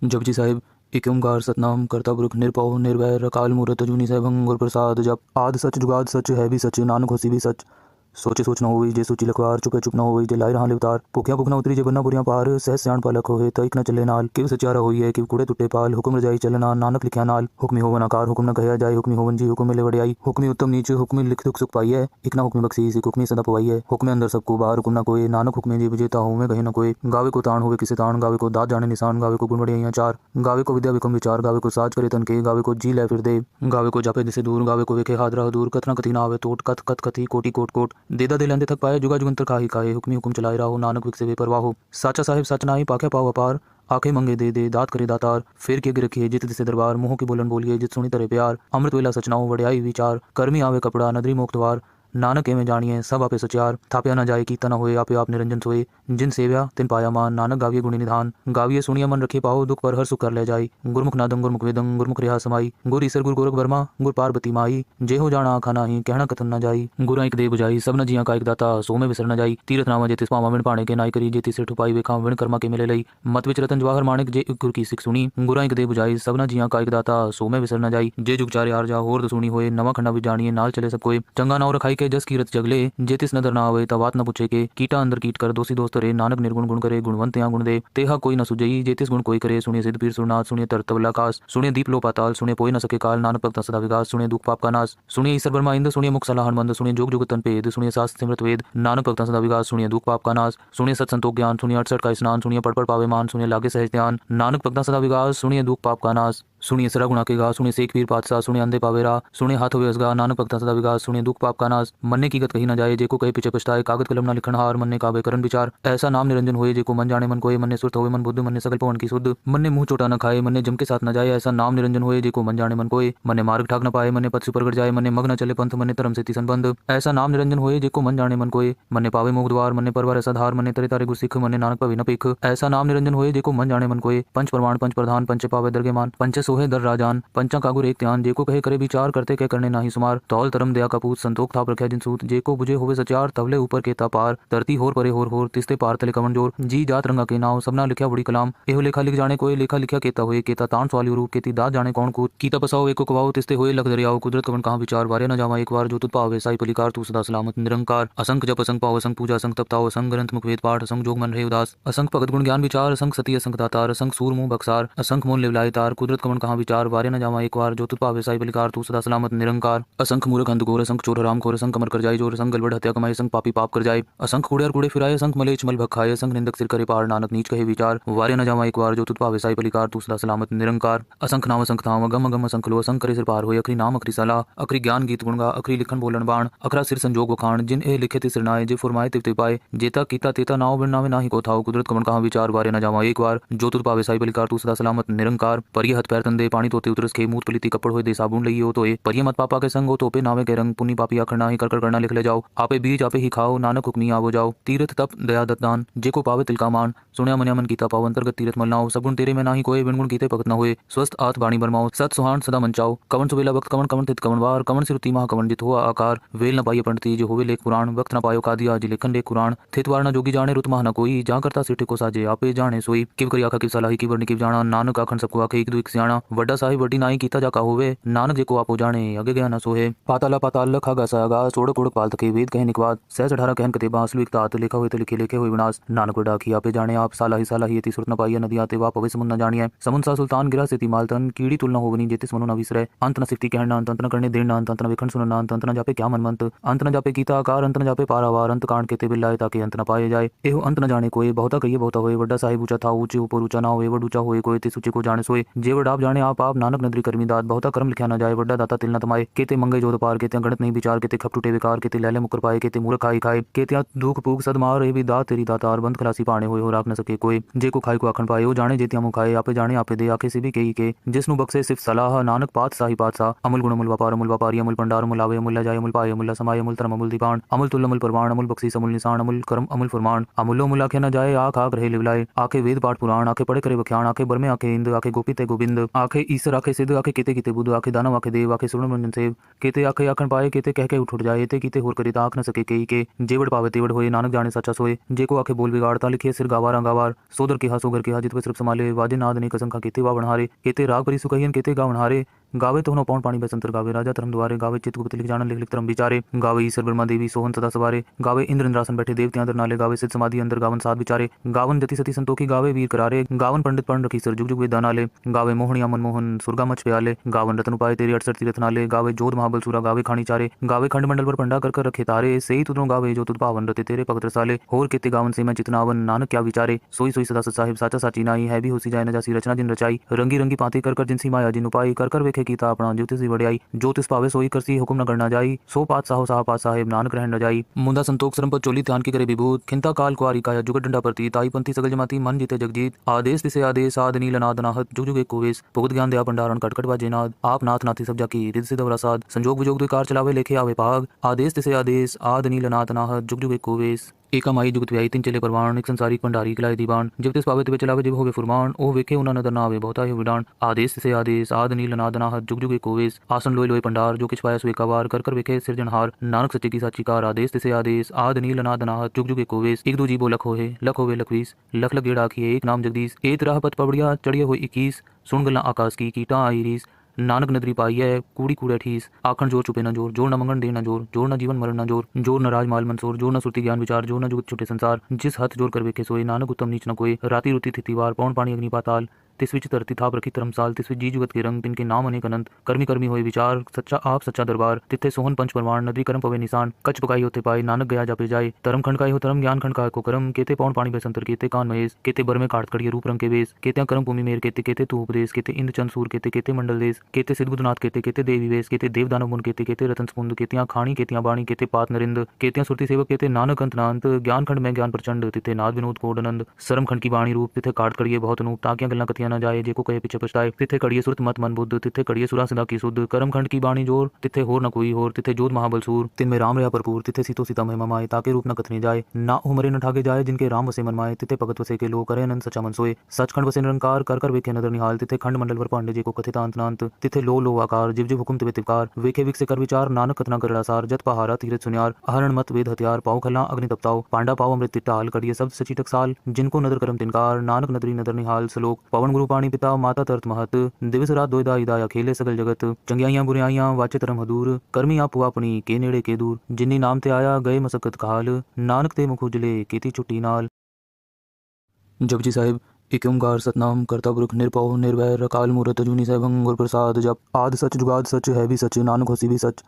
जपजी साहिब। एक ओंकार सतनाम करता पुरख निरभव निर्वैर अकाल मूरत अजूनी सहभंग गुर प्रसाद जप आद सच जुगाद सच है भी सच नानक होसी भी सच। सोचे सोच न होई जे सोची लखवार चुपे चुप न होई जे लाई रहा लिवतार भुखिया भुख न उतरी जे बन्ना बुरियां पार सहस सियाण पालक होए तइक न चले नाल किव सचारा होई है किव कूड़े टुटे पाल हुक्म रजाई चलना नानक लिखिया नाल हुक्मी होवन आकार हुक्म न कहया जाए हुक्मी होवन जी हुक्म मिले वड़ियाई हुक्मी उत्तम नीच हुक्मी लिख दुख सुख पाई है एक ना हुक्मी बख्शी सी हुक्मी सदा पवाई है हुक्मे अंदर सबको बाहर हुक्म न कोई नानक हुक्मे जी विजेता हूँ मैं कहीं न कोई गावे को ताण होवे किसे ताण गावे को दात जाने निशान गावे को गुण बढ़िया चार गावे को विद्या विक्रम विचार गावे को साज करे तन के गावे को जी लै फिर दे गावे को जापे दिसे दूर गावे को वेखे हादरा दूर कथना कथी ना आवे टोट कथ कथ कथी कोटि कोट कोट देदा दे लेंदे थक पाए जुगा जुगंतर खाही खाए हुक्मी हुक्म चलाए राहो नानक विक से बेपरवाह हो साचा साहिब सच नाही पाखे पाव अपार आंखें मंगे दे दे दात करे दातार फिर के रखिए जित दिसे दरबार मुंह की बोलन बोलिए जित सुनी तरे प्यार अमृत वेला सचनाओ वड़ियाई विचार कर्मी आवे कपड़ा नदरी मोक्तवार नानक एवं जानिए सब आपे सचार थाप्या न जाए कीता न होए आपे आप निरंजन सोए जिन सेव्या तिन पाया मान नानक गाविये गुणी निधान गाविये सुनिय मन रखे पाओ दुख पर हर सुख कर ले जाई गुरमुख नादं गुरमुख वेदं गुरमुख रिहा समाई गुर ईसर गुर गोरख वर्मा गुर पार्वती माई जे हो जाना आखा नाही कहना कथन न जाई गुरा एक दे बुझाई सब न जिया का एक दाता सो में विसर न जाई तीरथ नामा जेतिस पावा विण पाणे के नाई करी जेति सिर ठुपाई वेखा विण कर्मा के मिले लई मत विच रतन जवाहर माणिक जे गुर की सिख सुनी गुरा एक दे बुझाई सब न जिया का एक दाता सो में विसर न जाई जे जुग चारे आर जा होर दसुनी होए नवा खंडा भी जानिए नाल चले सब कोई चंगा नाव रखाई के जस कीरत जगले जेतिस नदर ना आवे तवात न पूछे के कीटा अंदर कीट कर दोषी दोस्त रे नानक निर्गुण गुण करे गुणवंत या गुण दे तेहा कोई न सुजई जेतिस गुण कोई करे सुनिए सिद्ध पीर सुरनाथ सुनिए तरतवल आकाश सुनिए दीप लो पाताल सुनिए पोई न सके काल नानक भक्त सदा विकास सुनिए दुख पाप का नाश सुनिए ईश्वर ब्रह्मा इंद्र सुनिए मुख सलाहन मंद सुनिए जोग जुग तन पेद सुनिए शास्त्र सिमरत वेद नानक भक्त सदा विकास सुनिए दुख पाप का नाश सुनिए सत संतोष ज्ञान सुनिए 68 का स्नान सुनिए पढ़ पावे मान सुनिए लागे सहज ध्यान नानक भक्त सदा विकास सुनिए दुख पाप का नाश सुनिए सरा गुणा के गा सुनिए सेख पीर पातशाह सुनिए अंधे पावेरा सुनिए हाथ हुए असगा नानक भक्ता सदा विकास सुनिए दुख पाप का नाश मन्ने की गत कही न जाए जेको कहे पीछे पछताए कागद कलम न लिखन हार मन्ने काबे करन विचार ऐसा नाम निरंजन होए जेको मन जाने मन कोए मन्ने सुरत होए मन बुद्ध मन्ने सकल पवन की शुद्ध मन्ने मुंह चोटा न खाए मन्ने जम के साथ न जाए ऐसा नाम निरंजन होए जेको मन जाने मन कोए मन्ने मार्ग ठाक न पाए मन्ने पथ सुपर जाए मन्ने मग न चले पंथ मन्ने धर्म से संबंध ऐसा नाम निरंजन होए जेको मन जाने मन कोए मन्ने पावे मोग द्वार मन्ने परवार ऐसा धार मन्ने तरे तारे गुर सिख मन्ने नानक पवे न पेख ऐसा नाम निरंजन होए जेको मन जाने मन कोए पंच प्रमाण पंच प्रधान पंच पावे दरगे मान पंच सोहे दर राजान पंचा कागुर एक ध्यान जेको कहे करे विचार करते कह करने नाही सुमार तौल तरम दया का पूत संतोख थाप रखे जिन सूत जेको बुझे होवे सचार तवले ऊपर के पार धरती होर परे होर तिस्ते पार तले कमन जोर जी जात रंगा के नाव सबना लिखा बड़ी कलाम एहो लेखा लिख जाने कोई लेखा लिखा केता होए केता तान सवाली रूप केती दात जाने कौन कूत कीता पसाओ एको कवाओ तिस्ते होए लख दरियाओ कुदरत कवन कहाँ विचार वारे न जावा एक बार जो तुत पावे साई पलिकार तू सदा सलामत निरंकार असंख जप असंख पाव असंख पूजा असंख तप ताओ असंख ग्रंथ मुख वेद पाठ असंख जोग मन रहे उदास असंख भगत गुण ज्ञान विचार असंख सती असंख दातार असंख सूर मुंह बक्सार असंख मोन लिवलाय तार कुदरत कवन कहाँ विचार वारे न जावा एक बार जो तुत पावे साई पलिकार तू सदा सलामत निरंकार असंख मूर्ख अंध घोर असंख चोर हराम खोर असंख कमर कर जाए जोर असंख गलबड़ हत्या कमाई असंख पापी पाप कर जाए असंख कूड़े और कूड़े फिराए असंख मलेच मल भखाए असंख निंदक सिर करे पार नानक नीच कहे विचार वारे न जावा एक बार जो तुत पावे साई पलिकार तू सदा सलामत निरंकार असंख नाम असंख धाम अगम अगम असंख लो असंख करे सिर पार होए अखरी नाम अखरी सलाह अखरी ज्ञान गीत गुणगा अखरी लिखन बोलन बाण अखरा सिर संजोग वखाण जिन ए लिखे ति सिरनाए जे फुरमाए तिव पाए जेता कीता तेता नाव बिन नामे नाही को थाओ कुदरत कवन कहाँ विचार वारे न जावा एक बार जो तुत पावे साई पलिकार तू सदा सलामत निरंकार परिय हथ पैर तंदे पानी तोते उतरस के मूत पलीती कपड़ होए दे साबुन लई हो तोए परिय मत पापा के संग हो तोपे नावे के रंग पुनी पापी आखर नाही कर करना लिख ले जाओ आपे बीज आपे ही खाओ नानक हुक्मी आवो जाओ तीर्थ तप दया दत्तान जेको पावे तिल का मान सुनिया मनिया मन कीता पाव अंतर्गत तीर्थ मलनाओ सगुण तेरे में नाही कोई बिन गुण कीते भगत न होए स्वस्थ आत बाणी बरमाओ सत सुहान सदा मंचाओ कवन सुबेला वक्त कवन कवन तित कवन वार कवन सिरुति महा कवन जित हुआ आकार वेल न पाइए पंडिती जो होवे लेख पुराण वक्त न पायो कादिया जी लेखन लेख कुरान थित वार न जोगी जाने रुत महा न कोई जा करता सिटे को साजे आपे जाने सोई किव करी आखा किव सलाही की वर्णी किव जाना नानक आखन सबको आखे एक दो एक सियाणा वड्डा साहिब वड्डी नाई कीता जाका होवे नानक जेको आपो जाने अगे गया न सोहे पाताला पाताल लखा गसा गा सोड़ कोड़ पाल तके वेद कहे निकवाद सहज 18 कहन कते बांसलु एक तात लिखा हुए तो लिखे लिखे हुए विनाश नानक डाकी आपे जाने आप साला ही ती सुरत न पाइए नदी आते वा पवे समुन न जानिए समुन सा सुल्तान गिरा से ती मालतन कीड़ी तुलना होवनी जेतिस मनु न विसरे अंत न सिक्ति कहना अंत न करने देना अंत न विखंड सुनना अंत न जापे क्या मनमंत अंत न जापे कीता आकार अंत न जापे पारावार अंत कांड केते बिल्लाए ताकि अंत न पाए जाए एहो अंत न जाने कोई बहुता कहिए बहुता होए वड्डा साहिब ऊंचा था ऊंचे ऊपर ऊंचा ना होए वड ऊंचा होए कोई ते सूचे को जाने सोए जे वड आप जाने आप नानक नदरी कर्मी दात बहुता कर्म लिखा न जाए वड्डा दाता तिल न तमाए केते मंगे जोत पार केते गणत नहीं विचार केते खप टूटे विकार केते लैले मुकर पाए केते मूर्ख खाई खाए केते दुख पूग सदमार ए भी दात तेरी दातार बंद खलासी पाने होए हो राख न सके कोई जे को खाई को आखन पाए हो जाने जेतिया मुँह खाए आपे जाने आपे दे आखे से भी कही के जिसनु बक्से सिर्फ सलाह नानक पात साही पातशाह अमुल गुण अमुल व्यापारी अमुल भंडार अमुल आवे अमुल जाय अमुल पाए अमुल समाय अमुल धर्म अमुल दीपान अमुल तुल अमुल परवान अमुल बख्शी अमुल निशान अमुल कर्म अमुल फरमान अमुलो मुल आखे न जाए आख आख रहे लिवलाए आखे वेद पाठ पुराण आखे पढ़े करे बख्याण आखे बरमे आखे इंद आखे गोपी ते गोविंद आखे ईसर आखे सिद्ध आखे केते किते बुध आखे दानव आखे देव आखे सुब्रमण्यन सेव केते आखे आखन पाए केते कह के उठ जाए ते कीते होर करे ताक न सके कई के जेवड़ पावे तेवड़ होए नानक जाने सच्चा सोए जेको आखे बोल बिगाड़ता लिखे सिर गावारा गावार सोदर के हा सोगर के हा जित सिर्फ संभाले वाजे नाद ने कसम खा केते वा बनहारे केते राग परी सुकहियन केते गा बनहारे गावे तो पौन पानी बसंतर गावे राजा धर्म द्वारे गावे चित गुप्त लिख जान लिख लिख धर्म विचारे गावे ईश्वर ब्रह्मा देवी सोहन सदा सवारे गावे इंद्र इंद्रासन बैठे देवते अंदर नाले गावे सिद्ध समाधि अंदर गावन साध विचारे गावन जति सती संतोखी गावे वीर करारे गावन पंडित पढ़ रखी सर जुग जुग वेद नाले गावे मोहनिया मनमोहन सुरगा मच प्याले गावन रतन उपाय तेरी 68 तीरथ नाले गावे जोध महाबल सूरा गावे खानी चारे गावे खंड मंडल पर पंडा कर रखे तारे सही तुदों गावे जो तुद पावन रते तेरे पगत साले होर केते गावन से मैं चितनावन नानक क्या विचारे सोई सोई सदा साहिब साचा साची नाई है भी होसी जाए न जासी रचना जिन रचाई रंगी रंगी पाते कर जिनसी माया जिन उपाय कर वेखे कीता अपना ज्योतिष वड़ियाई ज्योतिष पावे सोई करसी हुक्म न करना जाई सो पात साहो साह पात साहेब नानक रहन न जाई मुंदा संतोख सरम पर चोली ध्यान की करे विभूत खिंता काल कुआरी काया जुगत डंडा प्रती ताई पंथी सगल जमाती मन जीते जगजीत आदेश तिसे आदेश आद नील नाद नाहत जुग जुग एक कोवेश भुगत ज्ञान दया भंडारण कटकट बाजे नाद आप नाथ नाथी सब जाकी रिद सिद्ध वरासाद संजोग विजोग दुई कार चलावे लेखे आवे पाग आदेश तिसे आदेश आद नील नाद नाहत जुग जुग एक कोवेश एका माई जुगत व्याई तीन चले परवान एक संसारिक भंडारी किलाए दीवान जब तिस पावे तिवे चलावे जिब होवे फुरमान ओ वेखे उना नदर ना आवे बहुता है विडान आदेश से आदेश आद नील नाद नाहत जुग जुग एक कोवेश आसन लोय लोय पंडार जो किछ पाया सुए कवार कर वेखे सिरजनहार नानक सच्चे की साची कार आदेश से आदेश आद नील नाद नाहत जुग जुग एक कोवेश एक दो जीवो लख होवे लखवीस लख लख गेड़ आखिए एक नाम जगदीश एक राह पत पबड़िया चढ़िए हो 21 सुन गल्ला आकाश की कीटा आई रीस नानक नदरी पाई है कूड़ी कूड़े ठीस आखन जोर चुपे न जोर जोर न मंगन दे न जोर जोर न जीवन मरण न जोर जोर न राज माल मंसूर जोर न सुरती ज्ञान विचार जोर न जुगत छुटे संसार जिस हथ जोर कर वेखे सोए नानक उत्तम नीच न कोई राती रुती थी वार पौन पानी अग्नि पाताल तिस विच धरती थाप रखी धर्मसाल तिस विच जी जुगत के रंग तिनके नाम अनेक अनंत कर्मी कर्मी होए विचार सच्चा आप सच्चा दरबार तिथे सोहन पंच परवान नदी कर्म पवे निशान कच पकाई होते पाए नानक गया जापे जाए धर्म खंडकाई हो धर्म ज्ञान खंडकाय को कर्म केते पौन पानी बेसंतर केते कान महेश केते बर में काट कड़िए रूप रंग के वेश केते कर्म भूमि मेर केते केते तू उपदेश केते इंद्र चंद सूर केते केते मंडल देश केते सिद्धगुदनाथ केते केते देवी वेश केते देव दानव मुन केते केते रतन समुंद केतियां खाणी केतियां बाणी केते पात नरिंद केतियां सुरती सेवक केते नानक अंत नांत ज्ञान खंड में ज्ञान प्रचंड तिथे नाद विनोद कोडनंद सरम खंड की बाणी रूप तिथे काट कड़िए बहुत अनूप ताकियां गल्ला कथियां न जाए जेको कहे पीछे पछताए तिथे कड़िए सुरत मत मन बुद्ध तिथे कड़िए सुरा सदा की शुद्ध कर्म खंड की बाणी जोर तिथे होर न कोई होर तिथे जोध महाबल सूर तिन में राम रहा भरपूर तिथे सीतो सीता महिमा माए ताके रूप न कथने जाए ना उमरे न ठाके जाए जिनके राम वसे मन माए तिथे भगत वसे के लो करे अनंत सचा मन सोए सचखंड वसे निरंकार कर वेखे नदर निहाल तिथे खंड मंडल पर पांडे जेको कथित अंत तिथे लो आकार जिव जिव हुकुम तिवे तिवकार वेखे विक से कर विचार नानक कथना करड़ा सार जत पहारा तीरथ सुनियार अहरण मत वेद हथियार पाओ खला अग्नि तपताओ पांडा पाओ अमृत टाल कड़िए शब्द सची टकसाल जिनको नदर करम तिनकार नानक नदरी नदर निहाल सलोक पवन गुरु पाणी पिता माता तरत महत दिवस रात दोयदा इदा खेले सगल जगत चंगियाइयां बुराइयां वाचे तरम हदूर कर्मी आप अपनी के नेड़े के दूर जिन्नी नाम ते आया गए मसकत काल नानक ते मुख उजले केती छुट्टी नाल। जपजी साहिब एक ओंकार सतनाम करता पुरख निरपौ निर्वैर अकाल मूरत अजूनी सहभंग गुर प्रसाद जप आद सच जुगाद सच है भी सच नानक होसी भी सच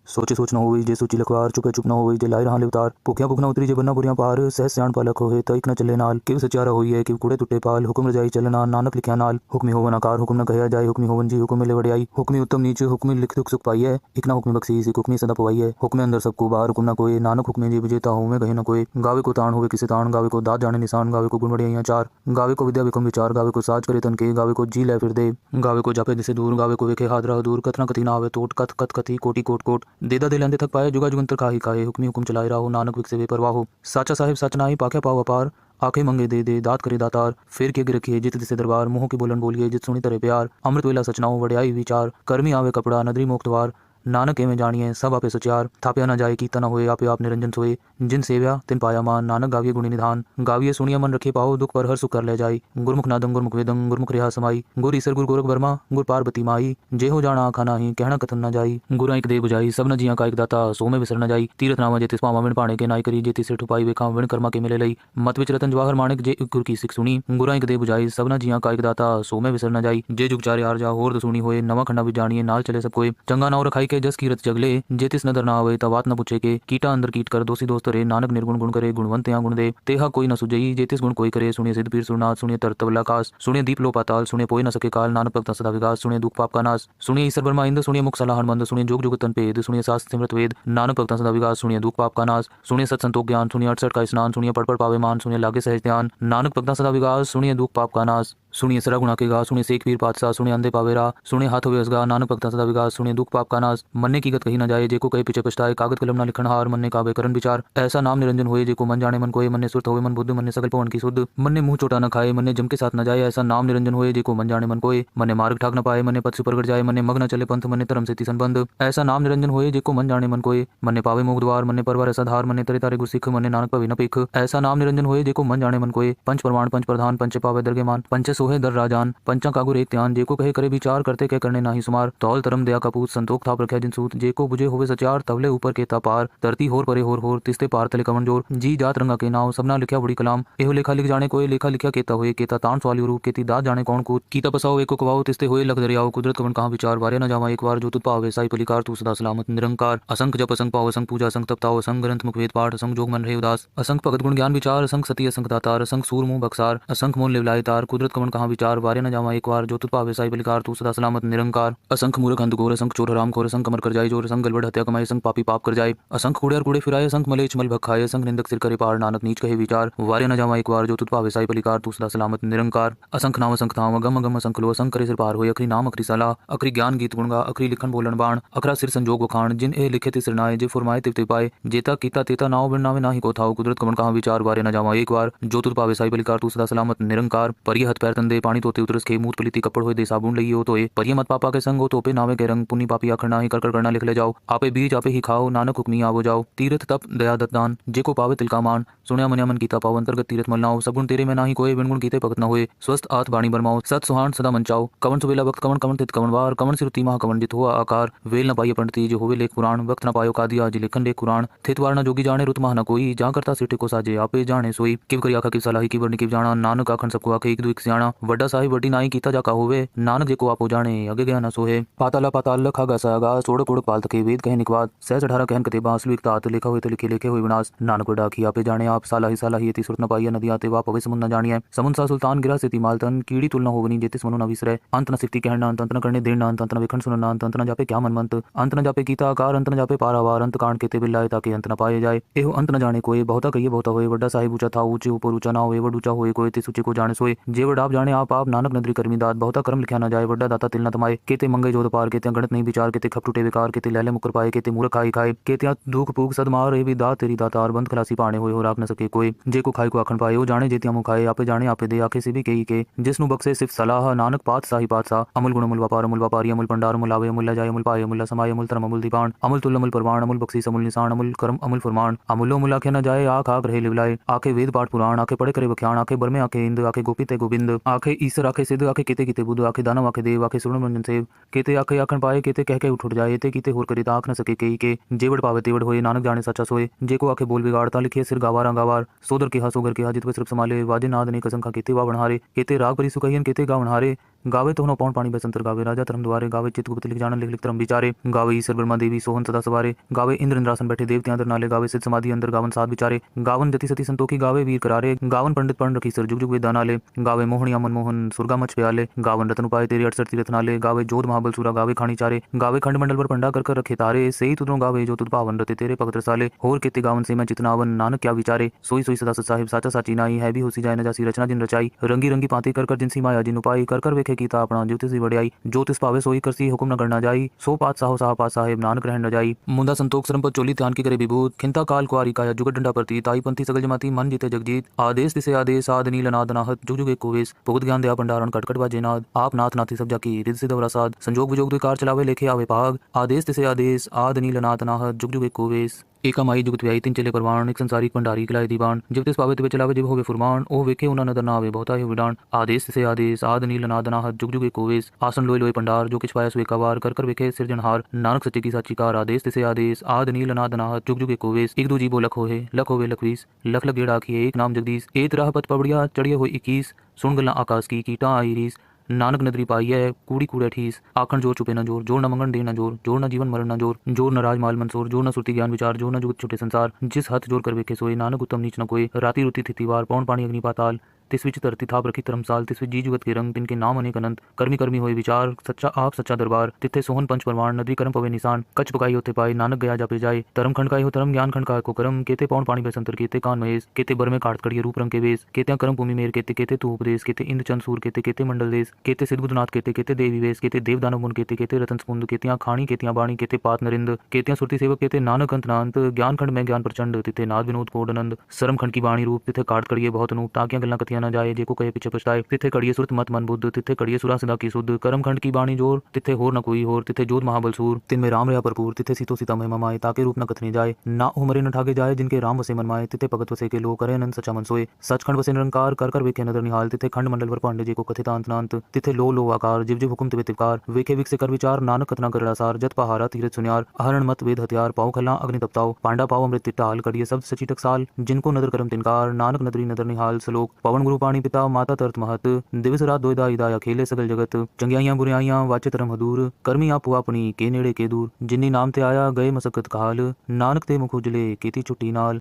सोचे सोच न होई जे सोची लखवार चुपे चुप न होई जे लाई रहा लिवतार भुखिया भुख न उतरी जे बन्ना बुरियां पार सहस सियाण पालक होए तइक न चले नाल किव सचारा होई है किव कूड़े टुटे पाल हुक्म रजाई चलना नानक लिखिया नाल हुक्मी होवन आकार हुक्म न कहया जाए हुक्मी होवन जी हुक्म ले वड़ियाई हुक्मी उत्तम नीच हुक्मी लिख दुख सुख पाई है एक ना हुक्मी बख्शी सी हुक्मी सदा पवाई है हुक्मे अंदर सबको बाहर हुक्म न कोई नानक हुक्मे जी विजेता हूं मैं कहीं न कोई गावे को ताण होवे किसे ताण गावे को दात जाने निशान गावे को गुण वड़ियाइयां चार गावे को विद्या विक्रम विचार गावे को साज करे तन के गावे को जी ले फिर दे गावे को जापे दिसे दूर गावे को वेखे हादरा दूर कथना कथी ना आवे तोट कथ कथ कथी कोटि कोट कोट देदा दे लेंदे तक पाए जुगा जुगंतर काहे काहे हुक्मी हुक्म चलाए राहो नानक विक से वे परवाह हो साचा साहिब सच नाई पाखे पाओ अपार आंखें मंगे दे दात करे दातार फिर के रखिए जित दिसे दरबार मुंह की बोलन बोलिए जित सुनी तरह प्यार अमृत वेला सचनाओ वड़ियाई विचार कर्मी आवे कपड़ा नदरी मोक्तवार नानक एवं जानिए सब आपे सचार थाप्या न जाए कीता न होए आपे आप निरंजन सोए जिन सेव्या तिन पाया मान नानक गाविये गुणी निधान गाविये सुनिया मन रखे पाओ दुख पर हर सुख कर ले जाई गुरमुख नादं गुरमुख वेदं गुरमुख रेहा समाई गुर ईसर गुर गोरख वर्मा गुर पार्वती माई जे हो जाना आखा नाही कहना कथन न जाई गुरा एक दे बुझाई सब न जिया का एक दाता सो में विसर न जाई तीरथ नामा जेतिस पावा विण पाणे के नाई करी जेति से ठुपाई वेखा विण कर्मा के मिले लई मत विच रतन जवाहर माणिक जे गुर की सिख सुनी गुरा एक दे बुझाई सब न जिया का एक दाता सो में विसर न जाई जे जुग चारे आर जा होर सुनी होए नवा खंडा भी जानिए नाल चले सब कोई चंगा नाव रखाई के जस कीरत जगले जेतिस नदर ना आवे तवात न पूछे के कीटा अंदर कीट कर दोषी दोस्त रे नानक निर्गुण गुण करे गुणवंत या गुण दे तेहा कोई न सुजई जेतिस गुण कोई करे सुनिए सिद्ध पीर सुरनाथ सुनिए तरतवला कास सुनिए दीप लो पाताल सुनिए पोई न सके काल नानक भक्त सदा विकास सुनिए दुख पाप का नाश सुनिए ईश्वर ब्रह्मा इंद्र सुनिए मुख सलाहन मंद सुनिए जोग जुग तन पेद सुनिए शास्त्र सिमरत वेद नानक भक्त सदा विकास सुनिए दुख पाप का नाश सुनिए सत संतोख ज्ञान सुनिए 68 का स्नान सुनिए पढ़ पढ़ पावे मान सुनिए लागे सहज ध्यान नानक भक्त सदा विकास सुनिए दुख पाप का नाश। सुनिए सरा गुणा के गा, सुनिए शेख पीर पातशाह, सुनिए अंधे पावे राह, सुनिए हाथ होवे असगा, नानक भगता सदा विकास, सुनिए दुख पाप का नाश, मन्ने की गत कही न जाए, जेको कहे पीछे पछताए, कागज कलम ना लिखन हार, मन्ने काबे करन विचार, ऐसा नाम निरंजन होए, जेको मन जाने मन कोय, मन्ने सुरत होवे मन बुद्ध, मन्ने सकल पवन की शुद्ध, मन्ने मुंह चोटा न खाए, मन्ने जम के साथ न जाए, ऐसा नाम निरंजन होए, जेको मन जाने मन कोय, मन्ने मार्ग ठाक न पाए, मन्ने पथ से परगट जाए, मन्ने मग न चले पंथ, मन्ने धर्म से तिसन बंद, ऐसा नाम निरंजन होए, जेको मन जाने मन कोय, मन्ने पावे मोक्ष द्वार, मन्ने परवार ऐसा धार, मन्ने तरे तारे गुरसिख, मन्ने नानक पवे न पेख, ऐसा नाम निरंजन होए, जेको मन जाने मन कोय, पंच प्रमाण पंच प्रधान, पंच पावे दरगे मान, पंच सोहे दर राजान, पंचा कागुर एक ध्यान, जेको कहे करे विचार, करते कह करने नाही सुमार, तौल तरम दया कपूत, संतोख थाप रख्या जिन सूत, जेको बुझे होवे सचार, तवले ऊपर के पार, धरती होर परे होर, तिस्ते पार तले कमन जोर, जी जात रंगा के नाव, सबना लिखा बड़ी कलाम, एहो लेखा लिख जाने कोई, लेखा लिखा केता होए, केता तान सवाली रूप, केती दात जाने कौन कूत, कीता पसाओ एको कवाओ, तिस्ते होए लख दरियाओ, कुदरत कवन कहाँ विचार, वारे न जावा एक बार, जो तुत पावे साई पलिकार, तू सदा सलामत निरंकार, असंख जप असंख पाओ, असंख पूजा असंख तप ताओ, असंख ग्रंथ मुख वेद पाठ, असंख जोग मन रहे उदास, असंख भगत गुण ज्ञान विचार, असंख सती असंख दातार, असंख सूर मुंह बक्सार, असंख मोल लिवलाए तार, कुदरत कवन कहाँ विचार, वारे न जावा एक बार, जो तुत पावे साई पलिकार, तू सदा सलामत निरंकार, असंख मूर्ख अंध घोर, असंख चोर हराम खोर, असंख कमर कर जाए जोर, असंख गलबड़ हत्या कमाए, असंख पापी पाप कर जाए, असंख कूड़े और कूड़े फिराए, असंख मलेच मल भखाए, असंख निंदक सिर करे पार, नानक नीच कहे विचार, वारे न जावा एक बार, जो तुत पावे साई पलिकार, तू सदा सलामत निरंकार, असंख नाम असंख थाम, अगम अगम असंख लो, असंख करे सिर पार होए, अखरी नाम अखरी सलाह, अखरी ज्ञान गीत गुणगा, अखरी लिखन बोलन बाण, अखरा सिर संजोग वखाण, जिन ए लिखे ति सिरनाए, जे फुरमाए तिव पाए, जेता कीता तेता नाव बिन नावे नाही को थाओ, कुदरत कवन कहाँ विचार, वारे न जावा एक बार, जो तुत पावे साई पलिकार, तू सदा सलामत निरंकार, परिय हथ पैर तंदे पानी तोते उतरस खे, मूत पलिति कपड़ होए दे साबुन लई हो तोए, परिय मत पापा के संग हो तोपे नावे के रंग, पुनि पापी आखर नाही कर करना लिख ले जाओ, आपे बीज आपे ही खाओ, नानक हुक्मी आवो जाओ, तीर्थ तप दया दत्त दान, जेको पावे तिलका मान, सुनया मन्या मन कीता पाओ, अंतर्गत तीर्थ मल नाओ, सब गुण तेरे में नाही कोय, बिन गुण कीते भगत न होए, स्वस्थ आत बाणी बरमाओ, सत सुहान सदा मंचाओ, कवन सुबेला वक्त कवन कवन तित कवन वार, कवन सिरुति महा कवन जित हुआ आकार, वेल न पाइय पंडिती जो होवे लेख पुराण, वक्त न पायो कादिया जी लिखन लेख कुरान, थित वार न जोगी जाने रुत महा न कोई, जा करता सिर को साजे आपे जाने सोई, किव करी आखा किव सलाही किव वर्णि किव जाना, नानक आखन सबको आखे एक दो एक सियाणा, वड्डा साहिब वड्डी नाई कीता जाका होवे, नानक जेको आपो जाने अगे गया न सोहे, पाताला पाताल लखा गासा गा, सोड़क ओड़क पाल तके वेद कहे निकवाद, सहज 18 कहन कते बांसलु एक तात, लिखा हुए तो लिखे लेखे हुए विनाश, नानक डाकी आपे जाने आप, सालाही येती सुरत न पाइय, नदी आते वा पवे समुन न जानिए, समुन सा सुल्तान गिरा सेती मालतन, कीड़ी तुलना होवनी जेतिस मनु न विसरे, अंत न सिफती कहना, अंत न करने देना, अंत न विखंड सुनना, अंत न जापे क्या मन मंत, अंत न जापे कीता आकार, अंत न जापे पारावार, अंत कांड केते बिल्लाए ताके अंत न पाए जाए, एहो अंत न जाने कोई, बहुता कहिए बहुता होए, वड्डा साहिब ऊंचा था ऊंचे ऊपर ऊंचा ना होए, वड ऊंचा होए कोई ते सूचे को जाने सोए, जे वड आप जाने आप नानक नदरी करमी दात, बहुता कर्म लिखा न जाए, वड्डा दाता तिल न तमाए, केते मंगे जोध पार, केते गणत नहीं विचार, केते खप टूटे विकार, केते लैले मुकर पाए, केते मूर्ख खाई खाए, केते दुख पूग सदमार, ए भी दात तेरी दातार, बंद खलासी पाने होए हो राख न सके कोई, जे को खाई को आखन पाए, ओ जाने जेतिया मुँह खाए, आपे जाने आपे दे, आखे से भी के जिसनु बक्से सिर्फ सलाह, नानक पात साही पातशाह, अमुल गुण अमुल व्यापारी, अमुल भंडार अमुल आवे, अमुल जाए, अमुल पाए, अमुल समाय, अमुल धर्म अमुल दीपान, अमुल तुल अमुल परमाण, अमुल बख्शीस अमुल निशान, अमुल कर्म अमुल फरमान, अमुलो मुल आखे न जाए, आख आख रहे लिवलाए, आखे वेद पाठ पुराण, आखे पढ़े करे बख्याण, आखे बरमे आखे इंद, आखे गोपित गोविंद, आखे ईश्वर आखे सिद्ध, आखे केते कीते बुद्ध, आखे दानव आखे देव, आखे सुर्ण मंजन सेव, केते आखे आखन पाए, केते कह के उठ जाए, ते कीते होर करे आख न सके के जेवड़ पावे तेवड़ होए, नानक जाने सच्चा सोए, जेको आखे बोल बिगाड़ता लिखे सिर गावारा गावार, सोदर के हा सोगर के हा जितवे सिर्फ संभाले, वाजे नाद ने कसंखा केते वा बनहारे, केते राग परी सुकहियन केते गा बनहारे, गावे तो पौन पानी बसंतर गावे राजा धर्म द्वारे, गावे चित गुप्त लिख जान लिख लिख धर्म विचारे, गावे ईश्वर ब्रह्मा देवी सोहन सदा सवारे, गावे इंद्र इंद्रासन बैठे देवते अंदर नाले, गावे सिद्ध समाधि अंदर गावन साध विचारे, गावन जति सती संतोखी, गावे वीर करारे, गावन पंडित पढ़ रखी सर जुग जुग वेद नाले, गावे मोहनिया मनमोहन सुरगा मच प्याले, गावन रतन उपाय तेरे 68 तीरथ नाले, गावे जोध महाबल सूरा, गावे खानी चारे, गावे खंड मंडल पर पंडा कर रखे तारे, सही तुदरों गावे जो तुद पावन रते तेरे भगत रसाले, होर केते गावन से मैं चितनावन, नानक क्या विचारे, सोई सोई सदा सत साहिब साचा साची नाई, है भी होसी जाए न जासी रचना जिन रचाई, रंगी रंगी पाती कर जिनसी माया जिन उपाई, कर वेखे कीता अपना ज्योतिषी वड्याई, जो तिस पावे सोई करसी हुक्म न करना जाई, सो पात साहो साह पात साहेब नानक रहन न जाई, मुंदा संतोख सरम पर चोली ध्यान की करे विभूत, खिंता काल कुआरी काया जुगत डंडा प्रती, ताई पंथी सगल जमाती मन जीते जगजीत, आदेश तिसे आदेश आद नील नाद नाहत, जुग जुग एक कोवेश, भुगत ज्ञान दया भंडारण कटकट बाजे नाद, आप नाथ नाथी सब जाकी रिद सिद्ध वरासाद, संजोग विजोग द्विकार चलावे लेखे आवे भाग, आदेश तिसे आदेश आद नील नाद नाहत, जुग जुग एक कोवेश, एका माई जुगत व्याई तीन चले परवान, एक संसारी भंडारी किलाए दीवान, जब तिस पावे तिवे चलावे जिव होवे फुरमान, ओ वेखे उना नदर ना आवे बहुता ही विडान, आदेश से आदेश आद नील नाद नाहत, जुग जुग एक कोवेश, आसन लोय लोय पंडार, जो किछ पाया सो एकावार, कर वेखे सिरजनहार, नानक सच्चे की साची कार, आदेश से आदेश आद नील नाद नाहत, जुग जुग एक कोवेश, एक दो जीवो लख होवे लखवीस, लख लख गेड़ा आखिए एक नाम जगदीश, एक राह पथ पबड़िया चढ़िए हो 21, सुन गल्ला आकाश की कीटा आई रीस, नानक नदरी पाई है कूड़ी कूड़े ठीस, आखन जोर चुपे न जोर, जोर न मंगन दे न जोर, जोर न जीवन मरण न जोर, जोर न राज माल मंसूर, जोर न सुरती ज्ञान विचार, जोर न जुगत छुटे संसार, जिस हथ जोर कर वेखे सोए, नानक उत्तम नीच न कोई, राती रुती थितिवार, पौन पानी अग्नि पाताल, तिस विच धरती थाप रखी धर्मसाल, तिस विच जी जुगत के रंग, तिनके नाम अनेक अनंत। कर्मी कर्मी होए विचार, सच्चा आप सच्चा दरबार, तिथे सोहन पंच परमाण, नदी कर्म पवे निशान। कच पकाई होते पाए, नानक गया जापे जाए। धर्म खंड काय हो धर्म, ज्ञान खंड काय को कर्म। केते पौन पानी बेसंतर, केते कान महेश, केते बर में काट कड़िए रूप रंग के वेश। केते कर्म भूमि मेर, केते केते तू उपदेश, केते इंद्र चंद सूर, केते केते मंडल देश। केते सिद्ध बुद्धनाथ, केते केते देवी वेश, केते देव दानव मुन, केते केते रतन स्पुंद। केतियां खाणी, केतियां बाणी, केते पात नरिंद। केतियां सुरती सेवक, केते नानक अंत नांत। ज्ञान खंड में ज्ञान प्रचंड, तिथे नाद विनोद कोड आनंद। सरम खंड की बाणी रूप, तिथे काट कड़िए बहुत अनूप। टाकियां गल्ला कथियां न जाए, जेको कहे पीछे पछताए। तिथे कड़िए सुरत मत मन बुद्ध, तिथे कड़िए सुरा सदा की सुध। कर्म खंड की बाणी जोर, तिथे होर न कोई होर। तिथे जोध महाबल सूर, तिनमें राम रहा भरपूर। तिथे सीतो सीता महिमा माए, ताके रूप न कथनी जाए। ना उमरे न ठाके जाए, जिनके राम वसे मन माए। तिथे भगत वसे के लो, करे अनंत सच्चा मन सोए। सचखंड वसे निरंकार, कर कर वेखे नदर निहाल। तिथे खंड मंडल वर पांडे, जेको कथित अंत नांत। तिथे लो आकार, जिव जिव हुकुम तिवे तिवकार। वेखे विक से कर विचार, नानक कथना करड़ा सार। जत पहारा तीरथ सुनियार, अहरण मत वेद हथियार। पाओ खला अग्नि तपताओ, पांडा पाओ अमृत तिट्टाल। कड़िए शब्द सची टकसाल, जिनको नदर करम तिनकार। नानक नदरी नदर निहाल सलोक, पवन गुरु पाणी पिता माता तरत महत। दिवस रात दोयदा इदाया खेले सगल जगत। चंगियाइयां बुराइयां वाचे तरम हदूर, कर्मी आपो अपनी के नेड़े के दूर। जिन्नी नाम ते आया गए मसकत काल, नानक ते मुख उजले केती छुट्टी नाल।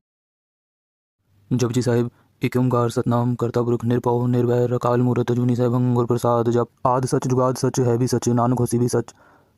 जपजी साहिब एक ओंकार सतनाम करता पुरख निरभव निर्वैर अकाल मूरत अजूनी सहभंग गुर प्रसाद। जप आद सच जुगाद सच है भी सच, नानक होसी भी सच।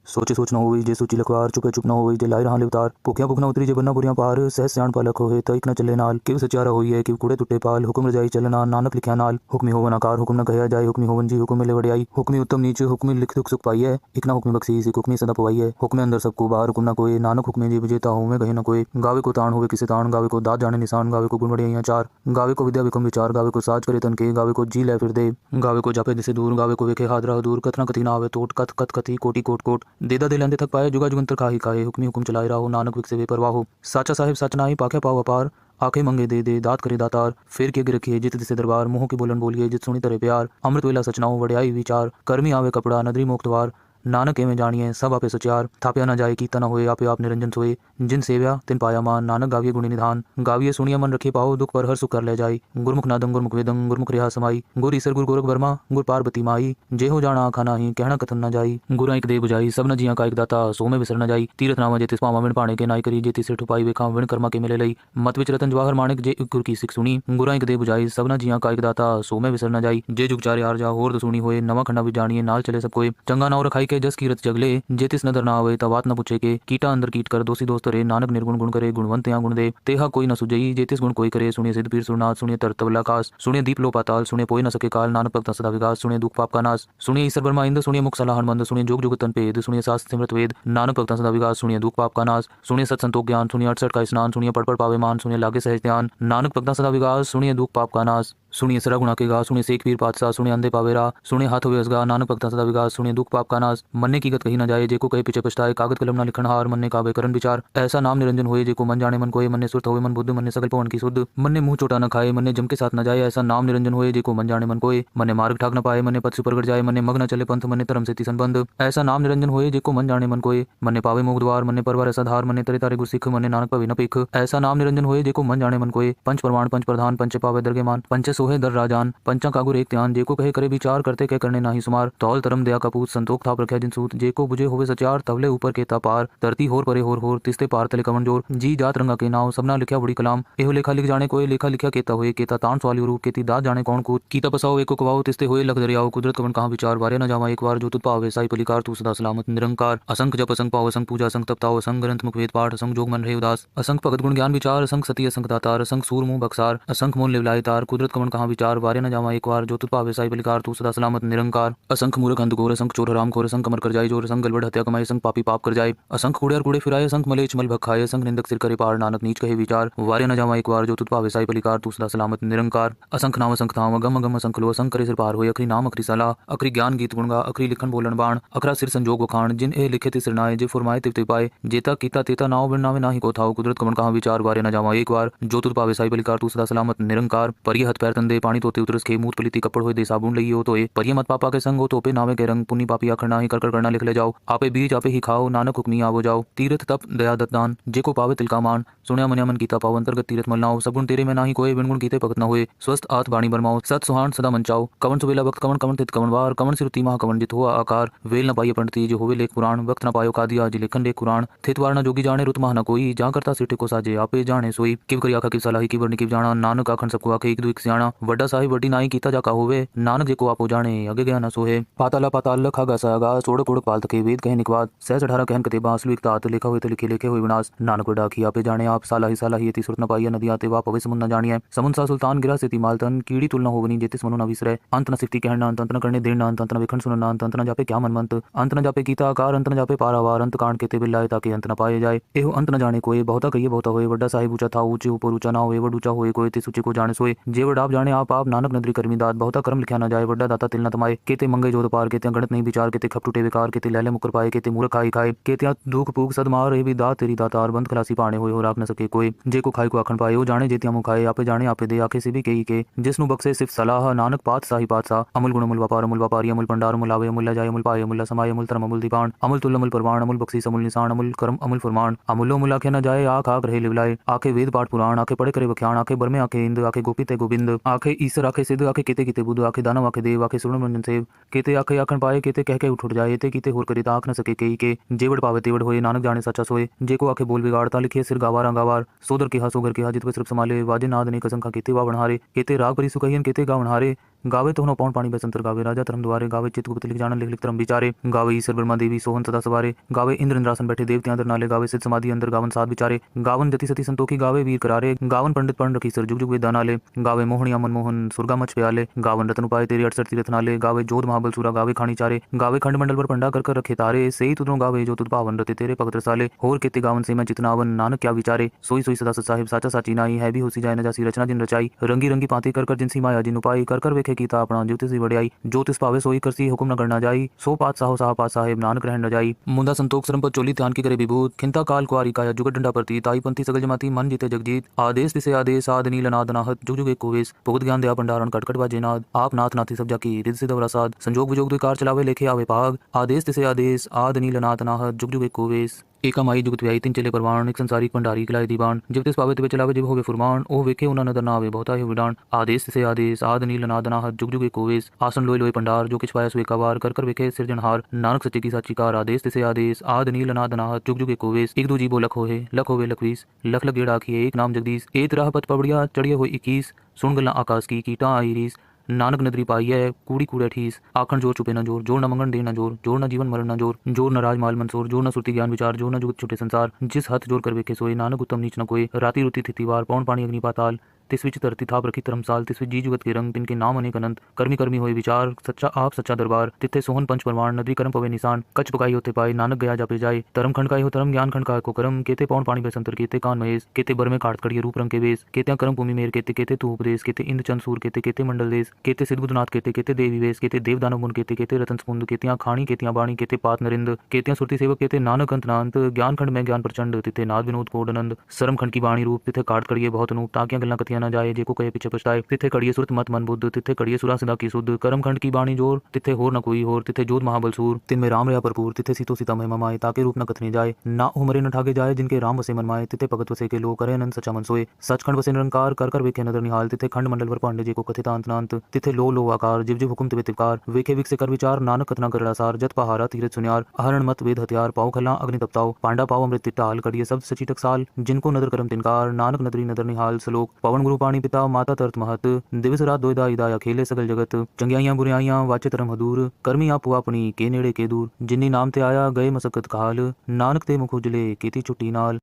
सोचे सोच न होई जे सोची लखवार, चुपे चुप न होई जे लाई रहा लिवतार। भुखिया भुख न उतरी जे बन्ना बुरियां पार, सहस स्याण पालक होए तइक न चले नाल। किव सचारा होई है किव कूड़े टुटे पाल, हुक्म रजाई चलना नानक लिखिया नाल। हुक्मी होवन आकार हुक्म न कहया जाए, हुक्मी होवन जी हुक्म मिले वड्याई। हुक्मी उत्तम नीच हुक्मी लिख दुख सुख पाई है, इक ना हुक्मी बख्शी सिख हुक्मी सदा पवाई है। हुक्मे अंदर सबको बाहर हुक्म न कोई, नानक हुक्मे जी विजेता होवे कहे न कोई। गावे को ताण होवे किसे ताण, गावे को दात जाने निशान। गावे को गुण वड्याइयां चार, गावे को विद्या विक्रम विचार। गावे को साज करे तन के, गावे को जी लै फिर दे। गावे को जापे दिसे दूर, गावे को वेखे हादरा दूर। कथना कथी ना आवे टोट, कथ कथ कथी कोटि कोट कोट। देदा दे लेंदे थक पाए, जुगा जुगंतर खाही खाए। हुक्मी हुक्म चलाए राहो, नानक विक से वे परवाह हो। साचा साहिब सच नाई पाखे पाव अपार, आखे मंगे दे दे दात करे दातार। फिर के रखिए जित दिसे दरबार, मुँह की बोलन बोलिए जित सुनी तरह प्यार। अमृत वेला सचनाओ वड्याई विचार, कर्मी आवे कपड़ा नदरी मोक्तवार। नानक एवं जानिए सब आपे सचार, थाप्या न जाए कीता न होए आपे आप निरंजन सोए। जिन सेव्या तिन पाया मान, नानक गाविए गुणी निधान। गाविए सुनिया मन रखे पाओ, दुख पर हर सुख कर ले जाई। गुरमुख नादं गुरमुख वेदं, गुरमुख रिहा समाई। गुर ईसर गुर गोरख वर्मा, गुर पार्वती माई। जे हो जाना आखा नाही, कहना कथन न जाई। गुरा एक दे बुझाई, सब न जिया का एक दाता, सो में विसर न जाई। तीरथ नामा जेतिस पावा विण पाणे के, नाई करी जेति से ठुपाई वेखा विण कर्मा के मिले लई। मत विच रतन जवाहर माणिक, जे गुर की सिख सुनी। गुरा एक दे बुझाई, सब न जिया का एक दाता, सो में विसर न जाई। जे जुग चारे आर जा होर दसुनी होए, नवा खंडा विच जानिए नाल चले सब कोई। चंगा नाव रखाई के जस कीरत जगले, जेतिस नदर ना आवे तवात न पूछे के। कीटा अंदर कीट कर दोषी दोस्त रे, नानक निर्गुण गुण करे गुणवंत या गुण दे। तेहा कोई न सुजई, जेतिस गुण कोई करे। सुनिए सिद्ध पीर सुरनाथ, सुनिए तरतवल आकाश। सुनिए दीप लो पाताल, सुनिए पोई न सके काल। नानक भक्त सदा विकास, सुनिए दुख पाप का नाश। सुनिए ईसर ब्रह्मा इंद, सुनिए मुख सलाहन मंद। सुनिए जोग जुग तन पेद, सुनिए शास्त्र सिमरत वेद। नानक भक्त सदा विकास, सुनिए दुख पाप का नाश। सुनिए सत संतोख ज्ञान, सुनिए 68 का स्नान। सुनिए पढ़ पढ़ पावे मान, सुनिए लागे सहज ध्यान। नानक भक्त सदा विकास, सुनिए दुख पाप का नाश। सुनिए सरा गुणा के गा, सुनिए शेख पीर पातशाह। सुनिए अंधे पावे रा, सुनिए हाथ होवे असगा। नानक भक्त सदा विकास, सुनिए दुख पाप का नाश। मन्ने की गत कही न जाए, जेको कहे पीछे पछताए। कागद कलम ना लिखन हार, मन्ने कावे करन विचार। ऐसा नाम निरंजन होए, जेको मन जाने मन कोय। मन्ने सुरत होवे मन बुद्ध, मन्ने सकल पवन की सुध। मन्ने मुंह चोटा न खाए, मन्ने जम के साथ न जाए। ऐसा नाम निरंजन होए, जेको मन जाने मन कोय। मन्ने मार्ग ठाक न पाए, मन्ने पथ से परगट जाए। मन्ने मग न चले पंथ, मन्ने धर्म से तिसन बंध। ऐसा नाम निरंजन होए, जेको मन जाने मन कोय। मन्ने पावे मोक्ष द्वार, मन्ने परवार ऐसा धार। मन्ने तरे तारे गुर सिख, मन्ने नानक पवे न पेख। ऐसा नाम निरंजन होए, जेको मन जाने मन कोय। पंच प्रमाण पंच प्रधान, पंच पावे दरगे मान। पंच सोहे दर राजान, पंचा का गुर एक ध्यान। जेको कहे करे विचार, करते कह करने नाही सुमार। तौल तरम दया कपूत, संतोख थाप रखे जिन सूत। जेको बुझे होवे सचार, तवले ऊपर के पार। धरती होर परे होर, तिस्ते पार तले कवन जोर। जी जात रंगा के नाव, सबना लिखा बड़ी कलाम। एहो लेखा लिख जाने कोई, लेखा लिखा केता होए। केता ताण सवाली रूप, केती दात जाने कौन कूत। कीता पसाओ एको कवाओ, तिस्ते होए लख दरियाओ। कुदरत कवन कहाँ विचार, वारे न जावा एक बार। जो तुत पावे साई पलिकार, तू सदा सलामत निरंकार। असंख जप असंख पाओ, असंख पूजा असंख तपताओ। असंख ग्रंथ मुख वेद पाठ, असंख जोग मन रहे उदास। असंख भगत गुण ज्ञान विचार, असंख सती असंख दातार। असंख सूर मुंह बक्सार, असंख मोल लिवलाए तार। कुदरत कवन कहाँ विचार, वारे न जावा एक बार। जो तुत पावे साई पलिकार, तू सदा सलामत निरंकार। असंख मूर्ख अंध घोर, असंख चोर हराम खोर। असंख अमर कर जाए जोर, असंख गलबड़ हत्या कमाई। असंख पापी पाप कर जाए, असंख कूड़े और कूड़े फिराए। असंख मलेच मल भखाए, असंख निंदक सिर करे पार। नानक नीच कहे विचार, वारे न जावा एक बार। जो तुत पावे साई पलिकार, तू सदा सलामत निरंकार। असंख नाम असंख धाम, अगम अगम असंख लो। असंख करे सिर पार होए, अखरी नाम अखरी सलाह। अखरी ज्ञान गीत गुणगा, अखरी लिखन बोलन बाण। अखरा सिर संजोग वखाण, जिन ए लिखे तिस नाए। जे फुरमाए तिव तिव पाए, जेता कीता तेता नाव बिन नावे नाही को थाओ। कुदरत कवन कहाँ विचार, वारे न जावा एक बार। जो तुत पावे साई पलिकार, तू सदा सलामत निरंकार। परिय हथ पैर तंदे, पानी तोते उतरस खे। मूत पलिति कपड़ होए, दे साबुन लइयो हो तोए। परिय मत पापा के संग हो, तोपे नावे के रंग। पुनि पापी आखर नाही, कर कर करना लिख ले जाओ। आपे बीज आपे ही खाओ, नानक हुक्मी आवो जाओ। तीरथ तप दया दत्त दान, जेको पावे तिल का मान। सुनिया मनिया मन कीता पाओ, अंतर्गत तीरथ मल नाओ। सब गुण तेरे में नाही कोय, बिन गुण कीते भगत न होए। स्वस्थ आत बाणी बरमाओ, सत सुहान सदा मंचाओ। कवन सुबेला वक्त, कवन कवन तित कवन वार। कवन सिरुति महा कवन जित हुआ आकार। वेल न पाइए पंडित जो होवे लेख पुराण। वक्त न पायो कादिया जी लेखन लेख कुरान। थित वार न जोगी जाने, रुत महा न कोई। जा करता सिटे को साजे, आपे जाने सोई। किव करी आखा किव सलाही, किव वर्णि किव जाना। नानक आखन सबको आखे, एक दो एक सियाणा। कीता वड्डा साहिब वड्डी नाई कीता जाका होवे नानक जे को आपो जाने अगे गया न सोहे पाताला पाताल खागा सागा सोड़ कोड़ पाल तके वेद कहे निकवाद सहज 18 कहन कते बांसलु तात लिखा हुए तो लिखे लिखे हुए विनाश नानक वड्डा की आपे जाने आप साला ही यति सुरत न पाइया नदी आते वा पवे समुन न जानिए समुन सा सुल्तान गिरा से मालतन कीड़ी तुलना होवनी जेतिस मनु न विसरे अंत न सिफ्ती कहना अंत न करने देना अंत न विखंड सुनना अंत न जापे क्या मनमंत अंत न जापे कीता आकार अंत न जापे पारावार अंत कांड केते बिल्लाए ताकि अंत न पाए जाए एहो अंत न जाने कोई बहुता कहिए बहुता होए वड्डा साहिब ऊंचा था ऊंचे ऊपर ऊंचा ना होए वड ऊंचा होए कोई ते सूचे को जाने सोए जे वड आप जाने आप नानक नदरी कर्मी दात बहुता कर्म लिखा न जाए वड्डा दाता तिल न तमाए केते मंगे जोत पार केते गणत नहीं विचार केते खप टूटे विकार केते लैले मुकर पाए केते मूर्ख खाई खाए केते दुख पूग सद मार रे भी दात तेरी दातार बंद खलासी पाने होए हो राख न सके कोई जे को खाई को आखन पाए ओ जाने जेतिया मुख खाए आपे जाने आपे दे आखे से भी कही के जिसनु बक्से सिर्फ सलाह नानक पात साही पातसा अमुल गुण अमुल व्यापारी अमुल भंडार अमुल आवे अमुल जाय अमुल पाए अमुल समाय अमुल तरम अमुल दीपान अमुल तुल अमुल परवान अमुल बक्सी अमुल निशान अमुल कर्म अमुल फरमान अमुलो मुल आखे न जाए आख आख रहे लिवलाए आखे वेद पाठ पुराण आखे पढ़े करे वख्याण आखे बरमे आखे इंद आखे गोपी ते गोविंद आखे ईश्वर आखे सिद्ध आखे केते केते बुद्ध आखे दानव आखे देव आखे सुन मंजन सेव केते आखे आखन पाए केते कह के उठ जाए ते कीते होर करे ताक न सके कई के जेवड़ पावे तेवड़ होए नानक जाने सच्चा सोए जे को आखे बोल बिगाड़ता लिखे सिर गावार गावार सोदर के हा सोगर के हा जित पे सिर्फ संभाले वाजे नाद ने कसंखा केते वा बनहारे केते राग परी सुकहियन केते गा बनहारे गावे तो पौन पानी बसंतर गावे राजा धर्म द्वारे गावे चित गुप्त लिख जान लिख लिख धर्म विचारे गावे ईश्वर ब्रह्मा देवी सोहन सदा सवारे गावे इंद्र इंद्रासन बैठे देवते अंदर नाले गावे सिद्ध समाधि अंदर गावन साध विचारे गावन जति सती संतोखी गावे वीर करारे गावन पंडित पढ़ रखी सर जुग जुग वेद दानाले गावे मोहनिया मनमोहन सुरगा मच प्याले गावन रतन उपाय तेरे 68 तीरथ नाले गावे जोध महाबल सूरा गावे खानी चारे गावे खंड मंडल पर पंडा कर रखे तारे सही तुदरों गावे जो तुद पावन रते तेरे भगत रसाले होर केते गावन से मैं चितनावन नानक क्या विचारे सोई सोई सदा सत साहिब साचा साची नाई है भी होसी जाए न जासी रचना जिन रचाई रंगी रंगी पाते कर जिनसी माया जिन उपाई कर वेखे कीता अपना ज्योतिष वड़ियाई ज्योतिष पावे सोई करसी हुक्म न करना जाई सो पात साहो साहा पात साहेब नानक रहन न जाई मुंदा संतोख सरम पर चोली ध्यान की करे विभूत खिंता काल कुआरी काया जुगत डंडा प्रती ताई पंथी सगल जमाती मन जीते जगजीत आदेश दिसे आदेश आद नील नाद नाहत जुग जुग एक कोवेश भुगत ज्ञान दया भंडारण कटकट बाजे नाद आप नाथ नाथी सब जाकी रिद सिद्ध वरासाद संजोग विजोग द्विकार चलावे लेखे आवे पाग आदेश दिसे आदेश आद नील नाद नाहत जुग जुग एक कोवेश एका माई जुगत व्याई तीन चले परवान एक संसारी भंडारी खिलाए दीवान जब तिस पावे तिबे चलावे जिब होवे फुरमान ओ वेखे उना नदर ना आवे बहुता ही विडान आदेश से आदेश आद नील नाद नाहत जुग जुग एक कोवेश आसन लोय लोय भंडार जो किछ पाया सो एकावार कर वेखे सिरजनहार नानक सच्चे की साची कार आदेश से आदेश आद नील नाद नाहत जुग जुग एक कोवेश एक दो जीबो लख होवे लखवीस लख लख गेड़ा आखिए एक नाम जगदीश एक राह पत पबड़िया चढ़िए हो 21 सुन गल्ला आकाश की कीटा आई रीस नानक नदरी पाई है कूड़ी कूड़े ठीस आखन जोर चुपे न जोर जोर न मंगन दे न जोर जोर न जीवन मरण न जोर जोर न राज माल मंसूर जोर न सुरती ज्ञान विचार जोर न जुगत छुटे संसार जिस हथ जोर कर वेखे सोए नानक उत्तम नीच न कोई राती रुती थितिवार पौन पानी अग्नि पाताल तिस विच धरती थाप रखी धर्मसाल तिस विच जी जुगत के रंग तिनके नाम अनेक अनंत कर्मी कर्मी होए विचार सच्चा आप सच्चा दरबार तिथे सोहन पंच परमाण नदी कर्म पवे निशान कच पकाई होते पाए नानक गया जापे जाए धर्म खंडकाई हो धर्म ज्ञान खंडकाय को कर्म केते पौन पानी बसंतर केते कान महेश केते बर में काट कड़िए रूप रंग के वेश केते कर्म भूमि मेर केते केते तू उपदेश केते इंद्र चंद सूर केते केते मंडल देश केते सिद्धबुद्धनाथ केते केते देवी वेश केते देव दानव मुन केते केते रतन समुंद केतियां खाणी केतियां बाणी केते पात नरिंद केतियां सुरती सेवक केते नानक अंत नांत ज्ञान खंड में ज्ञान प्रचंड तिथे नाद विनोद कोडनंद सरम खंड की बाणी रूप तिथे काट कड़िए बहुत नूप ताकियां गल्ला कथियां न जाए जेको कहे पीछे पछताए तिथे कड़िए सुरत मत मन बुद्ध तिथे कड़िए सुरा सदा की शुद्ध कर्म खंड की बाणी जोर तिथे होर न कोई होर तिथे जोध महाबल सूर तिन में राम रया भरपूर तिथे सीतो सीता महिमा माए ताके रूप न कथने जाए ना उमरे न ठागे जाए जिनके राम वसे मन माए तिथे भगत वसे के लोग करे अनंत सच्चा मन सोए सचखंड वसे निरंकार कर वेखे नदर निहाल तिथे खंड मंडल वर पांडे जी को कथित अंत नांत तिथे लो आकार जिव जिव हुकुम तिवे तिवकार वेखे विक से कर विचार नानक कथना कर सार जत पहारा तीरथ सुनियार अहरण मत वेद हथियार पाओ खला अग्नि तपताओ पांडा पाओ अमृत तिटाल कड़िए शब्द सची टकसाल जिनको नदर करम तिनकार नानक नदरी नदर निहाल सलोक पवन गुरु पाणी पिता माता तरत महत दिवस रात दोयदा इदाया खेले सगल जगत चंगियाइयां बुराइयां वाचे तरम हदूर कर्मी आपू अपनी के नेड़े के दूर जिन्नी नाम ते आया गए मसकत काल नानक ते मुख उजले केती छुट्टी नाल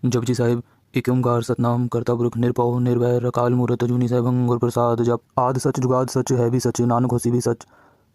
जपजी साहिब एक ओंकार सतनाम करता पुरख निरपौ निर्वैर अकाल मूरत अजूनी सहभंग गुर प्रसाद जप आद सच जुगाद सच है भी सच नानक होसी भी सच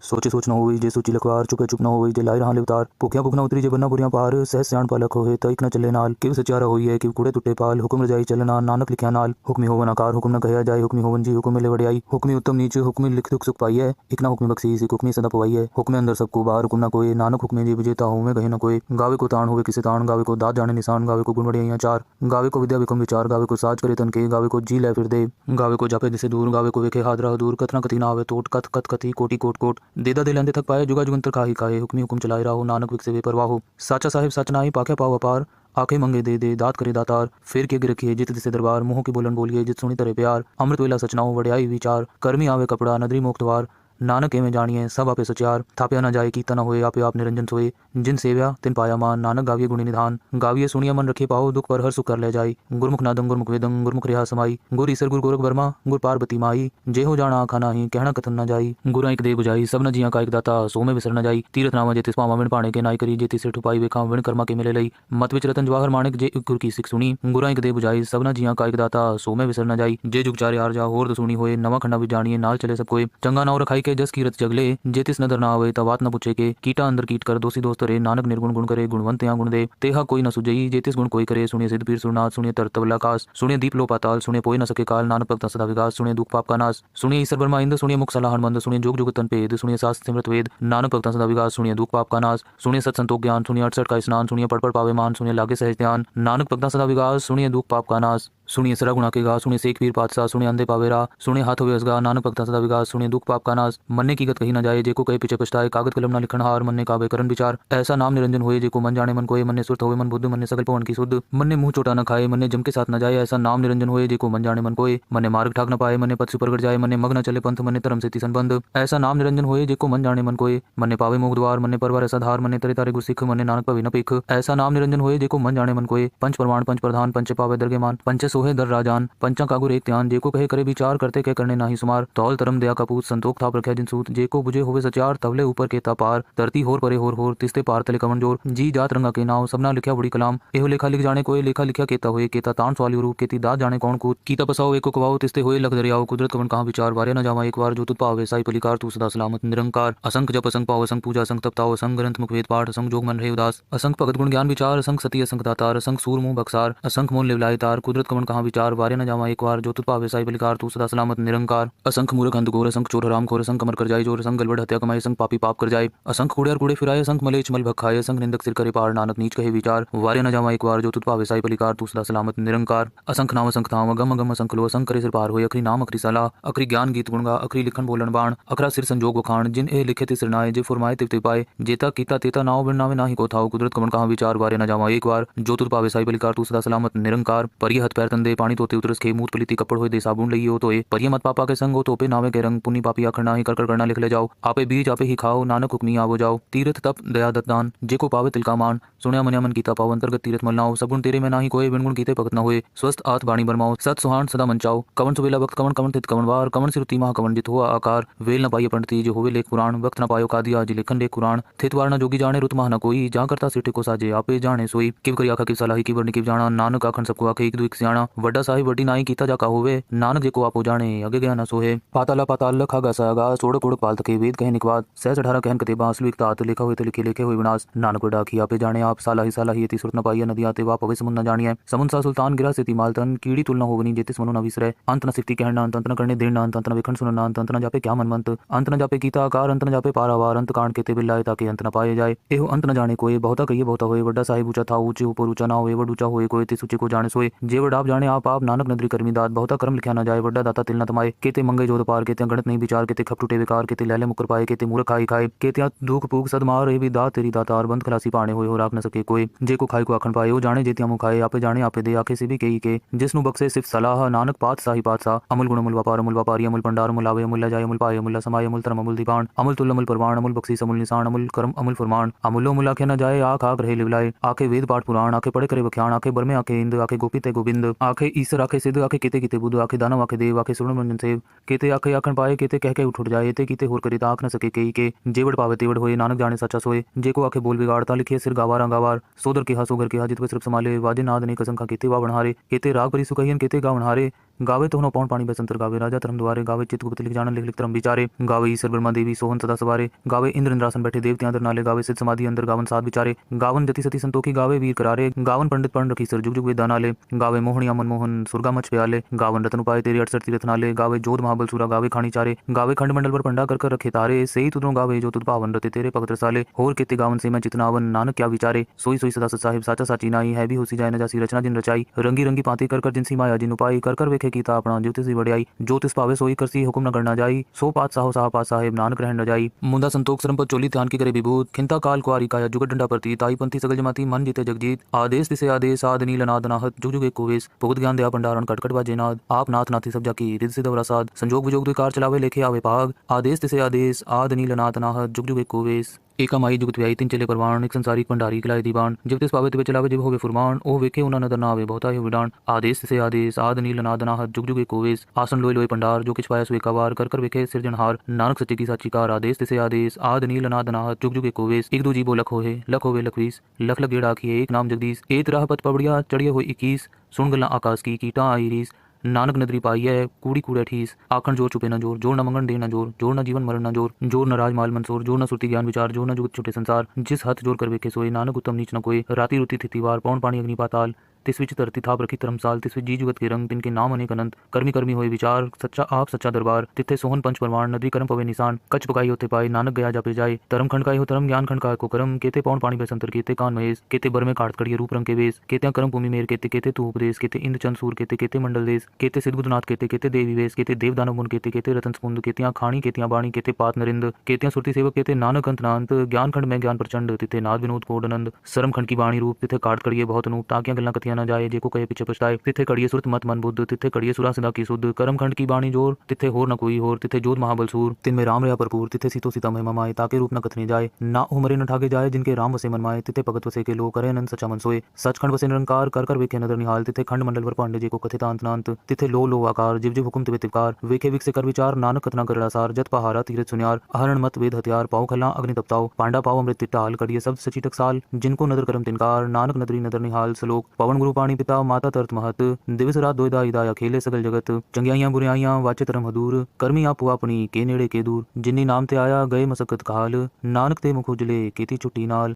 सोचे सोच न होई जे सोची लखवार चुपे चुप न होई जे लाई रहा लिवतार भुखिया भुख न उतरी जे बन्ना बुरियां पार सहज स्याण पालक होए तइक न चले नाल किव सचारा होई है कि कूड़े टुटे पाल हुक्म रजाई चलना नानक लिखया नाल हुक्मी होवन आकार हुक्म न कहया जाए हुक्मी होवन जी हुक्म मिले वड़ियाई हुक्मी उत्तम नीच हुक्मी लिख दुख सुख पाई है एक ना हुक्मी बख्शी सिख हुक्मी सदा पवाई है हुक्मे अंदर सबको बाहर हुक्म न कोई नानक हुक्मे जी विजेता हूं मैं कहे न कोई गावे को ताण होवे किसे ताण गावे को दात जाने निशान गावे को गुण वड़ियाइयां चार गावे को विद्या विक्रम विचार गावे को साज करे तन के गावे को जी ले फिर दे गावे को जापे दिसे दूर गावे को वेखे हादरा दूर कथना कथी ना आवे टोट कथ कथ कथी कोटि कोट कोट देदा दे लेंदे तक पाए जुगा जुगंतर काहे काहे हुक्मी हुक्म चलाए रहो नानक विक से बेपरवाह हो साचा साहिब सच नाई पाखे पाव अपार आखे मंगे दे दात करे दातार फिर के गिर रखिए जित दिसे दरबार मुंह की बोलन बोलिए जित सुनी तरह प्यार अमृत वेला सचनाओ वड़ियाई विचार कर्मी आवे कपड़ा नदरी मोक्तवार नानक एवं जानिए सब आपे सचार, थाप्या न जाए कीता न होए, आपे आप निरंजन सोए, जिन सेव्या तिन पाया मान, नानक गाविये गुणी निधान, गाविये सुनिया मन रखे पाओ, दुख पर हर सुख कर ले जाई, गुरमुख नादं गुरमुख वेदं, गुरमुख रिहा समाई, गुर ईसर गुर गोरख वर्मा, गुर पार्वती माई, जे हो जाना आखा नाही, कहना कथन न जाई, गुर एक दे बुझाई, सब न जिया का एक दाता, सो में विसर न जाई, तीरथ नामा जेतिस पावा विण पाणे के नाई करी, जेति से ठुपाई वेखा विण कर्मा के मिले लई, मत विच रतन जवाहर माणिक, जे गुर की सिख सुनी, गुर एक दे बुझाई, सब न जिया का एक दाता, सो में विसर न जाई, जे जुग चारे आर जा होर दसुनी होए, नवा खंडा विच जानिए नाल चले सब कोई, चंगा नाव रखाई के जस कीरत जगले, जेतिस नदर ना आवे तवात न पूछे के, कीटा अंदर कीट कर दोषी दोस्त रे, नानक निर्गुण गुण करे, गुणवंत या गुण दे, तेहा कोई न सुजई, जेतिस गुण कोई करे, सुनिए सिद्ध पीर सुरनाथ, सुनिए तरतवल आकाश, सुनिए दीप लो पाताल, सुनिए पोए न सके काल, नानक भगत सदा विकास, सुनिए दुख पाप का नाश, सुनिए ईश्वर ब्रह्मा इंद्र, सुनिए मुख सलाहन मंद, सुनिए जुग जुग तन पेद, सुनिए शास्त्र सिमरत वेद, नानक भगत सदा विकास, सुनिए दुख पाप का नाश, सुनिए सत संतोष ज्ञान, सुनिए 68 का स्नान, सुनिए पढ़ पढ़ पावे मान, सुनिए लागे सहज ध्यान, नानक भगत सदा विकास, सुनिए दुख पाप का नाश, सुनिए सरा गुणा के गा, सुनिए शेख पीर पातशाह, सुनिए अंधे पावेरा, सुनिए हाथ होवे असगा, नानक भगत सदा विकास, सुनिए दुख पाप का नाश, मन्ने की गत कही न जाए, जेको कहे पीछे पछताए, कागद कलम न लिखन हार, मन्ने कावे करन विचार, ऐसा नाम निरंजन होए, जेको मन जाने मन कोए, मन्ने सुरत होवे मन बुद्ध, मन्ने सकल पवन की शुद्ध, मन्ने मुंह चोटा न खाए, मन्ने जम के साथ न जाए, ऐसा नाम निरंजन होए, जेको मन जाने मन कोए, मन्ने मार्ग ठाक न पाए, मन्ने पथ से प्रगट जाए, मन्ने मग न चले पंथ, मन्ने धर्म से तिसन बंध, ऐसा नाम निरंजन होए, जेको मन जाने मन कोए, मन्ने पावे मोक्ष द्वार, मन्ने परवार ऐसा धार, मन्ने तरे तारे गुरसिख, मन्ने नानक पवे न पेख, ऐसा नाम निरंजन होए, जेको मन जाने मन कोए, पंच प्रमाण पंच प्रधान, पंच पावे दरगे मान, पंच सोहे दर राजान, पंचा कागुर एक ध्यान, जेको कहे करे विचार, करते कह करने नाही सुमार, तौल तरम दया कपूत, संतोख थाप रखे जिन सूत, जेको बुझे होवे सचार, तवले ऊपर के पार, धरती होर परे होर, तिस्ते पार तले कमन जोर, जी जात रंगा के नाव, सबना लिखा बड़ी कलाम, एहो लेखा लिख जाने कोई, लेखा लिखा केता होए, केता तान सवाली रूप, केती दात जाने कौन कूत, कीता पसाओ एको कवाओ, तिस्ते होए लख दरियाओ, कुदरत कवन कहाँ विचार, वारे न जावा एक बार, जो तुत पावे साई पलिकार, तू सदा सलामत निरंकार, असंख जप असंख पाओ, असंख पूजा असंख तपताओ, असंख ग्रंथ मुख वेद पाठ, असंख जोग मन रहे उदास, असंख भगत गुण ज्ञान विचार, असंख सती असंख दातार, असंख सूर मुंह बक्सार, असंख मोल लिवलाए तार, कुदरत कवन कहाँ विचार, वारे न जावा एक बार, जो तुत पावे साई पलिकार, तू सदा सलामत निरंकार, असंख मूर्ख अंध घोर, असंख चोर हराम खोर, असंख अमर कर जाए जोर, असंख गलबड़ हत्या कमाए, असंख पापी पाप कर जाए, असंख कूड़े कूड़े फिराए, असंख मलेच मल भखाए, असंख निंदक सिर करे पार, नानक नीच कहे विचार, वारे न जावा एक बार, जो तुत पावे साई पलिकार, तू सदा सलामत निरंकार, असंख नाम असंख धाम, अगम अगम असंख लो, असंख करे सिर पार होए, अखरी नाम अखरी सलाह, अखरी ज्ञान गीत गुणगा, अखरी लिखन बोलन बाण, अखरा सिर संजोग वखाण, जिन ए लिखे तिसर नाए, जे फुरमाए तिव पाए, जेता कीता तेता नाव बिन नावे नाही को थाओ, कुदरत कवन कहाँ विचार, वारे न जावा एक बार, जो तुत पावे साई पलिकार, तू सदा सलामत निरंकार, परिय हथ पैर तंदे पानी तोते उतरस खे, मूत पलीती कपड़ होए दे साबुन लइयो तोए, परिय मत पापा के संग हो तोपे नावे के रंग, पुनी पापी आखर नाही, कर कर करना लिख ले जाओ, आपे बीज आपे ही खाओ, नानक हुक्मी आवो जाओ, तीर्थ तप दया दत्तान, जेको पावे तिल का मान, सुनया मन्या मन कीता पाओ, अंतर्गत तीर्थ मलनाओ, सगुण तेरे में नाही कोई, बिन गुण कीते भगत न होए, स्वस्थ आत बाणी बरमाओ, सत सुहान सदा मंचाओ, कवन सुबेला वक्त कवन कवन तित कवन वार, कवन सिरुति महा कवन जित हुआ आकार, वेल न पाइय पंडिती जो होवे लेख पुराण, वक्त न पायो कादिया जी लेखन लेख कुरान, थित वार न जोगी जाने रुत महा न कोई, जा करता सिटे को साजे आपे जाने सोई, किव करी आखा किव सलाही किव वर्णि किव जाना, नानक आखन सबको आखे एक दो एक सियाणा, वड्डा साहिब वड्डी नाई कीता जाका होवे, नानक जेको आपो जाने अगे गया न सोहे, पाताला पाताल लखा गा सागा, सोड़क उड़क पाल तके, वेद कहे निकवाद, सहज 18 कहन कते बांसलु एक तात, लिखा हुए तो लिखे लिखे हुए विनाश, नानक वड्डा की आपे जाने आप, सालाही यति सुरत न पाइय, नदी आते वा पवे समुन न जानिए, समुन सा सुल्तान गिरा से मालतन, कीड़ी तुलना होवनी जेतिस मनो न विसरे, अंत न सिफती कहना, अंत न करने देना, अंत न विखंड सुनना, अंत न जापे क्या मनमंत, अंत न जापे कीता आकार, अंत न जापे पारावार, अंत कांड केते बिल्लाए ताकि अंत न पाए जाए, एहो अंत न जाने कोई, बहुता कहिए बहुता होए, वड्डा साहिब ऊंचा था ऊंचे ऊपर ऊंचा ना होए, वड ऊंचा होए कोई तिस ऊंचे को जाने सोए, जे वड आप जाने आप नानक नदरी कर्मी दात, बहुता कर्म लिखा न जाए, वड्डा दाता तिल न तमाए, केते मंगे जोध पार, केते गणत नहीं विचार, केते खप टूटे विकार, केते लैले मुकर पाए, केते मूर्ख खाई खाए, केते दुख पूग सदमार, ए भी दात तेरी दातार, बंद खलासी पाने होए, हो राख न सके कोई, जे को खाई को आखन पाए, ओ जाने जेतिया मुँह खाए, आपे जाने आपे दे, आखे से भी कही के, जिसनु बक्से सिर्फ सलाह, नानक पात साही पातशाह, अमुल गुण अमुल व्यापारी, अमुल भंडार, अमुल आवे, अमुल जाए, अमुल पाए, अमुल समाये, अमुल धर्म, अमुल दीपान, अमुल तुल, अमुल परवान, अमुल बख्शीस, अमुल निशान, अमुल कर्म, अमुल फरमान, अमुलो मुल आखे न जाए, आख आख रहे लिवलाए, आखे वेद पाठ पुराण, आखे पढ़े करे वख्याण, आखे बरमे आखे इंद, आखे गोपी ते गोविंद, आखे ईश्वर, आखे सिद्ध, आखे केते कीते बुद्ध, आखे दानव, आखे देव, आखे सुरण मंजन सेव, केते आखे आखन पाए, केते कह के उठ जाए, ते कीते होर करे आख न सके कई के, जेवड़ पावे तेवड़ होए, नानक जाने सच्चा सोए, जे को आखे बोल बिगाड़ता लिखे सिर गावार गावार, सोदर के सोगर के जित सिर्फ संभाले, वाजे नाद ने कसम खा केते वा बनहारे, केते राग परि सुकहियन, केते गा बनहारे, गावे तो होनो पौन पानी बसंतर, गावे राजा धर्म द्वारे, गावे चित गुप्त लिख जान लिख लिख धर्म विचारे, गावे ईश्वर ब्रह्मा देवी सोहन सदा सवारे, गावे इंद्र इंद्रासन बैठे देवत्यां अंदर नाले, गावे सिद्ध समाधि अंदर गावन साध विचारे, गावन जति सती संतोखी, गावे वीर करारे, गावन पंडित पढ़ रखी सर जुग जुग वेद नाले, गावे मोहनिया मनमोहन सुरगा मच प्याले, गावन रतन उपाय तेरे 68 तीरथ नाले, गावे जोध महाबल सूरा, गावे खानी चारे, गावे खंड मंडल पर पंडा कर रखे तारे, सही तुदरों गावे जो तुद पावन रते तेरे भगत रसाले, होर केते गावन से मैं चितनावन, नानक क्या विचारे, सोई सोई सदा सत साहिब साचा साची नाई, है भी होसी जाए न जासी रचना जिन रचाई, रंगी रंगी पाते कर जिनसी माया जिन उपाई, कर वेखे लिखे कीता अपना ज्योतिष दी वड्याई जो तिस पावे सोई करसी हुक्म न करना जाई सो पातशाहो साहेब नानक रहन न जाई मुंदा संतोख सरम पर चोली ध्यान की करे विभूत खिंता काल कुआरी काया जुगत डंडा प्रती ताई पंथी सगल जमाती मन जीते जगजीत आदेश तिसे आदेश आद नील अनाद अनाहत जुग जुग एक कोवेश भुगत ज्ञान दया भंडारण कटकट बाजे नाद आप नाथ नाथी सब जाकी रिद सिद्ध वरासाद संजोग विजोग द्विकार चलावे लेखे आवे पाग आदेश तिसे आदेश आद नील अनाद अनाहत जुग जुग एक कोवेश एका माई जुगत व्याई तीन चले परवान एक संसारी भंडारी खिलाए दीवान जब तिस पावे तिवे चलावे जिव होवे फुरमान ओ वेखे उना नदर ना आवे बहुता ही विडान आदेश से आदेश आद नील अनाद अनाहत जुग जुग एक कोवेश आसन लोय लोय भंडार जो किछ पाया सो एकावार कर कर वेखे सिरजनहार नानक सच्चे की साची कार आदेश से आदेश आद नील अनाद अनाहत जुग जुग एक कोवेश एक दो जीवो लख होवे लखवीस लख लख गेड़ा की एक नाम जगदीश एक राह पत पबड़िया चढ़िए हुई 21 सुन गल्ला आकाश की कीटा आई रीस नानक नदरी पाई है कूड़ी कूड़े ठीस आखण जोर चुपे न जोर जोर न मंगन दे न जोर जोर न जीवन मरण न जोर जोर न राज माल मंसूर जोर न सुरती ज्ञान विचार जोर न जुगत छुटे संसार जिस हाथ जोर कर वेखे सोए नानक उत्तम नीच न कोई राति रुति थिति वार पौन पानी अग्नि पाताल तिस विच धरती थाप रखी धर्मसाल तिस विच जी जुगत के रंग तिनके नाम अनेक अनंत कर्मी कर्मी होए विचार सच्चा आप सच्चा दरबार तिथे सोहन पंच परमाण नदी कर्म पवे निशान कच पकाई होते पाए नानक गया जापे जाए धर्म खंड हो धर्म ज्ञान खंड को कर्म केते पौन पानी बेसंतर केते कान महेश केते बर में काट कड़िए रूप रंग के वेश केते कर्म भूमि मेर केते केते तू उपदेश केते इंद्र चंद सूर केते केते मंडल देश केते सिद्धबुद्धनाथ केते केते देवी वेश केते देव दानव मुन केते केते रतन समुंद केतियां खाणी केतियां बाणी केते पात नरिंद केतियां सुरती सेवक केते नानक अंत नांत ज्ञान खंड में ज्ञान प्रचंड तिथे नाद विनोद कोडनंद सरम खंड की बाणी रूप तिथे काट कड़िए बहुत अनूप ताकियां गल्ला कथियां न जाए जेको कहे पीछे पछताए तिथे कड़िए सुरत मत मन बुद्ध तिथे कड़िए सुरा सदा की सुध कर्म खंड की बाणी जोर तिथे होर न कोई होर तिथे जोध महाबल सूर तिन में राम रहा भरपूर तिथे सीतो सीता महिमा माए ताके रूप न कथने जाए ना उमरे न ठाके जाए जिनके राम वसे मन माए तिथे भगत वसे के लो करे अनंत सचा मन सोए सचखंड वसे निरंकार कर कर वेखे नदर निहाल तिथे खंड मंडल वर पांडे जी को कथित अंत नांत तिथे लो आकार जिव जिव हुकुम तिवे तिवकार वेखे विक से कर विचार नानक कथना कर सार जत पहारा तीरथ सुनियार हरण मत वेद हथियार पाओ खला अग्नि तपताओ पांडा पाओ अमृत तिटाल कड़िए शब्द सची टकसाल जिनको नदर करम तिनकार नानक नदरी नदर निहाल सलोक पवन गुरु पाणी पिता माता तरत महत दिवस रात दोयदा इदाया खेले सगल जगत चंगियाइयां बुराइयां वाचे तरम हदूर कर्मी आपू अपनी के नेड़े के दूर जिन्नी नाम ते आया गए मसकत काल नानक ते मुख उजले केती छुट्टी नाल।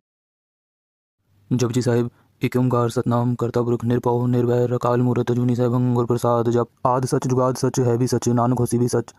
जपजी साहिब एक ओंकार सतनाम करता पुरख निरपौ निर्वैर अकाल मूरत अजूनी सहभंग गुर प्रसाद जप आद सच जुगाद सच है भी सच नानक होसी भी सच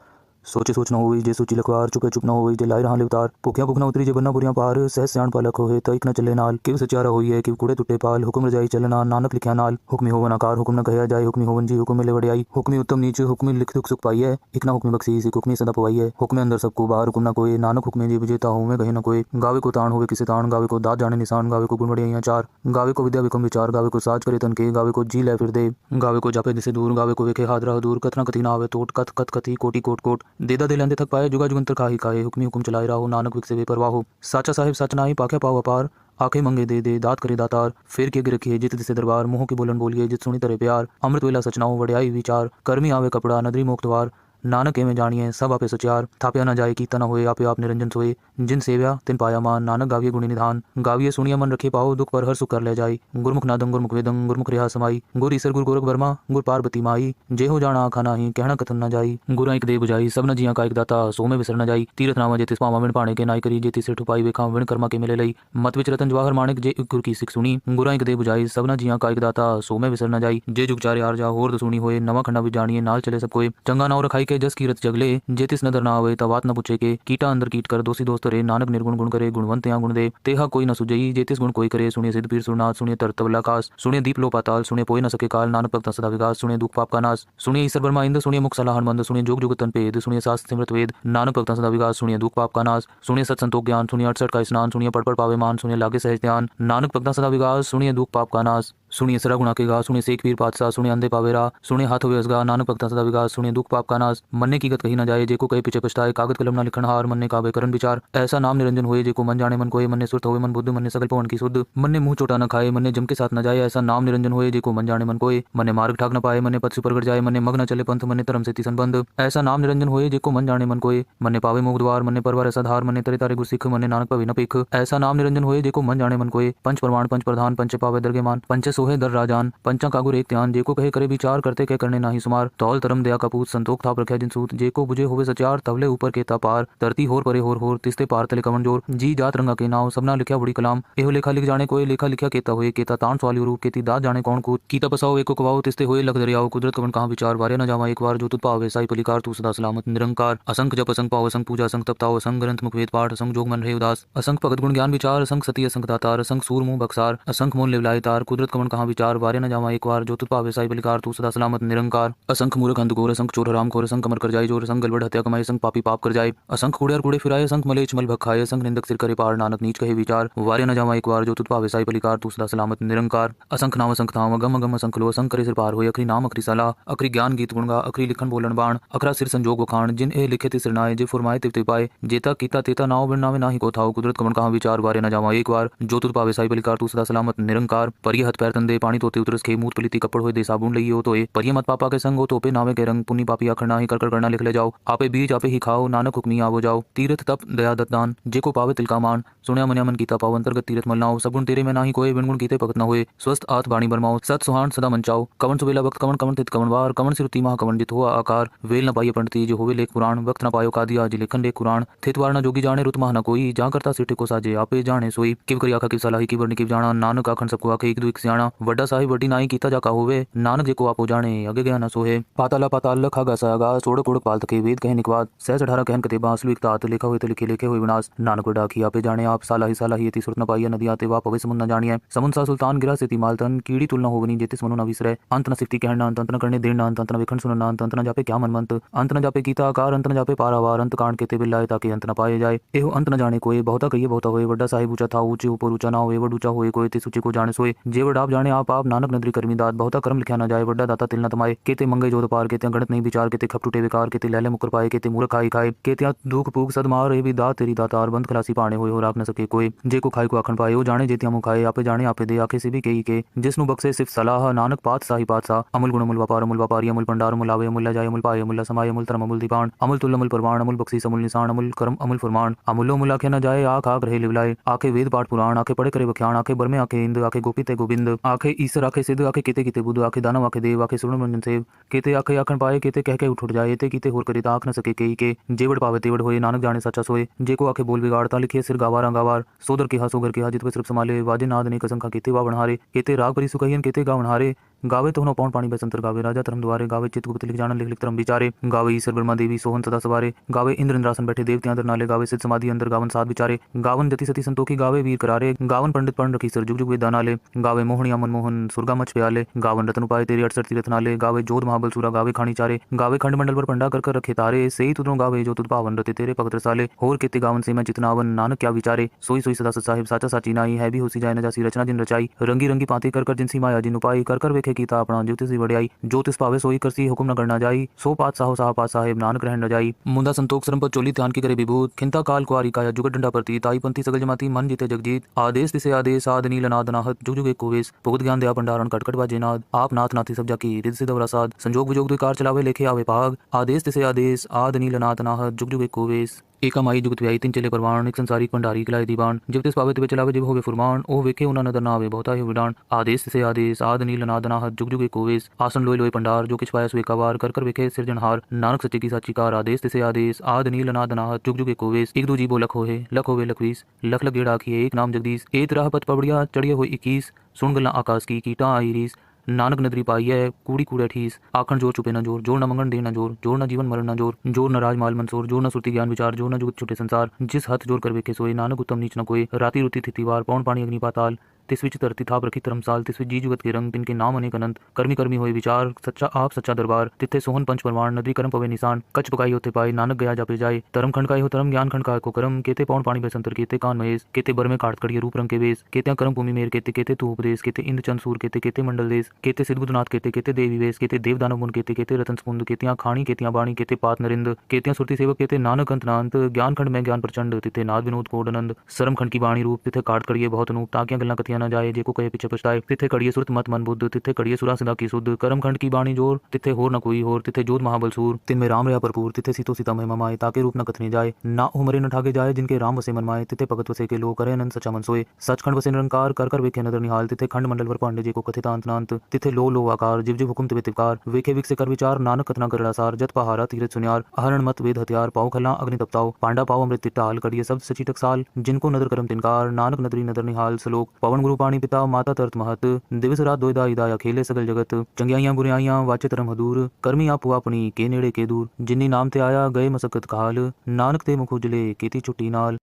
सोचे सोच न होई जे सोची लखवार चुपे चुप न होई जे लाई रहा उतार भुखिया भुख न उतरी जे बन्ना बुरियां पार सह सियाण पालक होए तो एक न चले नाल किव सचारा होई है कि कूड़े टुटे पाल हुक्म रजाई चलना नानक लिखिया नाल हुक्मी होवन आकार हुक्म न कहया जाए हुक्मी होवन जी हुक्म मिले वड़ियाई हुक्मी उत्तम नीच हुक्मी लिख दुख सुख पाई है एक ना हुक्मी बख्शी सिख हुक्मी सदा पवाई है हुक्मे अंदर सबको बाहर हुक्म न कोई नानक हुक्मे जी विजेता हूँ मैं कहे न कोई गावे को ताण होवे किसे ताण गावे को दात जाने निशान गावे को गुण वड़ियाइयां चार गावे को विद्या विकम विचार गावे को साज करे तन के गावे को जी ले फिर दे गावे को जापे दिसे दूर गावे को वेखे हादरा दूर कथना कथी ना आवे तोट कथ कथ कथी कोटि कोट कोट देदा दे लेंदे थक पाए जुगा जुगंतर खाही खाए हुक्मी हुक्म चलाए राहो नानक विक से बेपरवाह हो साचा साहिब सच नाई पाखे पाओ अपार आंखें मंगे दे दात करे दातार फिर के गिर रखिए जित दिसे दरबार मुंह की बोलन बोलिए जित सुनी तरह प्यार अमृत वेला सचनाओ वड़ियाई विचार कर्मी आवे कपड़ा नदरी मुक्तवार नानक में जानिए सब आपे सुचार थाप्या न जाए कीता न होए आपे आप निरंजन सोए जिन सेव्या तिन पाया मान नानक गाविये गुणी निधान गाविये सुनिया मन रखे पाओ दुख पर हर सुख कर ले जाई गुरमुख नादं गुरमुख वेदं गुरमुख रिहा समाई गुर ईसर गुर गोरख वर्मा गुर पार्वती माई जे हो जाना आखा नाही कहना कथन न जाई गुरा एक दे बुझाई सब न जिया का एक दाता सो में विसर न जाई तीरथ नामा जे तिस पावा विण पाणे के नाई करी जे तिस ठुपाई वेखा विण कर्मा के मिले लई मत विच रतन जवाहर माणिक जे गुर की सिख सुनी गुरा एक दे बुझाई सब न जिया का एक दाता सो में विसर न जाई जे जुग चारे आर जा होर सुनी होए नवा खंडा भी जानिए नाल चले सब कोई चंगा नाव रखाई के जस कीरत जगले जे तिस नदर ना आवे ता बात न पूछे के कीटा अंदर कीट कर दोषी दोस्त रे नानक निर्गुण गुण करे गुणवंत या गुण दे तेहा कोई न सुजई जे तिस गुण कोई करे सुनिए सिद्ध पीर सुरनाथ सुनिए तरतवला कास सुनिए दीप लो पाताल सुनिए पोए न सके काल नानक भक्त सदा विकास सुनिए दुख पाप का नाश सुनिए ईश्वर ब्रह्मा इंद्र सुनिए मुख सलाहन मंद सुनिए जोग जुगतन पेद सुनिए शास्त्र सिमृत वेद नानक भक्त सदा विकास सुनिए दुख पाप का नाश सुनिए सत संतोष ज्ञान सुनिए 68 का स्नान सुनिए पढ़ पावे मान सुनिए लागे सहज ध्यान नानक भक्त सदा विकास सुनिए दुख पाप का नाश सुनिए सरा गुणा के गा सुनिए सेख पीर पातशाह सुनिए अंधे पावेरा सुनिए हाथ होवे असगा नानक भक्ता सदा विकास सुनिए दुख पाप का नाश मन्ने की गत कही न जाए जेको कहे पीछे पछताए कागज कलम ना लिखन हार मन्ने काबे करन विचार ऐसा नाम निरंजन होए जेको मन जाने मन कोए मन्ने सुरत होवे मन बुद्ध मन्ने सकल पवन की शुद्ध मन्ने मुंह चोटा न खाए मन्ने जम के साथ न जाए ऐसा नाम निरंजन होए जेको मन जाने मन कोए मन्ने मार्ग ठाक न पाए मन्ने पथ सुपरगट जाए मन्ने मग न चले पंथ मन्ने धर्म से तिसन बंद ऐसा नाम निरंजन होए जेको मन जाने मन कोए मन्ने पावे मोग द्वार मन्ने परवार ऐसा धार मन्ने तरे तारे गुरसिख मन्ने नानक पवे न पेख ऐसा नाम निरंजन होए जेको मन जाने मन कोए पंच प्रमाण पंच प्रधान पंच पावे दरगेमान पंच सोहे दर राजान पंचा कागुर एक ध्यान जेको कहे करे विचार करते कह करने नाही सुमार तौल तरम दया कपूत संतोख थाप रखे जिन सूत जेको बुझे होवे सचार तवले ऊपर के तापार धरती होर परे होर तिस्ते पार तले कवन जोर जी जात रंगा के नाव सबना लिखा बड़ी कलाम एहो लेखा लिख जाने कोई लेखा लिखा केता होए केता तान सवाली रूप केती दात जाने कौन कूत कीता पसाओ एको कवाओ तिस्ते होए लख दरियाओ कुदरत कवन कहां विचार वारे न जावा एक बार जो तुत पावे साई पलिकार तू सदा सलामत निरंकार असंख जप असंख पाओ असंख पूजा असंख तपताओ असंख ग्रंथ मुख वेद पाठ असंख जोग मन रहे उदास असंख भगत गुण ज्ञान विचार असंख सती असंख दातार असंख सूर मुंह बक्सार असंख मोल लेवलाए तार कुदरत कवन कहाँ विचार वारे न जावा एक बार जो तुत पावे साई बलिकार तू सदा सलामत निरंकार। असंख मूर्ख अंधघोर असंख चोर हराम खोर असंख अमर कर जाए जोर असंख गलबड़ हत्या कमाए असंख पापी पाप कर जाए असंख कूड़े और कूड़े फिराए असंख मलेच मल भखाए असंख निंदक सिर करे पार नानक नीच कहे विचार वारे न जावा एक बार जो तुत पावे साई बलिकार तू सदा सलामत निरंकार। असंख नाम असंख धाम अगम अगम असंख लो असंख करे सिर पार होए अखरी नाम अखरी सलाह अखरी ज्ञान गीत गुणगा अखरी लिखन बोलन बाण अखरा सिर संजोग वखाण जिन ए लिखे तिसर नाए जे फुरमाए तिव तिव पाए जेता कीता तेता नाव बिन नावे नाही को थाओ कुदरत कमन कहाँ विचार वारे न जावा एक बार जो तुत पावे साई बलिकार तू सदा सलामत निरंकार। परिय हथ पैर तंदे पानी तोते उतरस के मूत पलीती कपड़ होए दे साबुन लइयो तोए परिय मत पापा के संग हो तोपे नावे के रंग पुनी पापी आखर नाही कर कर करना लिख ले जाओ आपे बीज आपे ही खाओ नानक हुक्मी आवो जाओ तीर्थ तप दया दत्तान जेको पावे तिल का मान सुण्या मन्या मन कीता पाव अंतर्गत तीर्थ मलनाओ सगुण तेरे में नाही कोई बिन गुण कीते भगत न होए स्वस्थ आत बाणी बरमाओ सत सुहान सदा मंचाओ कवन सुबेला वक्त कवन कवन तित कवन वार कवन सिरुति महा कवन जित हुआ आकार वेल न पाइए पंडिती जो होवे लेख पुराण वक्त न पायो कादिया जी लेखन लेख कुरान थितवार न जोगी जाने रुत महा न कोई जहाँ करता सिटे को साजे आपे जाने सोई किव करी आखा किव सलाही की वर्णी किव जाना नानक आखन सबको आखे एक दो एक सियाणा वड्डा साहिब वड्डी नाई कीता जाका होवे नानक जेको आपो जाने अगे गया न सोहे पाताला पाताल लखा गा सागा सोड़ कोड़ पाल तके वेद कहे निकवाद सहज 18 कहन कते बांसलु एक तात लिखा हुए तो लिखे लिखे हुए विनाश नानक डाकी आपे जाने आप सालाही यति सुरत न पाइया नदी आते वा पवे समुन न जानिए समुन सा सुल्तान गिरा से मालतन कीड़ी तुलना होवनी जेतिस मनु न विसरे अंत न सिफ्ती कहना अंत न करने देना अंत न विखंड सुनना अंत न जापे क्या मनमंत अंत न जापे गीता आकार अंत न जापे पारावार अंत कांड केते बिल्लाए ताकि अंत न पाए जाए एहो अंत न जाने कोई बहुता कहिए बहुता होए वड्डा साहिब ऊंचा था ऊंचे ऊपर ऊंचा ना होए वड ऊंचा होए कोई ते सूचे को जाने सोए जेवड आप जाने आप नानक नदरी कर्मी दात बहुता कर्म लिखा न जाए वड्डा दाता तिल न तमाए केते मंगे जोत पार केते गणत नहीं विचार केते खप टूटे विकार केते लहले मुकर पाए केते मूर्ख खाई खाए केते दुख पूग सदमार ए भी दात तेरी दातार बंद खलासी पाने होए हो राख न सके कोई जे को खाई को आखन पाए ओ जाने जेतिया मुँह खाए आपे जाने आपे दे आखे से भी कही के जिसनु बक्से सिर्फ सलाह नानक पात साही पात सा अमुल गुण अमुल व्यापारी अमुल पंडार अमुल आवे अमुल जाए अमुल पाए अमुल समाये अमुल तरम अमुल दीपान अमुल तुल अमुल परवान अमुल बक्सी अमुल निशान अमुल करम अमुल फुरमान अमुलो मुल आखे न जाए आख आख रहे लिवलाए आखे वेद पाठ पुराण आखे पढ़े करे वख्याण आखे बरमे आखे इंद आखे गोपी ते गोविंद आखे ईश्वर आखे सिद्ध आखे केते केते बुद्ध आखे दानव आखे देव आखे सुरण मंजन सेव केते आखे आखन पाए केते कह के उठ जाए ते कीते होर करे आख न सके कई के जेवड़ पावे तेवड़ होए नानक जाने सच्चा सोए जेको आखे बोल बिगाड़ता लिखे सिर गावार गावार सोदर के हा सोगर के हा जित सिर्फ संभाले वाजे नाद ने कसंखा केते वा बनहारे केते राग परि सुखयन केते गा बनहारे गावे तो न पौन पानी बसंतर गावे राजा धर्म द्वारे गावे चित गुप्त लिख जान लिख लिख धर्म विचारे गावे ईश्वर ब्रह्मा देवी सोहन सदा सवारे गावे इंद्र इंद्रासन बैठे देवते अंदर नाले गावे सिद्ध समाधि अंदर गावन साध विचारे गावन जति सती संतोखी गावे वीर करारे गावन पंडित पढ़ रखी सर जुग जुग वेद नाले गावे मोहनिया मनमोहन सुरगा मच प्याले गावन रतन उपाय तेरे 68 तीरथ नाले गावे जोध महाबल सूरा गावे खानी चारे गावे खंड मंडल पर पंडा कर रखे तारे सही तुदरो गावे जो तुद पावन रते तेरे भगत रसाले होर केते गावन से मैं चितनावन नानक क्या विचारे सोई सोई सदा सत साहिब साचा साची नाई है भी होसी जाए न जासी रचना जिन रचाई रंगी रंगी पाते कर जिनसी माया जिन उपाई कर वेखे कीता अपना ज्योतिषी वड़ियाई ज्योतिष पावे सोई करसी हुक्म न करना जाई सो पात साहो साह पात साहेब नानक रहन न जाई मुंदा संतोख सरम पर चोली ध्यान की करे विभूत खिंता काल कुआरी काया जुगत डंडा प्रति ताई पंथी सगल जमाती मन जीते जगजीत आदेश तिसे आदेश आद नील नाद नाहत जुग जुग एक कोवेश भुगत ज्ञान दया भंडारण कटकट बाजे नाद आप नाथ नाथी सब जाकी रिद सिद्ध वरासाद संजोग विजोग द्विकार चलावे लेखे आवे पाग आदेश तिसे आदेश आद नील नाद नाहत जुग जुग एक कोवेश एका माई जुगत व्याई तीन चले परवान एक संसारी भंडारी किलाए दीवान जब तिस पावे तिवे चलावे जब होवे फुरमान ओ वेखे उना नदर नावे बहुता ही विडान आदेश से आदेश आद नील नाद नाहत जुग जुग एक कोवेश आसन लोय लोय पंडार जो किछ पाया सुए कावार कर वेखे सिरजनहार नानक सच्चे की साची कार आदेश से आदेश आद नील नाद नाहत जुग जुग एक कोवेश एक दो जीवो लख होवे लखवीस लख लख गेड़ा आखिए एक नाम जगदीश एक राह पथ पबड़िया चढ़िया हो 21 सुन गल्ला आकाश की कीटा आई रीस नानक नदरी पाई है कूड़ी कूड़े ठीस आखन जोर चुपे न जोर जोर न मंगन दे न जोर जोर न जीवन मरण न जोर जोर न राज माल मंसूर जोर न सुरती ज्ञान विचार जोर न जुगत छुटे संसार जिस हथ जोर कर वेखे सोए नानक उत्तम नीच न कोई राती रुति थितिवार पौन पानी अग्नि पाताल तिस विच धरती थाप रखी धर्मसाल तिस विच जी जुगत के रंग तिनके नाम अनेक अनंत कर्मी कर्मी होए विचार सच्चा आप सच्चा दरबार तिथे सोहन पंच परमाण नदी कर्म पवे निशान कच पकाई होते पाए नानक गया जापे जाए धर्म खंडकाई हो धर्म ज्ञान खंडकाय को कर्म केते पौन पानी बसंतर केते कान महेश केते बर में काट कड़िए रूप रंग के वेश केते कर्म भूमि मेर केते केते तू उपदेश केते इंद्र चंद सूर केते केते मंडल देश केते सिद्धबुद्धनाथ केते केते देवी वेश केते देव दानव मुन केते केते रतन समुंद केतियां खाणी केतियां बाणी केते पात नरिंद केतियां सुरती सेवक केते नानक अंत नांत ज्ञान खंड में ज्ञान प्रचंड तिथे नाद विनोद कोडनंद सरम खंड की बाणी रूप तिथे काट कड़िए बहुत अनूप ताकियां गल्ला कथियां न जाए जेको कहे पीछे पछताए तिथे कड़िए सुरत मत मन बुद्ध तिथे कड़िए सुरा सदा की सुध कर्म खंड की बाणी जोर तिथे होर न कोई होर तिथे जोध महाबल सूर तिन में राम रहा भरपूर तिथे सीतो सीता महिमा माए ताके रूप न कथने जाए ना उमरे न ठागे जाए जिनके राम वसे मन माए तिथे भगत वसे के लो करे अनंत सचा मन सोए सचखंड वसे निरंकार कर वेखे नदर निहाल तिथे खंड मंडल वर पांडे जेको कथित अंत नांत तिथे लो आकार जिव जिव हुकुम तिवे तिवकार वेखे विक से कर विचार नानक कथना करड़ा सार जत पहारा तीरथ सुनियार आहरण मत वेद हथियार पाओ खला अग्नि तपताओ पांडा पाओ अमृत तिटाल कड़िए शब्द सची टकसाल जिनको नदर करम तिनकार नानक नदरी नदर निहाल सलोक पवन गुरु पाणी पिता माता तरत महत दिवस रात दोयदा इदाया खेले सगल जगत चंगियाइयां बुराइयां वाचे तरम हदूर कर्मी आप हुआ अपनी के नेड़े के दूर जिन्नी नाम ते आया गए मसकत काल नानक ते मुख उजले केती छुट्टी नाल।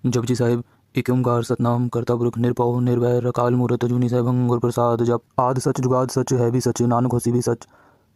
जपजी साहिब एक ओंकार सतनाम करता पुरख निरपौ निर्वैर अकाल मूरत अजूनी सहभंग गुर प्रसाद जप आद सच जुगाद सच है भी सच नानक होसी भी सच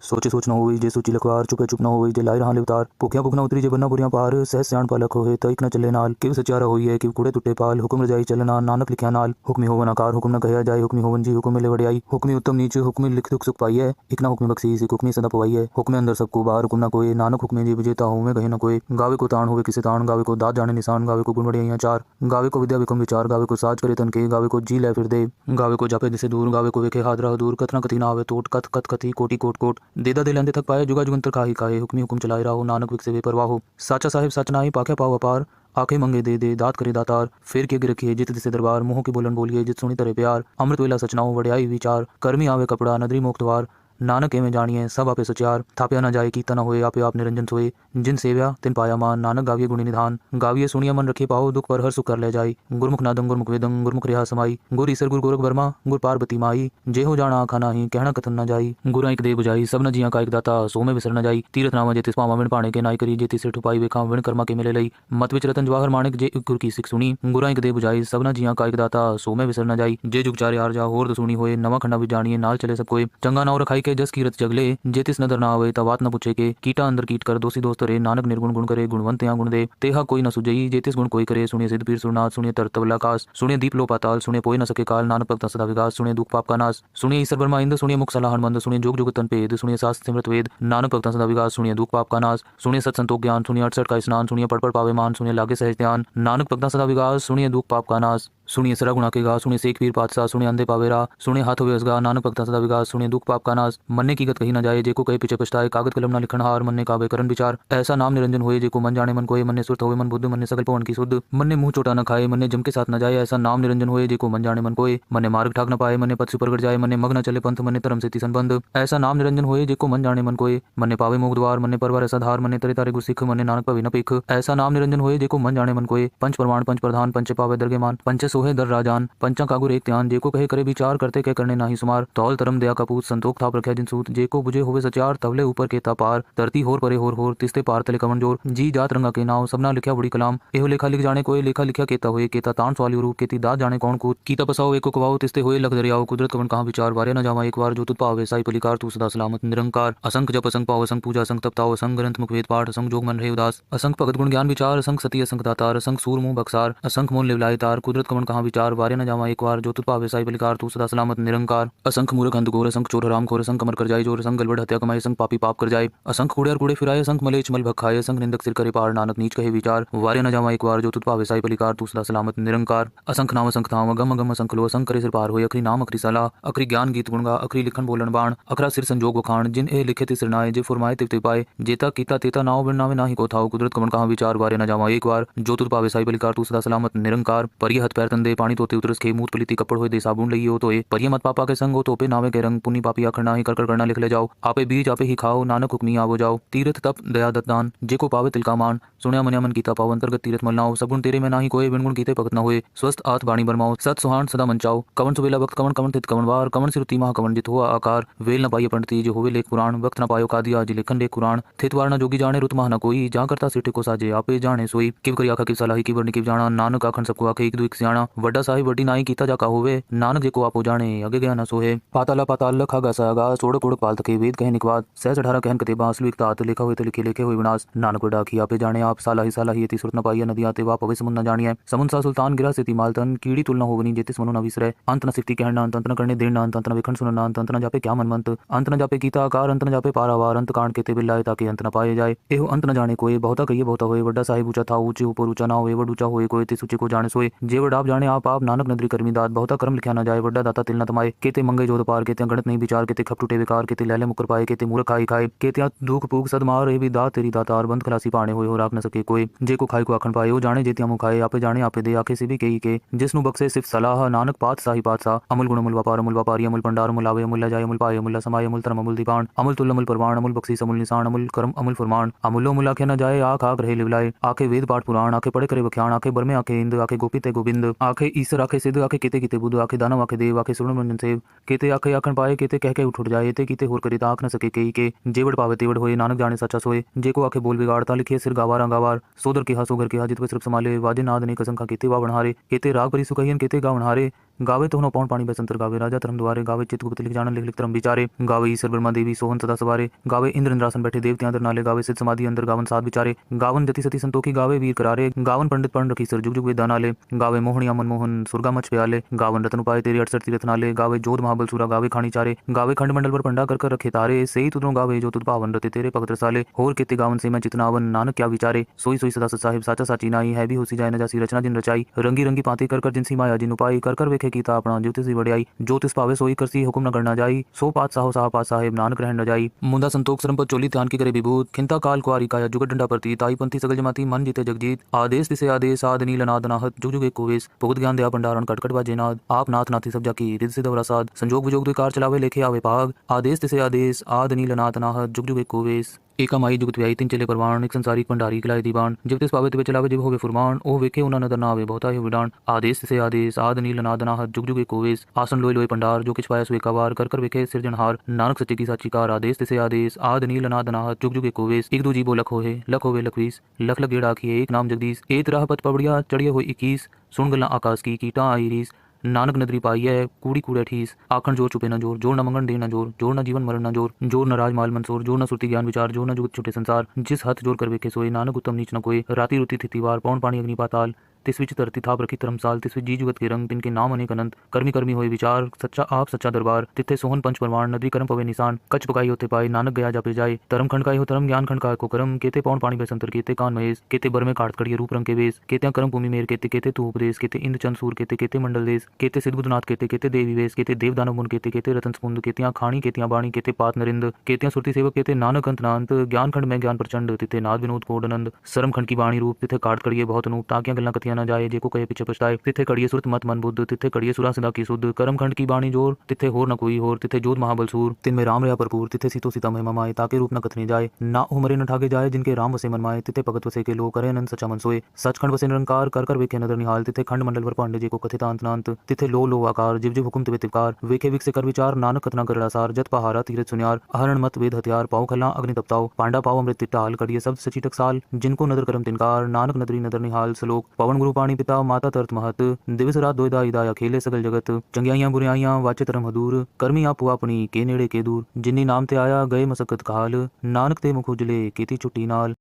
सोचे सोच न होई जे सोची लखवार चुपे चुप न होई जे लाई रहा लिवतार भुखिया भुख न उतरी जे बन्ना बुरियां पार सह सियाण पालक होए तइक न चले नाल किव सचारा होई है किव कुड़े टुटे पाल हुक्म रजाई चलना नानक लिखिया नाल हुक्मी होवन आकार हुक्म न कहया जाए हुक्मी होवन जी हुक्म मिले वड़ियाई हुक्मी उत्तम नीच हुक्मी लिख दुख सुख पाई है इक न हुक्मी बख्शी से हुक्मी सदा पवाई है हुक्मे अंदर सबको बाहर हुक्म न कोई नानक हुक्मे जी विजेता हूँ मैं कहीं न कोई गावे को ताण होवे किसे ताण गावे को दात जाने निशान गावे को गुण बढ़िया चार गावे को विद्या विक्रम विचार गावे को साज करे तन के गावे को जी ले फिर दे गावे को जापे दिसे दूर गावे को वेखे हाथ रह दूर कथना कथी ना आवे टोट कथ कथ कथी कोटि कोट कोट देदा दे लेंदे थक पाए जुगा जुगंतर काहे काहे हुक्मी हुक्म चलाए राहो नानक विक से बेपरवाह हो साचा साहिब सच नाही पाखे पाव अपार आखे मंगे दे दे दात करे दातार फिर के रखिए जित दिसे दरबार मुँह के बोलन बोलिए जित सुनी तरे प्यार अमृत वेला सचनाओ वड़ियाई विचार कर्मी आवे कपड़ा नदरी मोक्तवार नानक एवं जानिए सब आपे सचार थाप्या न जाए कीता न होए आपे आप निरंजन सोए जिन सेव्या तिन पाया मान नानक गाविये गुणी निधान गाविये सुनिया मन रखे पाओ दुख पर हर सुख कर ले जाई गुरमुख नादं गुरमुख वेदं गुरमुख रेहा समाई गुर ईसर गुर गोरख वर्मा गुर पार्वती माई जे हो जाना आखा नाही कहना कथन न जाई गुरा एक दे बुझाई सब न जिया का एक दाता सो में विसर न जाई तीरथ नामा जेतिस पावा विण पाणे के नाई करी जेतिस सिर ठुपाई वेखा विण कर्मा के मिले लई मत विच रतन जवाहर माणिक जे गुर की सिख सुनी गुरा एक दे बुझाई सब न जिया का एक दाता सो में विसर न जाई जे जुग चारे आर जा होर दसुनी होए नवा खंडा भी जानिए नाल चले सब कोई चंगा नाव रखाई के जस कीरत जगले जेतिस नदर ना आवे तवात न पूछे के कीटा अंदर कीट कर दोषी दोस्त रे नानक निर्गुण गुण करे गुणवंत या गुण दे तेहा कोई न सुजई जेतिस गुण कोई करे सुनिए सिद्ध पीर सुरनाथ सुनिए तरतबला कास सुनिए दीप लो पाताल सुनिए पोई न सके काल नानक भक्त सदा विकास सुनिए दुख पाप का नाश सुनिए ईश्वर ब्रह्मा इंद्र सुनिए मुख सलाहन मंद सुनिए जोग जुग तन पेद सुनिए शास्त्र सिमृत वेद नानक भक्त सदा विकास सुनिए दुख पाप का नाश सुनिए सत संतोष ज्ञान सुनिए 68 का स्नान सुनिए पढ़ पढ़ पावे मान सुनिए लागे सहज ध्यान नानक भक्त सदा विकास सुनिए दुख पाप का नाश सुनिए सरा गुणा के गा सुनिए सेक पीर पातशाह सुनिए अंधे पावेरा सुनिए हाथों व्यसगा नानक भक्ता सदा विकास सुनिए दुख पाप का नाश मन्ने की गत कही न जाए जेको कहे पीछे पछताए कागज कलम ना लिखन हार मन्ने कावे करन विचार ऐसा नाम निरंजन होए जेको मन जाने मन कोए मन्ने सुरत होए मन बुद्ध मन्ने सकल पवन की शुद्ध मन्ने मुंह चोटा न खाए मन्ने जम के साथ न जाए ऐसा नाम निरंजन होए जेको मन जाने मन कोए मन्ने मार्ग ठाक न पाए मन्ने पद से प्रगट जाए मन्ने मग न चले पंथ मन्ने धर्म से तिसन बंद ऐसा नाम निरंजन होए जेको मन जाने मन कोए मन्ने पावे मोग द्वार मन्ने परवार ऐसा धार मन्ने तरे तारे गुरसिख मन्ने नानक पवे न पेख ऐसा नाम निरंजन होए जेको मन जाने मन कोए पंच प्रमाण पंच प्रधान पंच पावे दरगेमान पंच सोहे दर राजान पंचा कागुर एक ध्यान जेको कहे करे विचार करते कह करने नाही सुमार तौल तरम दया कपूत संतोख थाप रखे जिनसूत जेको बुझे होवे सचार तवले ऊपर के पार धरती होर परे होर तिस्ते पार तले कमन जोर जी जात रंगा के नाव सबना लिखा बड़ी कलाम एहो लेखा लिख जाने कोई लेखा लिखा केता होए केता तान सवाली रूप केती दात जाने कौन कूत कीता पसाओ एको कवाओ तिस्ते होए लख दरियाओ कुदरत कवन कहाँ विचार वारे न जावा एक बार जो तुत पावे साई पलिकार तू सदा सलामत निरंकार असंख जप असंख पाव असंख पूजा असंख तपताओ असंख ग्रंथ मुख वेद पाठ असंख जोग मन रहे उदास असंख भगत गुण ज्ञान विचार असंख सती असंख दातार असंख सूर मुंह बक्सार असंख मोल लिवलाय तार कुदरत कवन कहाँ विचार वारे न जावा एक बार जो तुत पावे साई पलिकार तू सदा सलामत निरंकार असंख मूर्ख अंध घोर असंख चोर हराम खोर असंख कमर कर जाए जोर असंख गलबड़ हत्या कमाए असंख पापी पाप कर जाए असंख कूड़े और कूड़े फिराए असंख मलेच मल भखाए असंख निंदक सिर करे पार नानक नीच कहे विचार वारे न जावा एक बार जो तुत पावे साई पलिकार तू सदा सलामत निरंकार असंख नाम असंख धाम गम गम असंख लो असंख करे सिर पार होए अखरी नाम अखरी सलाह अखरी ज्ञान गीत गुणगा अखरी लिखन बोलन बाण अखरा सिर संजोग वखाण जिन ए लिखे तिसर नाए जे फुरमाए तिव तिव पाए जेता कीता तेता नाव बिन नावे नाही को थाओ कुदरत कवन कहाँ विचार वारे न जावा एक बार जो तुत पावे साई पलिकार तू सदा सलामत निरंकार परिय हथ पैर तंदे पानी तोते उतरस के मूत पलिति कपड़ होए दे साबुन लइयो तो ए परिय मत पापा के संग हो तोपे नावे के रंग पुनी पापी आखर नाही कर करना लिख ले जाओ आपे बीज आपे ही खाओ नानक हुक्मी आवो जाओ तीर्थ तप दया दत्तान जेको पावे तिल का मान सुनिया मनिया मन कीता पाव अंतर्गत तीरथ मलनाओ सगुण तेरे में नाही कोई बिन गुण कीते भगत न होए स्वस्थ आत बाणी बरमाओ सत सुहान सदा मंचाओ कवन सुबेला वक्त कवन कवन तित कवन वार कवन सिरुति महा कवन जित हुआ आकार वेल न पाइए पंडिती जो होवे लेख पुराण वक्त न पायो कादिया जी लेखन लेख कुरान थित वार न जोगी जाने रुत महा न कोई जा करता सिटे को साजे आपे जाने सोई किव करी आखा किव सलाही की वर्णी किव जाना नानक आखन सबको आखे एक दो एक सियाणा वड्डा साहिब वड्डी नाई कीता जाका होवे नानक जेको आपो जाने अगे गया न सोहे पाताला पाताल लखा गसा गा सोड़ कोड़ पाल तके वेद कहे निकवाद सहज 18 कहन कते बांसलु एक तात लिखा हुए तो लिखे हुए विनाश नानक डाकी आपे जाने आप साला ही यति सुरत न पाइया नदी आते वा पवे समुन न जानिए समुन सा सुल्तान गिरा से मालतन कीड़ी तुलना होवनी जेतिस मनो न विसरे अंत न सिफ्ती कहना अंत न करने देना अंत न विखन सुनना अंत न जापे क्या मनमंत अंत न जापे गीता आकार अंत न जापे पारावार अंत कांड के ते बिल्लाए ताकि अंत न पाए जाए एहो अंत न जाने कोई बहुता कहिए बहुता होए वड्डा साहिब ऊंचा था ऊंचे ऊपर ऊंचा ना होए वड ऊंचा होए कोई ते सूचे को जाने सोए जे वड आप जाने आप नानक नदरी कर्मी दात बहुता कर्म लिखा न जाए वड्डा दाता तिल न तमाए केते मंगे जोध पार केते गणत नहीं विचार केते खप टूटे विकार केते लैले मुकर पाए केते मूर्ख खाई खाए केते दुख भूख सदमार ए भी दात तेरी दातार बंद खलासी पाने होए हो राख न सके कोई जे को खाई को आखन पाए हो जाने जेतिया मुँह खाए आपे जाने आपे दे आखे से भी कही के जिसनु बक्से सिर्फ सलाह नानक पात साही पातशाह अमुल गुण अमुल व्यापारी अमुल भंडार अमुल आवे अमुल जाए अमुल पाए अमुल समाय अमुल धर्म अमुल दीपान अमुल तुल अमुल परवान अमुल बक्सी अमुल निशान अमुल कर्म अमुल फरमान अमुलो मुल आखे न जाए आख आख रहे लिवलाए आखे वेद पाठ पुराण आखे पढ़े करे वख्याण आखे बरमे आखे इंद आखे गोपी ते गोविंद आखे ईसर आखे सिद्ध आखे केते किते बुध आखे दानव आखे देव आखे सुवर्ण मंजन सेव केते आखे आखन पाए केते कह के उठ जाए ते कीते होर करे आख न सके कई के जेवड़ पावे तेवड़ होए नानक जाने सच्चा सोए जेको आखे बोल बिगाड़ता लिखे सिर गावार गावार सोदर के हा सोगर के हा जित सिर्फ संभाले वाजे नाद ने कसम खा केते वा बनहारे केते राग परि सुकहियन केते गा बनहारे गावे तो पौन पानी बसंतर गावे राजा धर्म द्वारे गावे चित गुप्त लिख जानन लिख लिख धर्म विचारे गावे ईश्वर ब्रह्मा देवी सोहन सदा सवारे गावे इंद्र इंद्रासन बैठे देवते अंदर नाले गावे सिद्ध समाधि अंदर गावन साध विचारे गावन जति सती संतोखी गावे वीर करारे गावन पंडित पढ़ रखी सर जुग जुग वेदा नाले गावे मोहनिया मनमोहन सुरगा मच प्याले गावन रतन उपाय तेरे 68 तीरथ नाले गावे जोध महाबल सूरा गावे खानी चारे गावे खंड मंडल पर पंडा कर रखे तारे सही तुदरों गावे जो तुद पावन रते तेरे पवित्र साले होर केते गावन से मैं चितनावन नानक क्या विचारे सोई सोई सदा सत साहिब साचा साची नाई है भी होसी जाए न जासी रचना जिन रचाई रंगी रंगी पाते कर जिनसी माया जिन उपाई कर वेखे कीता अपना ज्योतिष वड़ियाई ज्योतिष पावे सोई करसी हुक्म न करना जाई सो पात साहो साह पात साहेब नानक रहन न जाई मुंदा संतोख सरम पर चोली ध्यान की करे विभूत खिंता काल कुआरी काया जुगत डंडा प्रती ताई पंथी सगल जमाती मन जीते जगजीत आदेश तिसे आदेश आद नील नाद नाहत जुग जुग एक कोवेश भुगत ज्ञान दया भंडारण कटकट बाजे नाद आप नाथ नाथी सब जाकी रिद सिद्ध वरासाद संजोग विजोग दुई कार चलावे लेखे आवे पाग आदेश तिसे आदेश आद नील नाद नाहत जुग जुग एक कोवेश एका माई जुगत व्याई तीन चले परवान एक संसारिक भंडारी खिलाए दीवान जब तिस पावे तिवे चलावे जिव होवे फुरमान ओ वेखे उना नदर ना आवे बहुता ही विडान आदेश से आदेश आद नील नाद नाहत जुग जुग एक कोवेश आसन लोय लोय पंडार जो किछ पाया सुए कावार कर वेखे सिरजनहार नानक सच्चे की साची कार आदेश से आदेश आद नील नाद नाहत जुग जुग एक कोवेश एक दो जीवो लख होवे लखवीस लख लख गेड़ आखिए एक नाम जगदीश एक राह पत पबड़िया चढ़िए हो 21 सुन गल्ला आकाश की कीटा आई रीस नानक नदरी पाई है कूड़ी कूड़े ठीस आखन जोर चुपे न जोर जोर न मंगन दे न जोर जोर न जीवन मरण न जोर जोर न राज माल मंसूर जोर न सुरती ज्ञान विचार जोर न जुगत छुटे संसार जिस हथ जोर कर वेखे सोए नानक उत्तम नीच न कोई राती रुती थिति वार पौन पानी अग्नि पाताल तिस विच धरती थाप रखी धर्मसाल तिस विच जी जुगत के रंग तिनके नाम अनेक अनंत कर्मी कर्मी होए विचार सच्चा आप सच्चा दरबार तिथे सोहन पंच परवान नदी कर्म पवे निशान कच पकाई होते पाए नानक गया जापे जाए धर्म खंड का हो धर्म ज्ञान खंड का को कर्म केते पौन पानी बसंतर केते कान महेश केते बर में काट कड़िए रूप रंग के वेश केते कर्म भूमि मेर केते केते तू उपदेश केते इंद्र चंद सूर केते केते मंडल देश केते सिद्धबुद्धनाथ केते केते देवी वेश केते देव दानव मुन केते केते रतन स्पुंद केतियां खाणी केतियां बाणी केते पात नरिंद केतियां सुरती सेवक केते नानक अंत नांत ज्ञान खंड में ज्ञान प्रचंड तिथे नाद विनोद कोडनंद सरम खंड की बाणी रूप तिथे काट कड़िए बहुत अनूप ताकियां गल्ला कथियां न जाए जेको कहे पीछे पछताए तिथे कड़िए सुरत मत मन बुद्ध तिथे कड़िए सुरा सदा की सुध कर्म खंड की बाणी जोर तिथे होर न कोई होर तिथे जोध महाबल सूर तिन में राम रहा भरपूर तिथे सीतो सीता महिमा माए ताके रूप न कथने जाए ना उमरे न ठागे जाए जिनके राम वसे मन माए तिथे भगत वसे के लोग करे अनंत सच्चा मन सोए सचखंड वसे निरंकार कर वेखे नदर निहाल तिथे खंड मंडल पर पांडे जेको कथित अंत नांत तिथे लो आकार जिव जिव हुकुम तिवे तिवकार वेखे विक से कर विचार नानक कथना करड़ा सार जत पहारा तीरथ सुनियार अहरण मत वेद हथियार पाओ खला अग्नि तपताओ पांडा पाओ अमृत तिटाल कड़िए शब्द सची टकसाल जिनको नदर करम तिनकार नानक नदरी नदर निहाल सलोक पवन गुरु पाणी पिता माता तरत महत दिवस रात दोयदा इदाया खेले सगल जगत चंगियाइयां बुराइयां वाचे तरम हदूर कर्मी आप अपनी के नेड़े के दूर जिन्नी नाम ते आया गए मसकत काल नानक ते मुख उजले केती छुट्टी नाल।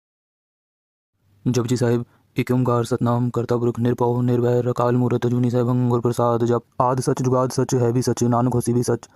जपजी साहिब एक ओंकार सतनाम करता पुरख निरभव निर्वैर अकाल मूरत अजूनी सहभंग गुर प्रसाद जप आद सच जुगाद सच है भी सच नानक होसी भी सच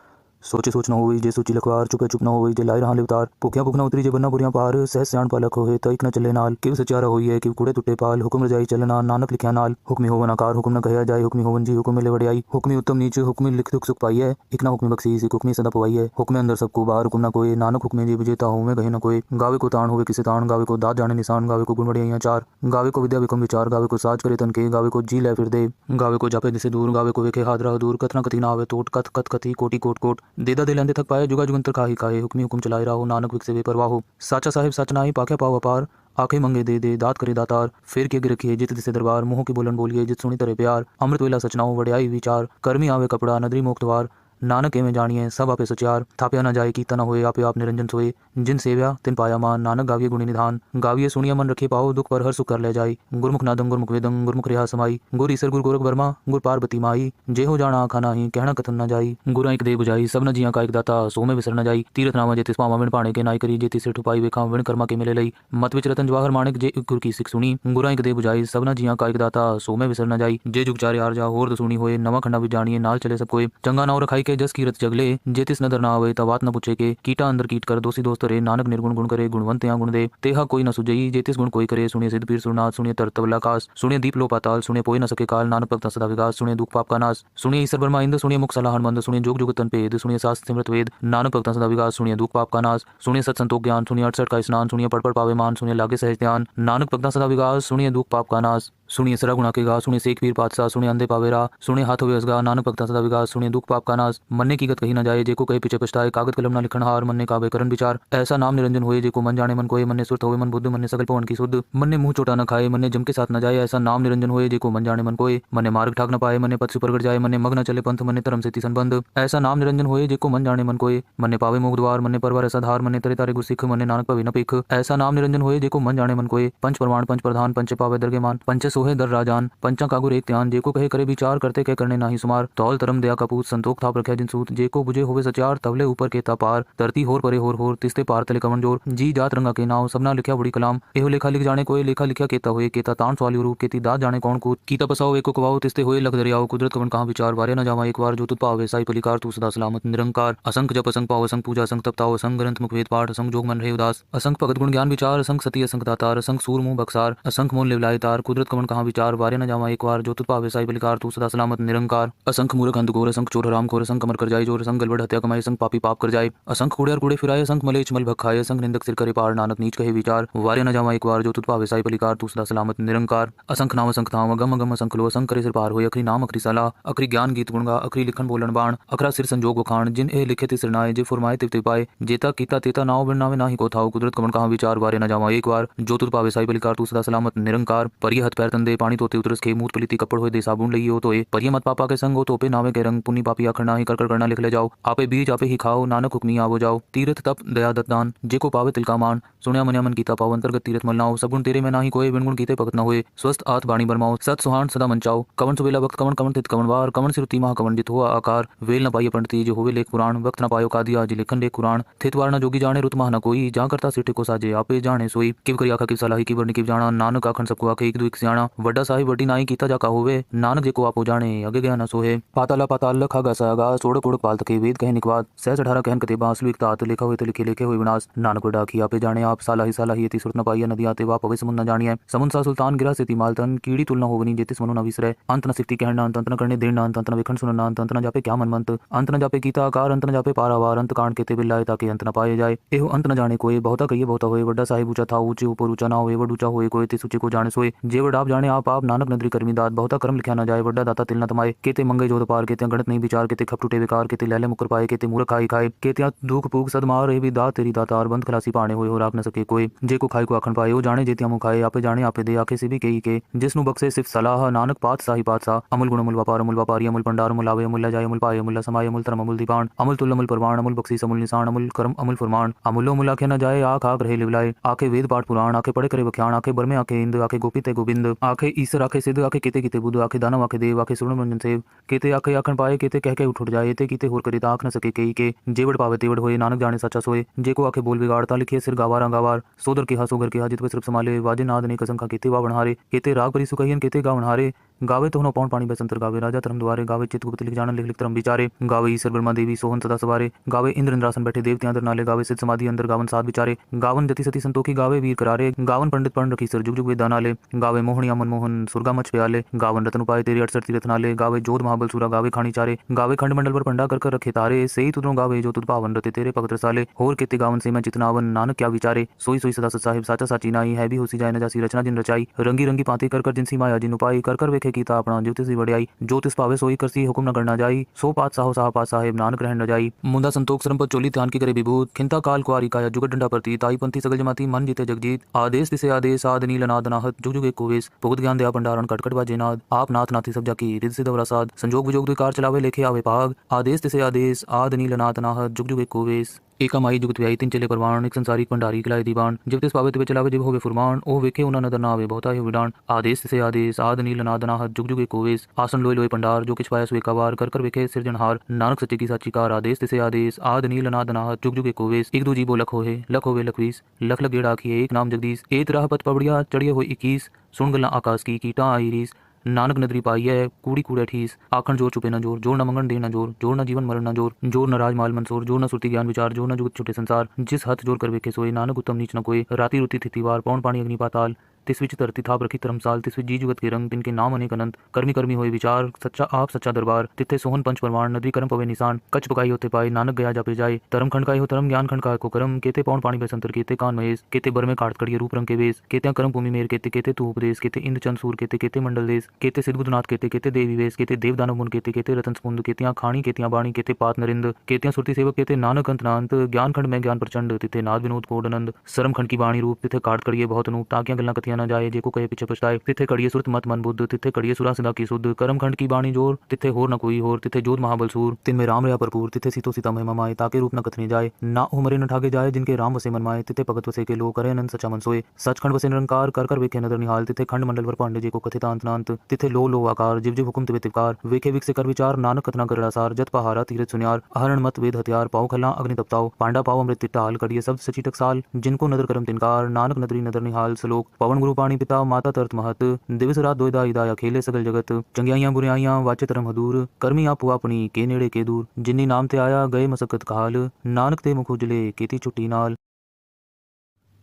सोचे सोच न होई जे सोची लखवार चुपे चुप न होई जे लाई रहा लिवतार भुखिया भुख न उतरी जे बन्ना बुरियां पार सहस सियाण पालक होए तो एक न चले नाल किव सचारा होई है कि कूड़े टुटे पाल हुक्म रजाई चलना नानक लिखिया नाल हुक्मी होवन आकार हुक्म न कहया जाए हुक्मी होवन जी हुक्म मिले वड़ियाई हुक्मी उत्तम नीच हुक्मी लिख दुख सुख पाई है एक ना हुक्मी बख्शी सी हुक्मी सदा पवाई है हुक्मे अंदर सबको बाहर हुक्म न कोई नानक हुक्मे जी विजेता हूँ मैं कहीं न कोई गावे को ताण होवे किसे ताण गावे को दात जाने निशान गावे को गुण वड़ियाइयां चार गावे को विद्या विकम विचार गावे को साज करे तन के गावे को जी लै फिर दे गावे को जापे दिसे दूर गावे को वेखे हादरा दूर कथना कथी ना आवे तोट कथ कथ कथी कोटि कोट कोट देदा दे लेंदे थक पाए जुगा जुगंतर खाही खाए हुक्मी हुक्म चलाए राहो नानक विक से बेपरवाह हो साचा साहिब सच नाई पाखे पाओ अपार आंखें मंगे दे दात करे दातार फिर के रखिए जित दिसे दरबार मुंह की बोलन बोलिए जित सुनी तरे प्यार अमृत वेला सचनाओ वड़ियाई विचार कर्मी आवे कपड़ा नदरी मोक्तवार नानक एवं जानिए सब आपे सचार थाप्या न जाए कीता न होए आपे आप निरंजन सोए जिन सेव्या तिन पाया मान नानक गाविये गुणी निधान गाविये सुनिया मन रखे पाओ दुख पर हर सुख कर ले जाई गुरमुख नादम गुरमुख वेदम गुरमुख रिहा समाई गुर ईसर गुर गोरख वर्मा गुर पार्वती माई जे हो जाना आखा नाही कहना कथन न जाई गुरा एक दे बुझाई सब न जिया का एक दाता सो में विसर न जाई तीरथ नामा जेतिस पावा विण पाणे के नाई करी जेति सिर ठुपाई वेखा विण कर्मा के मिले लई मत विच रतन जवाहर माणिक जे गुर की सिख सुनी गुरा एक दे बुझाई सब न जिया का एक दाता सो में विसर न जाई जे जुग चारे आर जा होर सुनी होए नवा खंडा भी जानिए नाल चले सब कोई चंगा नाव रखाई के जस कीरत जगले जेतिस नदर ना आवे तवात न पूछे के कीटा अंदर कीट कर दोषी दोस्त रे नानक निर्गुण गुण करे गुणवंत या गुण दे तेहा कोई न सुजई जेतिस गुण कोई करे सुनिए सिद्ध पीर सुरनाथ सुनिए तरतवला कास सुनिए दीप लो पाताल सुनिए पोई न सके काल नानक भक्त सदा विकास सुनिए दुख पाप का नाश सुनिए ईश्वर ब्रह्मा इंद्र सुनिए मुख सलाहन मंद सुनिए जोग जुग तन पेद सुनिए शास्त्र सिमरत वेद नानक भक्त सदा विकास सुनिए दुख पाप का नाश सुनिए सत संतोख ज्ञान सुनिए 68 का स्नान सुनिए पढ़ पावे मान सुनिए लागे सहज ध्यान नानक भक्त सदा विकास सुनिए दुख पाप का नाश सुनिए सरा गुणा के गा, सुनिए सेख वीर पातशाह, सुनिए अंधे पावेरा, सुनिए हाथ हुए असगा, नानक भक्ता सदा विकास, सुनिए दुख पाप का नाश, मन्ने की गत कही न जाए, जेको कहे पीछे पछताए, कागद कलम ना लिखन हार, मन्ने काबे करन विचार, ऐसा नाम निरंजन होए, जेको मन जाने मन कोय, मन्ने सुरत होए मन बुद्ध, मन्ने सकल पवन की शुद्ध, मन्ने मुंह चोटा न खाए, मन्ने जम के साथ न जाए, ऐसा नाम निरंजन होए, जेको मन जाने मन कोय, मन्ने मार्ग ठाक न पाए, मन्ने पथ से प्रगट जाए, मन्ने मग न चले पंथ, मन्ने धर्म से तिसन बंद, ऐसा नाम निरंजन होए, जेको मन जाने मन कोय, मन्ने पावे मोक्ष द्वार, मन्ने परवर ऐसा धार, मन्ने तरे तारे गुर सिख, मन्ने नानक पवे न पेख, ऐसा नाम निरंजन होए, जेको मन जाने मन कोय, पंच प्रमाण पंच प्रधान, पंच पावे दरगे मान, पंच सोहे दर राजान, पंचा कागुर एक त्यान, जेको कहे करे विचार, करते कह करने नाही सुमार, तौल तरम दया कपूत, संतोख थाप रखे जिन सूत, जेको बुझे होवे सचार, तवले ऊपर के पार, धरती होर परे होर, तिस्ते पार तले कवन जोर, जी जात रंगा के नाव, सबना लिखा बड़ी कलाम, एहो लेखा लिख जाने कोई, लेखा लिखा केता होए, केता तान सवाली रूप, केती दात जाने कौन कूत, कीता पसाओ एको कवाओ, तिस्ते होए लख दरियाओ, कुदरत कवन कहाँ विचार, वारे न जावा एक बार, जो तुत पावे साई पलिकार, तू सदा सलामत निरंकार, असंख जप असंख पाओ, असंख पूजा असंख तप ताओ, असंख ग्रंथ मुख वेद पाठ, असंख जोग मन रहे उदास, असंख भगत गुण ज्ञान विचार, असंख सती असंख दातार, असंख सूर मुंह बक्सार, असंख मोल लिवलाय तार, कुदरत कवन कहाँ विचार, वारे न जावा एक बार, जो तुत पावे साई पलिकार, तू सदा सलामत निरंकार, असंख मूर्ख अंध घोर, असंख चोर हराम खोर, असंख कमर कर जाए जोर, असंख गलबड़ हत्या कमाए, असंख पापी पाप कर जाए, असंख कूड़े और कूड़े फिराए, असंख मलेच मल भग खाए, असंख निंदक सिर करे पार, नानक नीच कहे विचार, वारे न जावा एक बार, जो तुत पावे साई पलिकार, तू सदा सलामत निरंकार, असंख नाम असंख थाम, अगम अगम असंख लो, असंख करे सिर पार होए, अखरी नाम अखरी सलाह, अखरी ज्ञान गीत गुणगा, अखरी लिखन बोलन बाण, अखरा सिर संजोग वखाण, जिन ए लिखे ति सिरनाए, जे फुरमाए तिव पाए, जेता कीता तेता नाव बिन नावे नाही को थाओ, कुदरत कवन कहाँ विचार, वारे न जावा एक बार, जो तुत पावे साई पलिकार, तू सदा सलामत निरंकार, परिय हथ पैर तंदे पानी तोते उतरस खे, मूत पलिति कपड़ होए दे साबुन लई हो तोए, परिय मत पापा के संग हो तोपे नावे के रंग, पुनि पापी आखर नाही कर करना लिख ले जाओ, आपे बीज आपे ही खाओ, नानक हुक्मी आवो जाओ, तीर्थ तप दया दत्तान, जेको पावे तिल का मान, सुनया मन्या मन कीता पाओ, अंतर्गत तीर्थ मल नाओ, सब गुण तेरे में नाही कोय, बिन गुण कीते भगत न होए, स्वस्थ आत बाणी बरमाओ, सत सुहान सदा मंचाओ, कवन सुबेला वक्त कवन कवन तित कवन वार, कवन सिरुति महा कवन जित हुआ आकार, वेल न पाइए पंडित जो होवे लेख पुराण, वक्त न पायो कादिया जी लेखन लेख कुरान, थित वार न जोगी जाने रुत महा न कोई, जा करता सिटे को साजे आपे जाने सोई, किव करी आखा किव सलाही की बरनी किव जाना, नानक आखन सबको आखे एक दो एक सियाणा, वड्डा साहिब वड्डी नाई कीता जाका होवे, नानक जेको आपो जाने अगे गया न सोहे, पाताला पाताल लखा गसा गा, सोड़क ओड़क पाल तके वेद कहे निकवाद, सहज 18 कहन कते बांसलु एक तात, लिखा हुए तो लिखे लेखे हुए विनाश, नानक डाकी आपे जाने आप, साला ही सुरत न पाइया, नदी आते वा पवे समुन न जानिए, समुन सा सुल्तान गिरा से मालतन, कीड़ी तुलना होवनी जेतिस मनु न विसरे, अंत न सिद्धि कहना, अंत न करने देना, अंत न विखंड सुनना, अंत न जापे क्या मनमंत, अंत न जापे गीता आकार, अंत न जापे पारावार, अंत कांड केते बिल्लाए ताकि अंत न पाए जाए, एहो अंत न जाने कोई, बहुता कहिए बहुता होए, वड्डा साहिब ऊंचा था ऊंचे ऊपर ऊंचा ना होए, वड ऊंचा होए कोई ते सूचे को जाने सोए, जे वड आप जाने आप नानक नदरी करमी दात, बहुता कर्म लिखा न जाए, वड्डा दाता तिल न तमाए, केते मंगे जोत पार, केते गणत नहीं विचार, केते खप टूटे विकार, केते लैले मुकर पाए, केते मूर्ख खाई खाए, केते दुख पूग सद मार भी दात तेरी दातार, बंद खलासी पाने होए हो राख न सके कोई, जे को खाई को आखन पाए, वो जाने जेतिया मुँह खाए, आपे जाने आपे दे, आखे से भी के जिसनु बक्से सिर्फ सलाह, नानक पात साही पातशाह, अमुल गुण अमुल व्यापारी अमुल भंडार अमुल आवे अमुल जाय अमुल पाए अमुल समाय अमुल धर्म अमुल दीपान, अमुल तुल अमुल परवान, अमुल बख्शीस अमुल निशान, अमुल कर्म अमुल फरमान, अमुलो मुल आखे न जाए, आख आख रहे लिवलाए, आखे वेद पाठ पुराण, आखे पढ़े करे बख्याण, आखे बरमे आखे इंद, आखे गोपित गोविंद, आखे ईश्वर आखे सिद्ध, आखे केते किते बुद्ध, आखे दानव आखे देव, आखे सुन मंजन सेव, केते आखे आखन पाए, केते कह के उठ जाए, ते कीते होर करे आख न सके के जेवड़ पावे तेवड़ होए, नानक जाने सच्चा सोए, जेको आखे बोल बिगाड़ता लिखे सिर गावार गावार, सोदर के सोगर के जित सिर्फ संभाले, वाजे नाद ने कसंखा केते वा बनहारे, केते राग परी सुकहियन केते गावन हारे, गावे तो पौन पानी बसंतर गावे राजा धर्म द्वारे, गावे चितगुप्त लिख जान लिख लिख धर्म विचारे, गावे ईश्वर ब्रह्मा देवी सोहन सदा सवारे, गावे इंद्र इंद्रासन बैठे देवते अंदर नाले, गावे सिद्ध समाधि अंदर गावन साध विचारे, गावन जति सती संतोखी, गावे वीर करारे, गावन पंडित पढ़ रखी सर जुग जुग वेद नाले, गावे मोहनिया मनमोहन सुरगा मच प्याले, गावन रतन उपाय तेरे 68 तीरथ नाले, गावे जोध महाबल सूरा, गावे खानी चारे, गावे खंड मंडल पर पंडा कर रखे तारे, सही तुदरों गावे जो तुद पावन रते तेरे पगत साले, होर केते गावन से मैं चितनावन, नानक क्या विचारे, सोई सोई सदा साहिब साचा साची नाई, है भी होसी जाए न जासी रचना जिन रचाई, रंगी रंगी पाती कर जिनसी माया जिन उपाई, कर वेखे कीता अपना ज्योतिष वड्याई, ज्योतिष पावे सोई करसी हुक्म न करना जाई, सो पात साहो साह पात साहेब नानक रहन न जाई, मुंदा संतोख श्रम पर चोली ध्यान की करे विभूत, खिंता काल कुआरी काया जुगत डंडा प्रती, ताई पंथी सगल जमाती मन जीते जगजीत, आदेश तिसे आदेश आद नील नाद नाहत, जुग जुग एक कोवेश, भुगत ज्ञान दया भंडारण कटकट बाजे नाद, आप नाथ नाथी सब जाकी रिद सिद्ध वरासाद, संजोग विजोग दुकार चलावे लेखे आवे पाग, आदेश तिसे आदेश आद नील नाद नाहत, जुग जुग एक कोवेश, एका माई जुगत व्याई तीन चले परवान, एक संसारी भंडारी खिलाए दीवान, जब तिस पावे तिवे चलावे जिव होवे फुरमान, ओ वेखे उना नदर ना आवे बहुता ही विडान, आदेश से आदेश आद नील नाद नाहत, जुग जुग एक कोवेश, आसन लोय लोय भंडार, जो किछ पाया सुए कवार, कर वेखे सिरजनहार, नानक सच्चे की साची कार, आदेश से आदेश आद नील नाद नाहत, जुग जुग एक कोवेश, एक दो जीवो लख होवे लखवीस, लख लख गेड़ आखिए एक नाम जगदीश, एक राह पथ पबड़िया चढ़िए हो 21, सुन गल्ला आकाश की कीटा आई रीस, नानक नदरी पाई है कूड़ी कूड़े ठीस, आखन जोर चुपे न जोर, जोर न मंगन दे न जोर, जोर न जीवन मरण न जोर, जोर न राज माल मंसूर, जोर न सुरती ज्ञान विचार, जोर न जुगत छुटे संसार, जिस हथ जोर कर वेखे सोए, नानक उत्तम नीच न कोई, राती रुती थिति वार, पौन पानी अग्नि पाताल, तिस विच धरती थाप रखी धर्मसाल, तिस विच जी जुगत के रंग, तिनके नाम अनेक अनंत। कर्मी कर्मी होए विचार, सच्चा आप सच्चा दरबार, तिथे सोहन पंच परमाण, नदी करम पवे निशान। कच पकाई होते पाए, नानक गया जापे जाए। धर्म खंड काय हो धर्म, ज्ञान खंड काय को करम। केते पौन पानी बसंतर, केते कान महेश, केते बर में काट कड़िए रूप रंग के वेश। केते करम भूमि मेर, केते केते तू उपदेश, केते इंद्र चंद सूर, केते केते मंडल देश। केते सिद्ध बुधनाथ, केते केते देवी वेश, केते देव दानव मुन, केते केते रतन समुंद। केतियां खाणी, केतियां बाणी, केते पात नरिंद। केतियां सुरती सेवक, केते नानक अंत नांत। ज्ञान खंड में ज्ञान प्रचंड, तिथे नाद विनोद कोडनंद। सरम खंड की बाणी रूप, तिथे काट कड़िए बहुत अनूप। ताकियां गल्ला कथियां न जाए, जेको कहे पीछे पछताए। तिथे कड़िए सुरत मत मन बुद्ध, तिथे कड़िए सुरा सदा की सुध। करम खंड की बाणी जोर, तिथे होर न कोई होर। तिथे जोध महाबल सूर, तिनमें राम रया भरपूर। तिथे सीतो सीता महिमा माए, ताके रूप न कथनी जाए। ना उमरे न ठागे जाए, जिनके राम वसे मन माए। तिथे भगत वसे के लो, करे अनंत सचा मन सोए। सचखंड वसे निरंकार, कर कर वेखे नदर निहाल। तिथे खंड मंडल वर पांडे, जेको कथित अंत नांत। तिथे लो आकार, जिव जिव हुकुम तिवे तिवकार। वेखे विक से कर विचार, नानक कथना करड़ा सार। जत पहारा तीरथ सुनियार, अहरण मत वेद हथियार। पाओ खल्ला अग्नि तपताओ, पांडा पाओ अमृत तिट्टाल। कड़िए शब्द सची टकसाल, जिनको नदर करम तिनकार। नानक नदरी नदर निहाल सलोक, पवन गुरु पाणी पिता माता तरत महत। दिवस रात दोयदा इदाया खेले सगल जगत। चंगियाइयां बुराइयां वाचे तरम हदूर। करमी आपो अपनी के नेड़े के दूर। जिन्नी नाम ते आया गए मसकत काल, नानक ते मुख उजले केती छुट्टी नाल।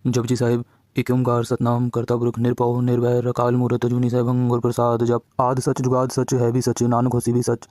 जपजी साहिब। एक ओंकार सतनाम करता पुरख निरभव निर्वैर अकाल मूरत अजूनी सहभंग गुर प्रसाद। जप आद सच जुगाद सच है भी सच, नानक होसी भी सच।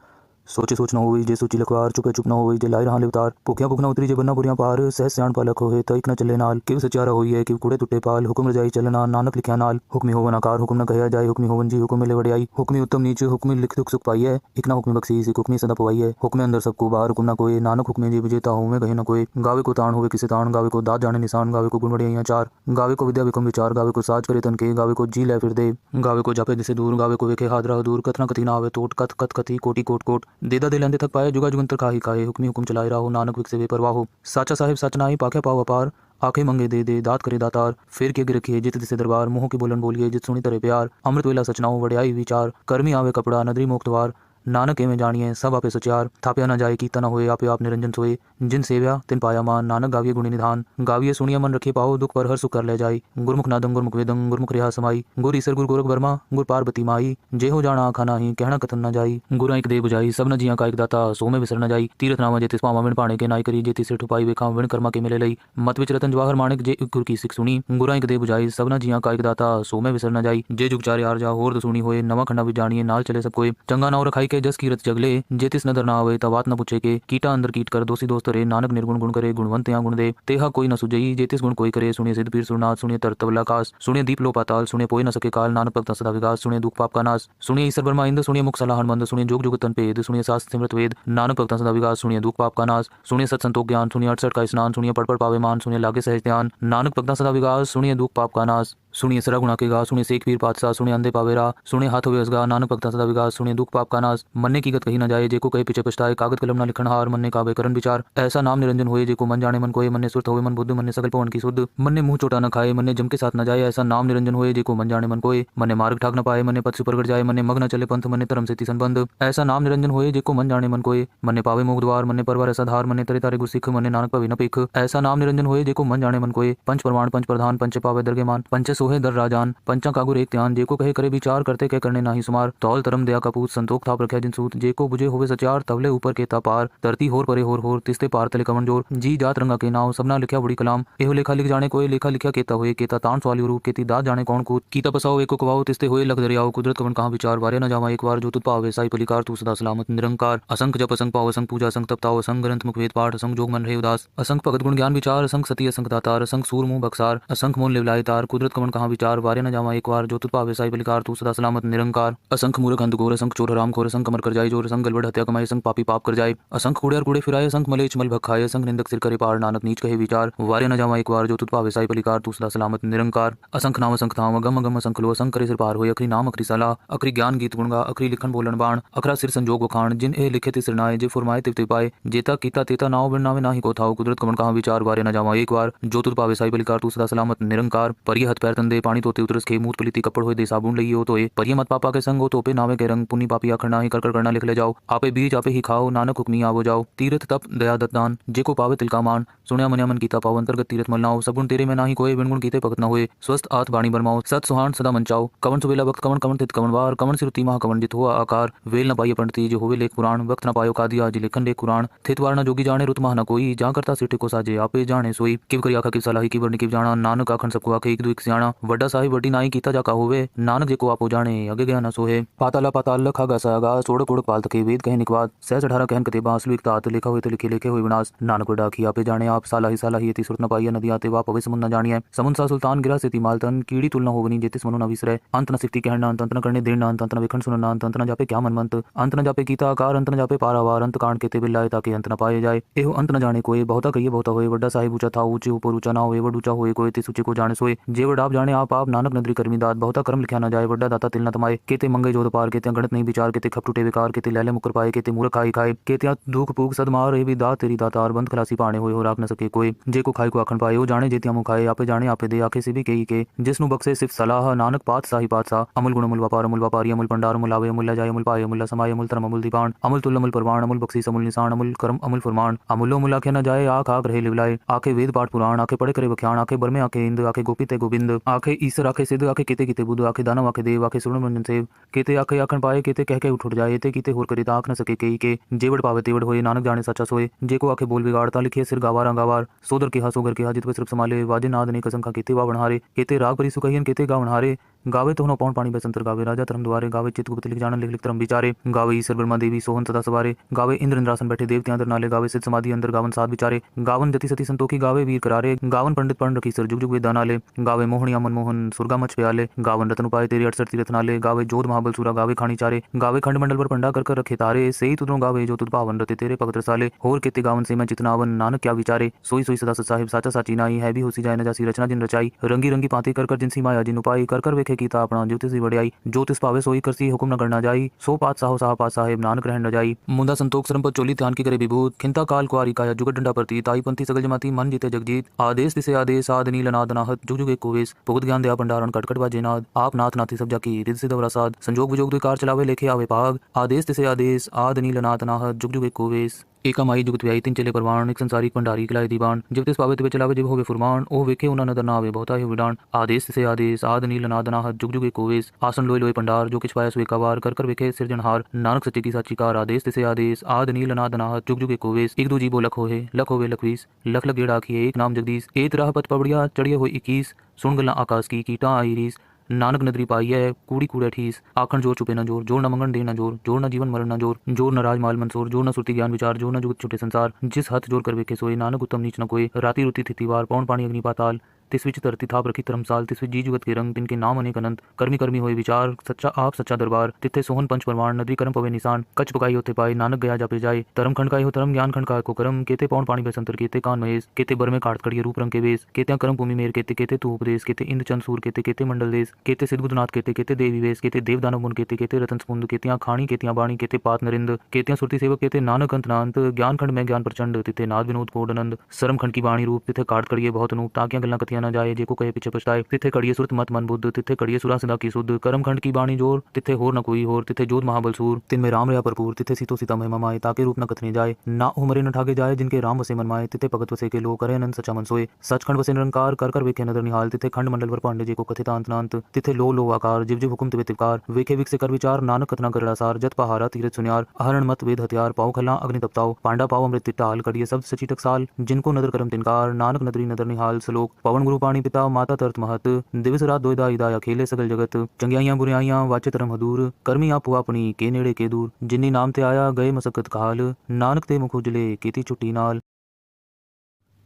सोचे सोच न होई जे सोची लखवार, चुपे चुप न होई जे लाई रहा लिवतार। भुखिया भुख न उतरी जे बन्ना बुरियां पार, सहस स्याण पालक होए तइक न चले नाल। किव सचारा होई है किव कूड़े टुटे पाल, हुक्म रजाई चलना नानक लिखिया नाल। हुक्मी होवन आकार हुक्म न कहया जाए, हुक्मी होवन जी हुक्म मिले वड़ियाई। हुक्मी उत्तम नीच हुक्मी लिख दुख सुख पाई है, एक ना हुक्मी बख्शी सिख हुक्मी सदा पवाई है। हुक्मे अंदर सबको बाहर हुक्म न कोई, नानक हुक्मे जी विजेता हो में कहे न कोई। गावे को ताण होवे किसे ताण, गावे को दात जाने निशान। गावे को गुण वड़ियाइयां चार, गावे को विद्या विकम विचार। गावे को साज करे तन के, गावे को जी लै फिर दे। गावे को जापे दिसे दूर, गावे को वेखे हादरा दूर। कथना कथी ना आवे टोट, कथ कथ कथी कोटि कोट कोट। देदा दे लेंदे थक पाए, जुगा जुगंतर काहे काहे। हुक्मी हुक्म चलाए राहो, नानक विक से बेपरवाह हो। साचा साहिब सच नाई पाखे पाओ अपार, आखे मंगे दे दे दात करे दातार। फिर के रखिए जित दिसे दरबार, मुँह की बोलन बोलिए जित सुनी तरे प्यार। अमृत वेला सचनाओ वड़ियाई विचार, कर्मी आवे कपड़ा नदरी मोक्ष द्वार। नानक एवं जानिए सब आपे सचार, थाप्या न जाए कीता न होए आपे आप निरंजन सोए। जिन सेव्या तिन पाया मान, नानक गाविये गुणी निधान। गाविये सुनिया मन रखे पाओ, दुख पर हर सुख कर ले जाई। गुरमुख नादं गुरमुख वेदं, गुरमुख रिहा समाई। गुर ईसर गुर गोरख बर्मा, गुर पार्वती माई। जे हो जाना आखा नाही, कहना कथन न जाई। गुरा एक दे बुझाई, सब न जिया का एक दाता, सो में विसर न जाई। तीरथ नामा जेतिस पावा विण पाणे के नाई करी, जेति सिर ठुपाई वेखा विण कर्मा के मिले लई। मत विच रतन जवाहर माणिक, जे गुर की सिख सुनी। गुरा एक दे बुझाई, सब न जिया का एक दाता, सो में विसर न जाई। जे जुग चारे आर जा होर दसुनी होए, नवा खंडा विच जानिए नाल चले सब कोई। चंगा नाव रखाई के जस कीरत जगले, जेतिस नदर ना आवे तवात न पूछे के। कीटा अंदर कीट कर दोषी दोस्त रे, नानक निर्गुण गुण करे गुणवंत या गुण दे। तेहा कोई न सुजई, जेतिस गुण कोई करे। सुनिए सिद्ध पीर सुरनाथ, सुनिए तरतवल आकाश। सुनिए दीप लो पाताल, सुनिए पोए न सके काल। नानक भगत सदा विकास, सुनिए दुख पाप का नाश। सुनिए ईसर ब्रह्मा इंद्र, सुनिए मुख सलाहन मंद। सुनिए जोग जुग तन पेद, सुनिए शास्त्र सिमरत वेद। नानक भगत सदा विकास, सुनिए दुख पाप का नाश। सुनिए सत संतोख ज्ञान, सुनिए 68 का स्नान। सुनिए पढ़ पढ़ पावे मान, सुनिए लागे सहज ध्यान। नानक भगत सदा विकास, सुनिए दुख पाप का नाश। सुनिए सरा गुणा के गा, सुनिए शेख पीर पातशाह। सुनिए अंधे पावे रा, सुनिए हाथ होवे असगा। नानक भगत सदा विकास, सुनिए दुख पाप का नाश। मन्ने की गत कही न जाए, जेको कहे पीछे पछताए। कागद कलम न लिखन हार, मन्ने कावे करन विचार। ऐसा नाम निरंजन होए, जेको मन जाने मन कोय। मन्ने सुरत होवे मन बुद्ध, मन्ने सकल पवन की सुध। मन्ने मुंह चोटा न खाए, मन्ने जम के साथ न जाए। ऐसा नाम निरंजन होए, जेको मन जाने मन कोय। मन्ने मार्ग ठाक न पाए, मन्ने पथ से परगट जाए। मन्ने मग न चले पंथ, मन्ने धर्म से तीसन बंध। ऐसा नाम निरंजन होए, जेको मन जाने मन कोय। मन्ने पावे मोक्ष द्वार, मन्ने परवर ऐसा धार। मन्ने तरे तारे गुर सिख, मन्ने नानक पवे न पेख। ऐसा नाम निरंजन होए, जेको मन जाने मन कोय। पंच प्रमाण पंच प्रधान, पंच पावे दरगे मान। पंच सोहे दर राजान, पंचा कागुर एक ध्यान। जेको कहे करे विचार, करते कह करने नाही सुमार। तौल तरम दया का पूत, संतोख थाप रख्या जिन सूत। जेको बुझे होवे सचार, तवले ऊपर के पार। धरती होर परे होर होर, तिस्ते पार तले कवन जोर। जी जात रंगा के नाव, सबना लिखया बड़ी कलाम। एहो लेखा लिख जाने कोई, लेखा लिखया केता होए। केता ताण सवाली रूप, केती दात जाने कौन कूत। कीता पसाओ एको कवाओ, तिस्ते होए लख दरियाओ। कुदरत कवन कहाँ विचार, वारे न जावा एक बार। जो तुत पावे साई पलिकार, तू सदा सलामत निरंकार। असंख जप असंख पाओ, असंख पूजा असंख तप ताओ। असंख ग्रंथ मुख वेद पाठ, असंख जोग मन रहे उदास। असंख भगत गुण ज्ञान विचार, असंख सती असंख दातार। असंख सूर मुंह बक्सार, असंख मोल लिवलाए तार। कुदरत कवन कहाँ विचार, वारे न जावा एक बार। जो तुत पावे साई पलिकार, तू सदा सलामत निरंकार। असंख मूर्ख अंध घोर, असंख चोर हराम खोर। असंख कमर कर जाए जोर, असंख गलबड़ हत्या कमाई। असंख पापी पाप कर जाए, असंख कूड़े और कूड़े फिराए। असंख मलेच मल भखाए, असंख निंदक सिर करे पार। नानक नीच कहे विचार, वारे न जावा एक बार। जो तुत पावे साई पलिकार, तू सदा सलामत निरंकार। असंख नाम असंख धाम, अगम अगम असंख लो। असंख करे सिर पार होए, अखरी नाम अखरी सलाह। अखरी ज्ञान गीत गुणगा, अखरी लिखन बोलन बाण। अखरा सिर संजोग वखाण, जिन ए लिखे ति सिरनाए। जे फुरमाए तिव तिव पाए, जेता कीता तेता नाव बिन नावे नाही को थाओ। कुदरत कवन कहाँ विचार, वारे न जावा एक बार। जो तुत पावे साई पलिकार, तू सदा सलामत निरंकार। परिय हथ पैर तंदे पानी तोते उतरस खे, मूत पलीती कपड़ होए दे साबुन लई हो तोए। परिय मत पापा के संग हो, तोपे नावे के रंग। पुनि पापी आखर नाही, कर कर करना लिख ले जाओ। आपे बीज आपे ही खाओ, नानक हुक्मी आवो जाओ। तीरथ तप दया दत्त दान, जेको पावे तिल का मान। सुनिया मनिया मन कीता पाओ, अंतर्गत तीरथ मल नाओ। सब गुण तेरे में नाही कोय, बिन गुण कीते भगत न होए। स्वस्थ आत बाणी बरमाओ, सत सुहान सदा मंचाओ। कवन सुबेला वक्त, कवन कवन तित कवन वार। कवन सिरुति महा कवन जित हुआ आकार। वेल न पाइय पंडिती, जो होवे लेख पुराण। वक्त न पायो कादिया, जी लेखन लेख कुरान। थित वार न जोगी जाने, रुत महा न कोई। जा करता सिर को साजे, आपे जाने सोई। किव करी आखा किव सलाही, किव वर्णि किव जाना। नानक आखन सबको आखे, एक दो एक सियाणा। गया वड्डा साहिब वड्डी नाई कीता जाका होवे नानक जे को आपो जाने अगे गया न सोहे पाताला पाताल लखा गासा गा सोड़ कोड़ पाल तके वेद कहे निकवाद सहज 18 कहन कते बांसलु एक तात लिखा हुए तो लिखे हुए विनाश नानक वड्डा की आपे जाने आप साला ही ती सुरत न पाइया नदी आते वा पवे समुन न जानिए समुन सा सुल्तान गिरा से ती मालतन कीड़ी तुलना होवनी जेतिस मनु न विसरे अंत न सिक्ति कहना अंत न करने देना अंत न विखंड सुनना अंत न जापे क्या मनमंत अंत न जापे कीता आकार अंत न जापे पारावार अंत कांड केते बिल्लाए ताकि अंत न पाए जाए एहो अंत न जाने कोई बहुता कहिए बहुता होए वड्डा साहिब ऊंचा था ऊंचे ऊपर ऊंचा ना होए वड ऊंचा होए कोई ते सूचे को जाने सोए जे वड आप जाने आप नानक नदरी करमी दात बहुता कर्म लिखा न जाए वड्डा दाता तिल न तमाए केते मंगे जोध पार केते गणित नहीं विचार केते खप टूटे विकार केते लैले मुकर पाए केते मूर्ख खाई खाए केते दुख पूग सदमार ए भी दात तेरी दातार बंद खलासी पाने होए हो राख न सके कोई जे को खाई को आखन पाए हो जाने जेतिया मुँह खाए आपे जाने आपे दे आखे से भी कही के जिसनु बक्से सिर्फ सलाह नानक पात साही पातशाह अमुल गुण अमुल व्यापारी अमुल भंडार अमुल आवे अमुल जाय अमुल पाए अमुल समाय अमुल धर्म अमुल दीपान अमुल तुल अमुल परवान अमुल बख्शीस अमुल निशान अमुल कर्म अमुल फरमान अमुलो मुला के न जाए आख आख रहे लिवलाए आखे वेद पाठ पुराण आखे पढ़े करे बख्यान आखे बरमे आखे इंद आखे गोपिते गोविंद आखे ईश्वर आखे सिद्ध आखे केते केते बुद्ध आखे दानव आखे देव आखे सुर्ण मंजन सेव केते आखे आखन पाए केते कह के उठ जाए ते कीते होर करे ताक न सके कई के जेवड़ पावे तेवड़ होए नानक जाने सच्चा सोए जे को आखे बोल बिगाड़ता लिखे सिर गावार गावार सोदर के हा सोगर के हा जित सिर्फ संभाले वाजे नाद ने कसम का केते वा बनहारे केते राग परी सुकहियन केते गा बनहारे गावे तो पौन पानी बसंतर गावे राजा धर्म द्वारे गावे चित गुप्त लिख जान लिख लिख धर्म विचारे गावे ईश्वर ब्रह्मा देवी सोहन सदा सवारे गावे इंद्र इंद्रासन बैठे देवते अंदर नाले गावे सिद्ध समाधि अंदर गावन साध विचारे गावन जति सती संतोखी गावे वीर करारे गावन पंडित पढ़ रखी सर जुग जुग वेद नाले गावे मोहनिया मनमोहन सुरगा मच प्याले गावन रतन उपाय तेरे 68 तीरथ नाले गावे जोध महाबल सूरा गावे खानी चारे गावे खंड मंडल पर पंडा कर रखे तारे सही तुदों गावे जो तुद पावन रते तेरे भगत रसाले होर केते गावन से मैं चितनावन नानक क्या विचारे सोई सोई सदा साहिब साचा साची नाई है भी होसी जाए न जासी रचना जिन रचाई रंगी रंगी पाते कर जिनसी माया जिन उपाई कर वेखे कीता अपना ज्योतिष वड़ियाई ज्योतिष पावे सोई करसी हुक्म न करना जाई सो पात साहो साह पात साहेब नानक रहन न जाई मुंदा संतोख सरम पर चोली ध्यान की करे विभूत खिंता काल कुआरी काया जुगत डंडा प्रती ताई पंथी सगल जमाती मन जीते जगजीत आदेश तिसे आदेश आद नील नाद नाहत जुग जुग एक कोवेश भुगत ज्ञान दया भंडारण कटकट बाजे नाद आप नाथ नाथी सब जाकी रिद सिद्ध वरासाद संजोग विजोग दुकार चलावे लेखे आवे पाग आदेश तिसे आदेश आद नील नाथ नाहत जुग जुग एक कोवेश एका माई जुगत व्याई तीन चले परवान एक संसारिक भंडारी किलाए दीवान जब तिस पावे तिवे चलावे जब होवे फुरमान ओ वेखे उना नदर ना आवे बहुता ही विडान आदेश से आदेश आद नील नाद नाहत जुग जुग एक कोवेश आसन लोय लोय भंडार जो किछ पाया सुए कावार कर वेखे सिरजनहार नानक सच्चे की साची कार आदेश से आदेश आद नील नाद नाहत जुग जुग एक कोवेश एक दो जीवो लख होवे लखवीस लख लख गेड़ आखिए एक नाम जगदीश एक राह पथ पबड़िया चढ़िए हो 21 सुन गल्ला आकाश की कीटा आई रीस नानक नदरी पाई है कूड़ी कूड़े ठीस आखन जोर चुपे न जोर जोर न मंगन दे न जोर जोर न जीवन मरण न जोर जोर न राज माल मंसूर जोर न सुरती ज्ञान विचार जोर न जुगत छुटे संसार जिस हथ जोर कर वेखे सोए नानक उत्तम नीच न कोई राती रुती थी वार पौन पानी अग्नि पाताल तिस विच धरती थाप रखी धर्मसाल तिस विच जी जुगत के रंग तिनके नाम अनेक अनंत कर्मी कर्मी होए विचार सच्चा आप सच्चा दरबार तिथे सोहन पंच परवान नदी कर्म पवे निशान कच पकाई होते पाए नानक गया जापे जाए धर्म खंड का हो धर्म ज्ञान खंड का को कर्म केते पौन पानी बसंतर केते कान महेश केते बर में काट कड़िए रूप रंग के वेश केते कर्म भूमि मेर केते केते तू उपदेश केते इंद्र चंद सूर केते केते मंडल देश केते सिद्धगुदनाथ केते केते देवी वेश केते देव दानव मुन केते केते रतन समुंद केतिया खाणी केतिया बाणी केते पात नरिंद केतिया सुरती सेवक केते नानक अंत नांत ज्ञान खंड में ज्ञान प्रचंड तिथे नाद विनोद कोडनंद सरम खंड की बाणी रूप तिथे काट कड़िए बहुत नूप ताकिया गल्ला कथिया न जाए जे को कहे पीछे पछताए तिथे कड़िए सुरत मत मन बुद्ध तिथे कड़िए सुरा सदा की शुद्ध कर्म खंड की बाणी जोर तिथे होर न कोई होर तिथे जोध महाबल सूर तिन में राम रया भरपूर तिथे सीतो सीता महिमा माए ताके रूप न कथने जाए ना उमरे न ठाके जाए जिनके राम वसे मन माए तिथे भगत वसे के लो करे अनंत सच्चा मन सोए सच खंड वसे निरंकार कर वेखे नदर निहाल तिथे खंड मंडल वर पांडे जी को कथिता अंत नांत तिथे लो आकार जिव जिव हुकुम तिवे तिवकार वेखे विक से कर विचार नानक कथना करड़ा सार जत पहारा तीरथ सुनियार अहरण मत वेद हथियार पाओ खला अग्नि तपताओ पांडा पाओ अमृत तिटाल कड़िए सब सची टकसाल जिनको नदर करम तिनकार नानक नदरी नदर निहाल सलोक पवन गुरु पाणी पिता माता तरत महत दिवस रात दोयदा इदाया खेले सगल जगत चंगियाइयां बुराइयां वाचे धर्म हदूर कर्मी आपो अपनी के नेड़े के दूर जिन्नी नाम ते आया गए मसकत काल नानक ते मुख उजले केती छुट्टी नाल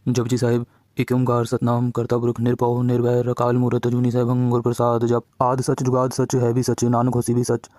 जपजी साहिब एक ओंकार सतनाम करता पुरख निरपौ निर्वैर रकाल मूरत अजूनी सहभंग गुर प्रसाद जप आद सच जुगाद सच है भी सच नानक होसी भी सच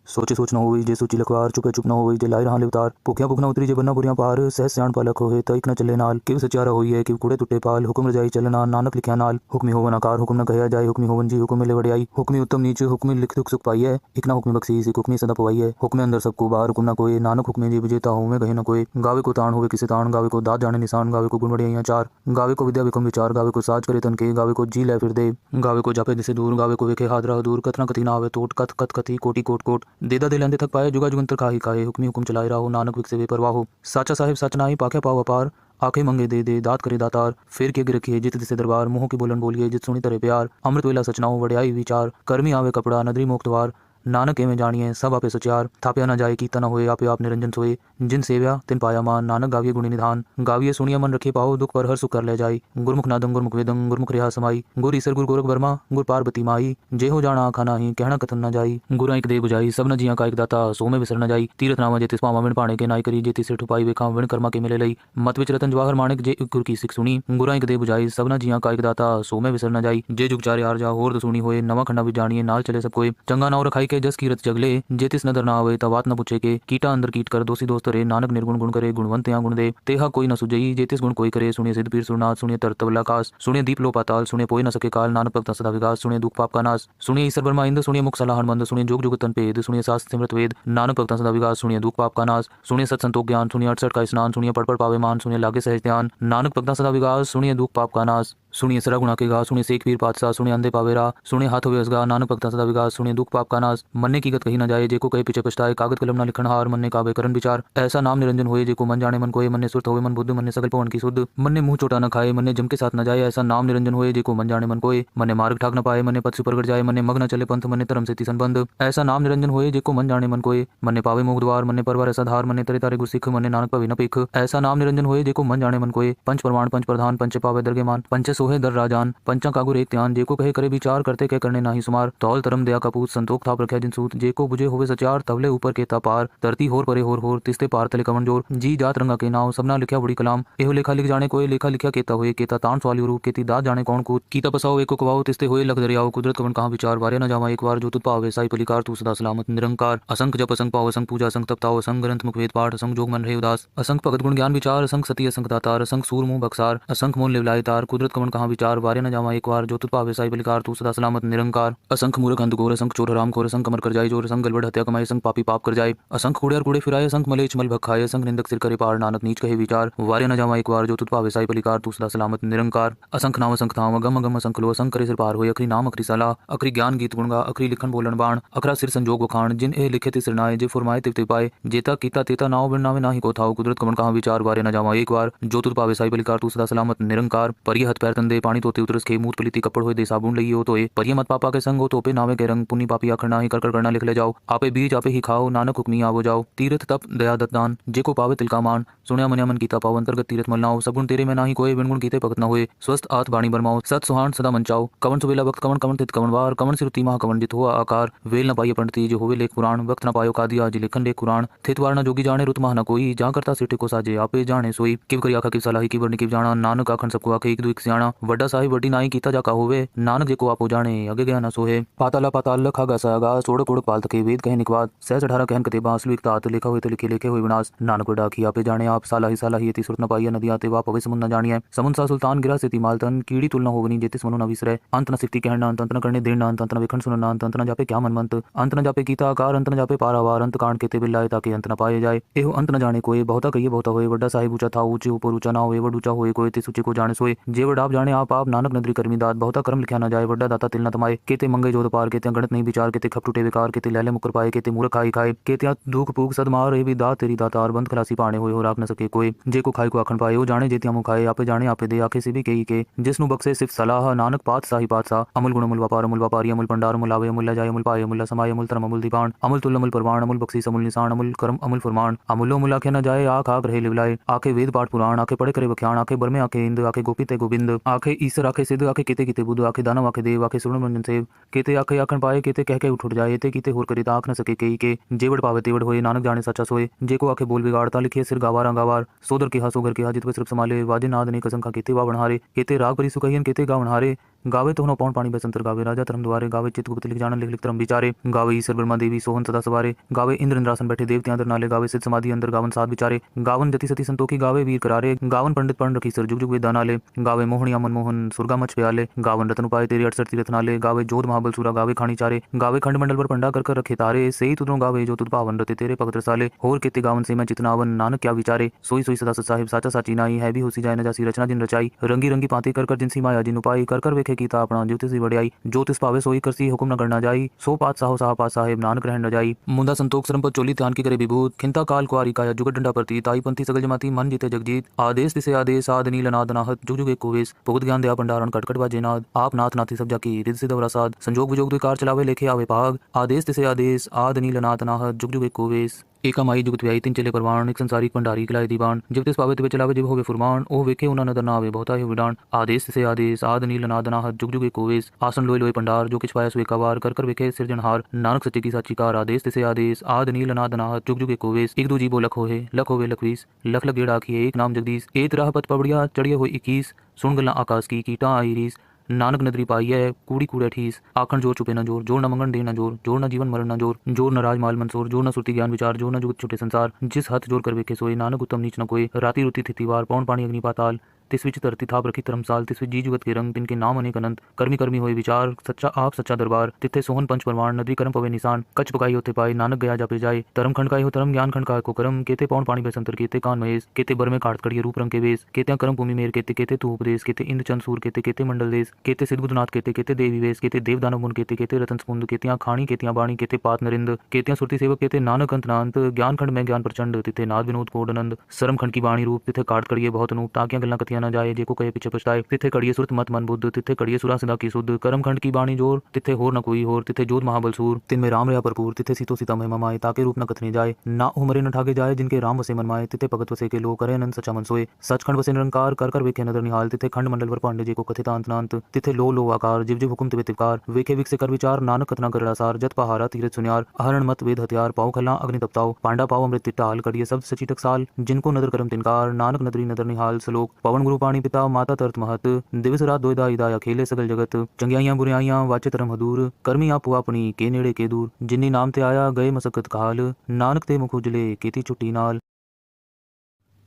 सोचे सोच न होई जे सोची लखवार चुपे चुप न होई जे लाई रहा लिवतार भूखिया भूख न उतरी जे बन्ना बुरियां पार सहज स्याण पालक होए तइक न चले नाल किव सचारा होई है किव कूड़े टुटे पाल हुक्म रजाई चलना नानक लिखया नाल हुक्मी होवन आकार हुक्म न कहया जाए हुक्मी होवन जी हुक्म मिले वड़ियाई हुक्मी उत्तम नीच हुक्मी लिख दुख सुख पाई है एक ना हुक्मी बख्शी सिख हुक्मी सदा पवाई है हुक्मे अंदर सबको बाहर हुक्म न कोई नानक हुक्मे जी विजेता हो में कहे न कोई गावे को ताण होवे किसे ताण गावे को दात जाने निशान गावे को गुण वड़ियाइयां चार गावे को विद्या विक्रम विचार गावे को साज करे तन के गावे को जी लै फिर दे गावे को जापे दिसे दूर गावे को वेखे हादरा दूर कथना कथी ना आवे तोट कथ कथ कथी कोटि कोट कोट देदा दे लेंदे तक पाए जुगा जुगंतर खाही खाए हुक्मी हुक्म चलाए राहो नानक विक से वे परवाह हो साचा साहिब सच नाई पाखे पाव अपार आंखें मंगे दे दात करे दातार फिर के रखिए जित दिसे दरबार मुंह की बोलन बोलिए जित सुनी तरह प्यार अमृत वेला सचनाओ वड़ियाई विचार कर्मी आवे कपड़ा नदरी मोक्तवार नानक एवं जानिए सब आपे सचार, थाप्या न जाए कीता न होए आपे आप निरंजन सोए, जिन सेव्या तिन पाया मान, नानक गाविए गुणी निधान, गाविए सुनिया मन रखे पाओ, दुख पर हर सुख कर ले जाई, गुरमुख नादं गुरमुख वेदं गुरमुख रेहा समाई, गुर ईसर गुर गोरख वर्मा गुर पार्वती माई, जे हो जाना आखा नाही कहना कथन न जाई, गुरा एक दे बुझाई सब न जिया का एक दाता सो में विसर न जाई, तीरथ नामा जेतिस पावा विण पाणे के नाई करी, जेति सिर ठुपाई वेखा विण कर्मा के मिले लई, मत विच रतन जवाहर माणिक जे गुर की सिख सुनी, गुरा एक दे बुझाई सब न जिया का एक दाता सो में विसर न जाई, जे जुग चारे आर जा होर सुनी होए, नवा खंडा विच जानिए नाल चले सब कोई, चंगा नाव रखाई के जस कीरत जगले, जेतिस नदर ना आवे तवात न पूछे के, कीटा अंदर कीट कर दोषी दोस्त रे, नानक निर्गुण गुण करे गुणवंत या गुण दे, तेहा कोई न सुजई, जेतिस गुण कोई करे, सुनिए सिद्ध पीर सुरनाथ, सुनिए तरतवल आकाश, सुनिए दीप लो पाताल, सुनिए पोए न सके काल, नानक भक्त सदा विकास, सुनिए दुख पाप का नाश, सुनिए ईश्वर ब्रह्मा इंद्र, सुनिए मुख सलाहन मंद, सुनिए जुग जुग तन पेद, सुनिए शास्त्र सिमरत वेद, नानक भक्त सदा विकास, सुनिए दुख पाप का नाश, सुनिए सत संतोष ज्ञान, सुनिए 68 का स्नान, सुनिए पढ़ पावे मान, सुनिए लागे सहज ध्यान, नानक भक्त सदा विकास, सुनिए दुख पाप का नाश, सुनिए सरा गुणा के गा, सुनिए शेख पीर पातशाह, सुनिए अंधे पावेरा, सुनिए हाथ व्यसगा, नानक भक्त सदा विकास, सुनिए दुख पाप का नाश, मन्ने की गत कही न जाए, जेको कहे पीछे पछताए, कागद कलम न लिखन हार, मन्ने काबे करन विचार, ऐसा नाम निरंजन होए, जेको मन जाने मन कोए, मन्ने सुरत होए मन बुद्ध, मन्ने सकल पवन की शुद्ध, मन्ने मुंह चोटा न खाए, मन्ने जम के साथ न जाए, ऐसा नाम निरंजन होए, जेको मन जाने मन कोए, मन्ने मार्ग ठाक न पाए, मन्ने पथ से प्रगट जाए, मन्ने मग न चले पंथ, मन्ने धर्म से ती संबंध, ऐसा नाम निरंजन होए, जेको मन जाने मन कोए, मन्ने पावे मोक्ष द्वार, मन्ने परवार ऐसा धार, मन्ने तरे तारे गुर सिख, मन्ने नानक पवे न पेख, ऐसा नाम निरंजन होए, जेको मन जाने मन कोए, पंच प्रमाण पंच प्रधान पंच पावे दरगे मान, पंच सोहे दर राजान, पंचा कागुर एक त्यान, जेको कहे करे विचार, करते कह करने नाही सुमार, तौल तरम दया कपूत संतोख थाप रखे जिन सूत, जेको बुझे होवे सचार, तवले ऊपर के पार, धरती होर परे होर तिस्ते पार तले कवन जोर, जी जात रंगा के नाव सबना लिखा बड़ी कलाम, एहो लेखा लिख जाने कोई, लेखा लिखा केता होए, केता तान सवाली रूप, केती दात जाने कौन कूत, कीता पसाओ एको कवाओ, तिस्ते होए लख दरियाओ, कुदरत कवन कहाँ विचार, वारे न जावा एक बार, जो तुत पावे साई पलिकार, तू सदा सलामत निरंकार, असंख जप असंख पाव असंख पूजा असंख तपताओ, असंख ग्रंथ मुख वेद पाठ, असंख जोग मन रहे उदास, असंख भगत गुण ज्ञान विचार, असंख सती असंख दातार, असंख सूर मुंह बक्सार, असंख मोल लिवलाए तार, कुदरत कवन कहाँ विचार, वारे न जावा एक बार, जो तुत पावे साई पलिकार, तू सदा सलामत निरंकार, असंख मूर्ख अंध घोर, असंख चोर हराम खोर, असंख अमर कर जाए जोर, असंख गलबड़ हत्या कमाए, असंख पापी पाप कर जाए, असंख कूड़े और कूड़े फिराए, असंख मलेच मल भखाए, असंख निंदक सिर करे पार, नानक नीच कहे विचार, वारे न जावा एक बार, जो तुत पावे साई पलिकार, तू सदा सलामत निरंकार, असंख नाम असंख धाम, अगम अगम असंख लो, असंख करे सिर पार होए, अखरी नाम अखरी सलाह, अखरी ज्ञान गीत गुणगा, अखरी लिखन बोलन बाण, अखरा सिर संजोग वखाण, जिन ए लिखे तिसर नाए, जे फुरमाए तिव पाए, जेता कीता तेता नाव बिन नावे नाही को थाओ, कुदरत कवन कहाँ विचार, वारे न जावा एक बार, जो तुत पावे साई पलिकार, तू सदा सलामत निरंकार, परिय हथ पैर तंदे पानी तोते उतरस खे, मूत पलिति कपड़ होए दे साबुन लइए हो तोए, परिय मत पापा के संग हो तोपे नावे के रंग, पुनि पापी आखर नाही कर कर करना लिख ले जाओ, आपे बीज आपे ही खाओ, नानक हुक्मी आवो जाओ, तीरथ तप दया दत्त दान, जेको पावे तिल का मान, सुनिया मनिया मन कीता पाव, अंतर्गत तीरथ मल नाओ, सब गुण तेरे में नाही कोई, बिन गुण कीते भगत न होए, स्वस्थ आत बाणी बरमाओ, सत सुहान सदा मंचाओ, कवन सुबेला वक्त कवन कवन तित कवन वार, कवन सिरुति महा कवन जित हुआ आकार, वेल न पाइए पंडिती जो होवे लेख पुराण, वक्त न पायो कादिया जी लेखन लेख कुरान, थित वार न जोगी जाने रुत महा न कोई, जहाँ करता सिटे को साजे आपे जाने सोई, किव करी आखा किव सलाही किव निकिव जाना, नानक आखन सबको आखे एक दो एक सियाणा, वड्डा साहिब वड्डी नाई कीता जाका होवे, नानक जेको आपो जाने अगे गया न सोहे, पाताला पाताल लखा गा सागा, सोड़ कोड़ पाल तके वेद कहे निकवाद, सहज 18 कहन कते बांसलु एक तात, लिखा हुए तो लिखे लिखे हुए विनाश, नानक वड्डा की आपे जाने आप, सालाही यति सुरत न पाइया नदी आते वा पवे समुन न जानिए, समुन सा सुल्तान गिरा से मालतन, कीड़ी तुलना होवनी जेतिस मनु न विसरे, अंत न सिफती कहना, अंत न करने देना, अंत न विखंड सुनना, अंत न जापे क्या मनमंत, अंत न जापे कीता आकार, अंत न जापे पारावार, अंत कांड केते बिल्लाए ताकि अंत न पाए जाए, एहो अंत न जाने कोई, बहुता कहिए बहुता होए, वड्डा साहिब ऊंचा था ऊंचे ऊपर ऊंचा ना होए, वड ऊंचा होए कोई तिस ऊंचे को जाने सोए, जे वड आप जाने आप नानक नदरी कर्मी दात, बहुता कर्म लिखा न जाए, वड्डा दाता तिल न तमाए, केते मंगे जोध पार, केते गणत नहीं विचार, केते खप टूटे विकार, केते लैले मुकर पाए, केते मूर्ख खाई खाए, केते दुख पूग सद मार, ए भी दात तेरी दातार, बंद खलासी पाने होए हो राख न सके कोई, जे को खाई को आखन पाए, ओ जाने जेतिया मुँह खाए, आपे जाने आपे दे आखे से भी कही के, जिसनु बक्से सिर्फ सलाह, नानक पात साही पातशाह, अमुल गुण अमुल व्यापारी अमुल भंडार अमुल आवे अमुल जाए अमुल पाए अमुल समाय अमुल तरम अमुल दीपान, अमुल तुल अमुल परवान, अमुल बख्शीस अमुल निशान, अमुल करम अमुल फरमान, अमुलो मुल आखे न जाए, आख आख रहे लिवलाए, आखे वेद पाठ पुराण, आखे पढ़े करे बख्याण, आखे बरमे आखे इंद, आखे गोपी ते गोविंद, आखे ईश्वर आखे सिद्ध, आखे केते कीते बुद्ध, आखे दानव आखे देव, आखे सुर्ण मंजन सेव, केते आखे आखन पाए, केते कह के उठ जाए, ते कीते होर करे आख न सके कई के, जेवड़ पावे तेवड़ होए, नानक जाने सच्चा सोए, जेको आखे बोल बिगाड़ता लिखे सिर गावार गावार, सोदर के सोगर के जित सिर्फ संभाले, वाजे नाद ने कसंखा केते वा बनहारे, केते राग परी सुकहियन केते गा बनहारे, गावे तो पौन पानी बसंतर गावे राजा धर्म द्वारे, गावे चित्रगुप्त लिख जान लिख लिख धर्म विचारे, गावे ईश्वर ब्रह्मा देवी सोहन सदा सवारे, गावे इंद्र इंद्रासन बैठे देवते अंदर नाले, गावे सिद्ध समाधि अंदर गावन साध विचारे, गावन जति सती संतोखी, गावे वीर करारे, गावन पंडित पढ़ रखी सर जुग जुग वेद नाले, गावे मोहनिया मनमोहन सुरगा मच प्याले, गावन रतन उपाय तेरे 68 तीरथ नाले, गावे जोध महाबल सूरा, गावे खानी चारे, गावे खंड मंडल पर पंडा कर रखे तारे, सही तुदरों गावे जो तुद पावन रते तेरे भगत रसाले, होर केते गावन से मैं चितनावन, नानक क्या विचारे, सोई सोई सदा सत साहिब साचा साची नाई है भी होसी जाए न जासी रचना जिन रचाई, रंगी रंगी पाते कर जिनसी माया जिन उपाय कर वेखे लिखे कीता अपना जिव तिस दी वडियाई जो तिस पावे सोई करसी हुक्म न करना जाई सो पातशाहो साहिब नानक रहन न जाई मुंदा संतोख सरम पर चोली ध्यान की करे विभूत खिंता काल कुआरी काया जुगत डंडा प्रती ताई पंथी सगल जमाती मन जीते जगजीत आदेश तिसे आदेश आद नील अनाद अनाहत जुग जुग एक कोवेश भुगत ज्ञान दया भंडारण कटकट बाजे नाद आप नाथ नाथी सब जाकी रिद सिद्ध वरासाद संजोग विजोग द्विकार चलावे लेखे आवे भाग आदेश तिसे आदेश आद नील अनाद अनाहत जुग जुग एक कोवेश एका माई जुगत व्याई तीन चले परवान एक संसारी भंडारी किलाए दीवान जब तिस पावे तिवे चलावे जिव होवे फुरमान ओ वेखे उना नदर ना आवे बहुता ही विडान आदेश तिसे आदेश आद नील अनाद अनाहत जुग जुग एक कोवेश आसन लोय लोय भंडार जो किछ पाया सो एकावार कर कर वेखे सिरजनहार नानक सच्चे की साची कार आदेश तिसे आदेश आद नील अनाद अनाहत जुग जुग एक कोवेश एक दो जीवो लख होवे लखवीस लख लख गेड़ा आखिए एक नाम जगदीश एक राह पत पबड़िया चढ़िए हुई 21 सुन गल्ला आकाश की कीटा आई रीस नानक नदरी पाई है कूड़ी कूड़े ठीस आखण जोर चुपे न जोर जोर न मंगन दे न जोर न जीवन मरण न जोर जोर न राज माल मंसूर जोर न सुरती ज्ञान विचार जोर न जुगत छुटे संसार जिस हथ जोर कर वेखे सोए नानक उत्तम नीच न कोई राती रुती थितिवार पौन पानी अग्नि पाताल तिस विच धरती थाप रखी धर्मसाल तिस विच जी जुगत के रंग तिनके नाम अनेक अनंत कर्मी कर्मी होए विचार सच्चा आप सच्चा दरबार तिथे सोहन पंच परमाण नदी कर्म पवे निशान कच पकाई होते पाए नानक गया जापे जाए धर्म खंडकाई हो धर्म ज्ञान खंडकाय को कर्म केते पौन पानी बेसंतर केते कान महेश केते बर में काट कड़िए रूप रंग के वेश केते कर्म भूमि मेर केते केते तू उपदेश केते इंद्र चंद सूर केते केते मंडल देश केते सिद्धबुद्धनाथ केते केते देवी वेश केते देव दानव मुन केते केते रतन स्पुंद केतियां खाणी केतियां बाणी केते पात नरिंद केतियां सुरती सेवक केते नानक अंत नांत ज्ञान खंड में ज्ञान प्रचंड तिथे नाद विनोद कोडनंद सरम खंड की बाणी रूप तिथे काट कड़िए बहुत नूप ताकियां गल्ला कथियां न जाए जेको कहे पीछे पछताए तिथे कड़िए सुरत मत मन बुद्ध तिथे कड़िए सुरा सदा की शुद्ध कर्म खंड की बाणी जोर तिथे होर न कोई होर तिथे जोध महाबल सूर तिन में राम रया भरपूर तिथे सीतो सीता महिमा माए ताके रूप न कथने जाए ना उमरे न ठाके जाए जिनके राम वसे मन माए तिथे भगत वसे के लो करे अनंत सचा मन सोए सचखंड वसे निरंकार कर कर वेखे नदर निहाल तिथे खंड मंडल वर पांडे जी को कथिता अंत नांत तिथे लो आकार जिव जिव हुकुम तिवे तिवकार वेखे विक से कर विचार नानक कथना कर सार जत पहारा तीरथ सुनियार अहरण मत वेद हथियार पाओ खला अग्नि तपताओ पांडा पाओ अमृत तिटाल कड़िए शब्द सची टकसाल जिनको नदर करम तिनकार नानक नदरी नदर निहाल सलोक पवन गुरु पाणी पिता माता तरत महत दिवस रात दोयदा इदाया खेले सगल जगत चंगियाइयां बुराइयां वाचे तरम हदूर कर्मी आपू अपनी के नेड़े के दूर जिन्नी नाम ते आया गए मसकत काल नानक ते मुख उजले केती छुट्टी नाल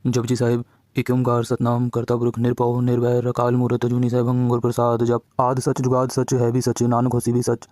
जपजी साहिब एक ओंकार सतनाम करता पुरख निरपौ निर्वैर अकाल मूरत अजूनी सहभंग गुर प्रसाद जप आद सच जुगाद सच है भी सच नानक होसी भी सच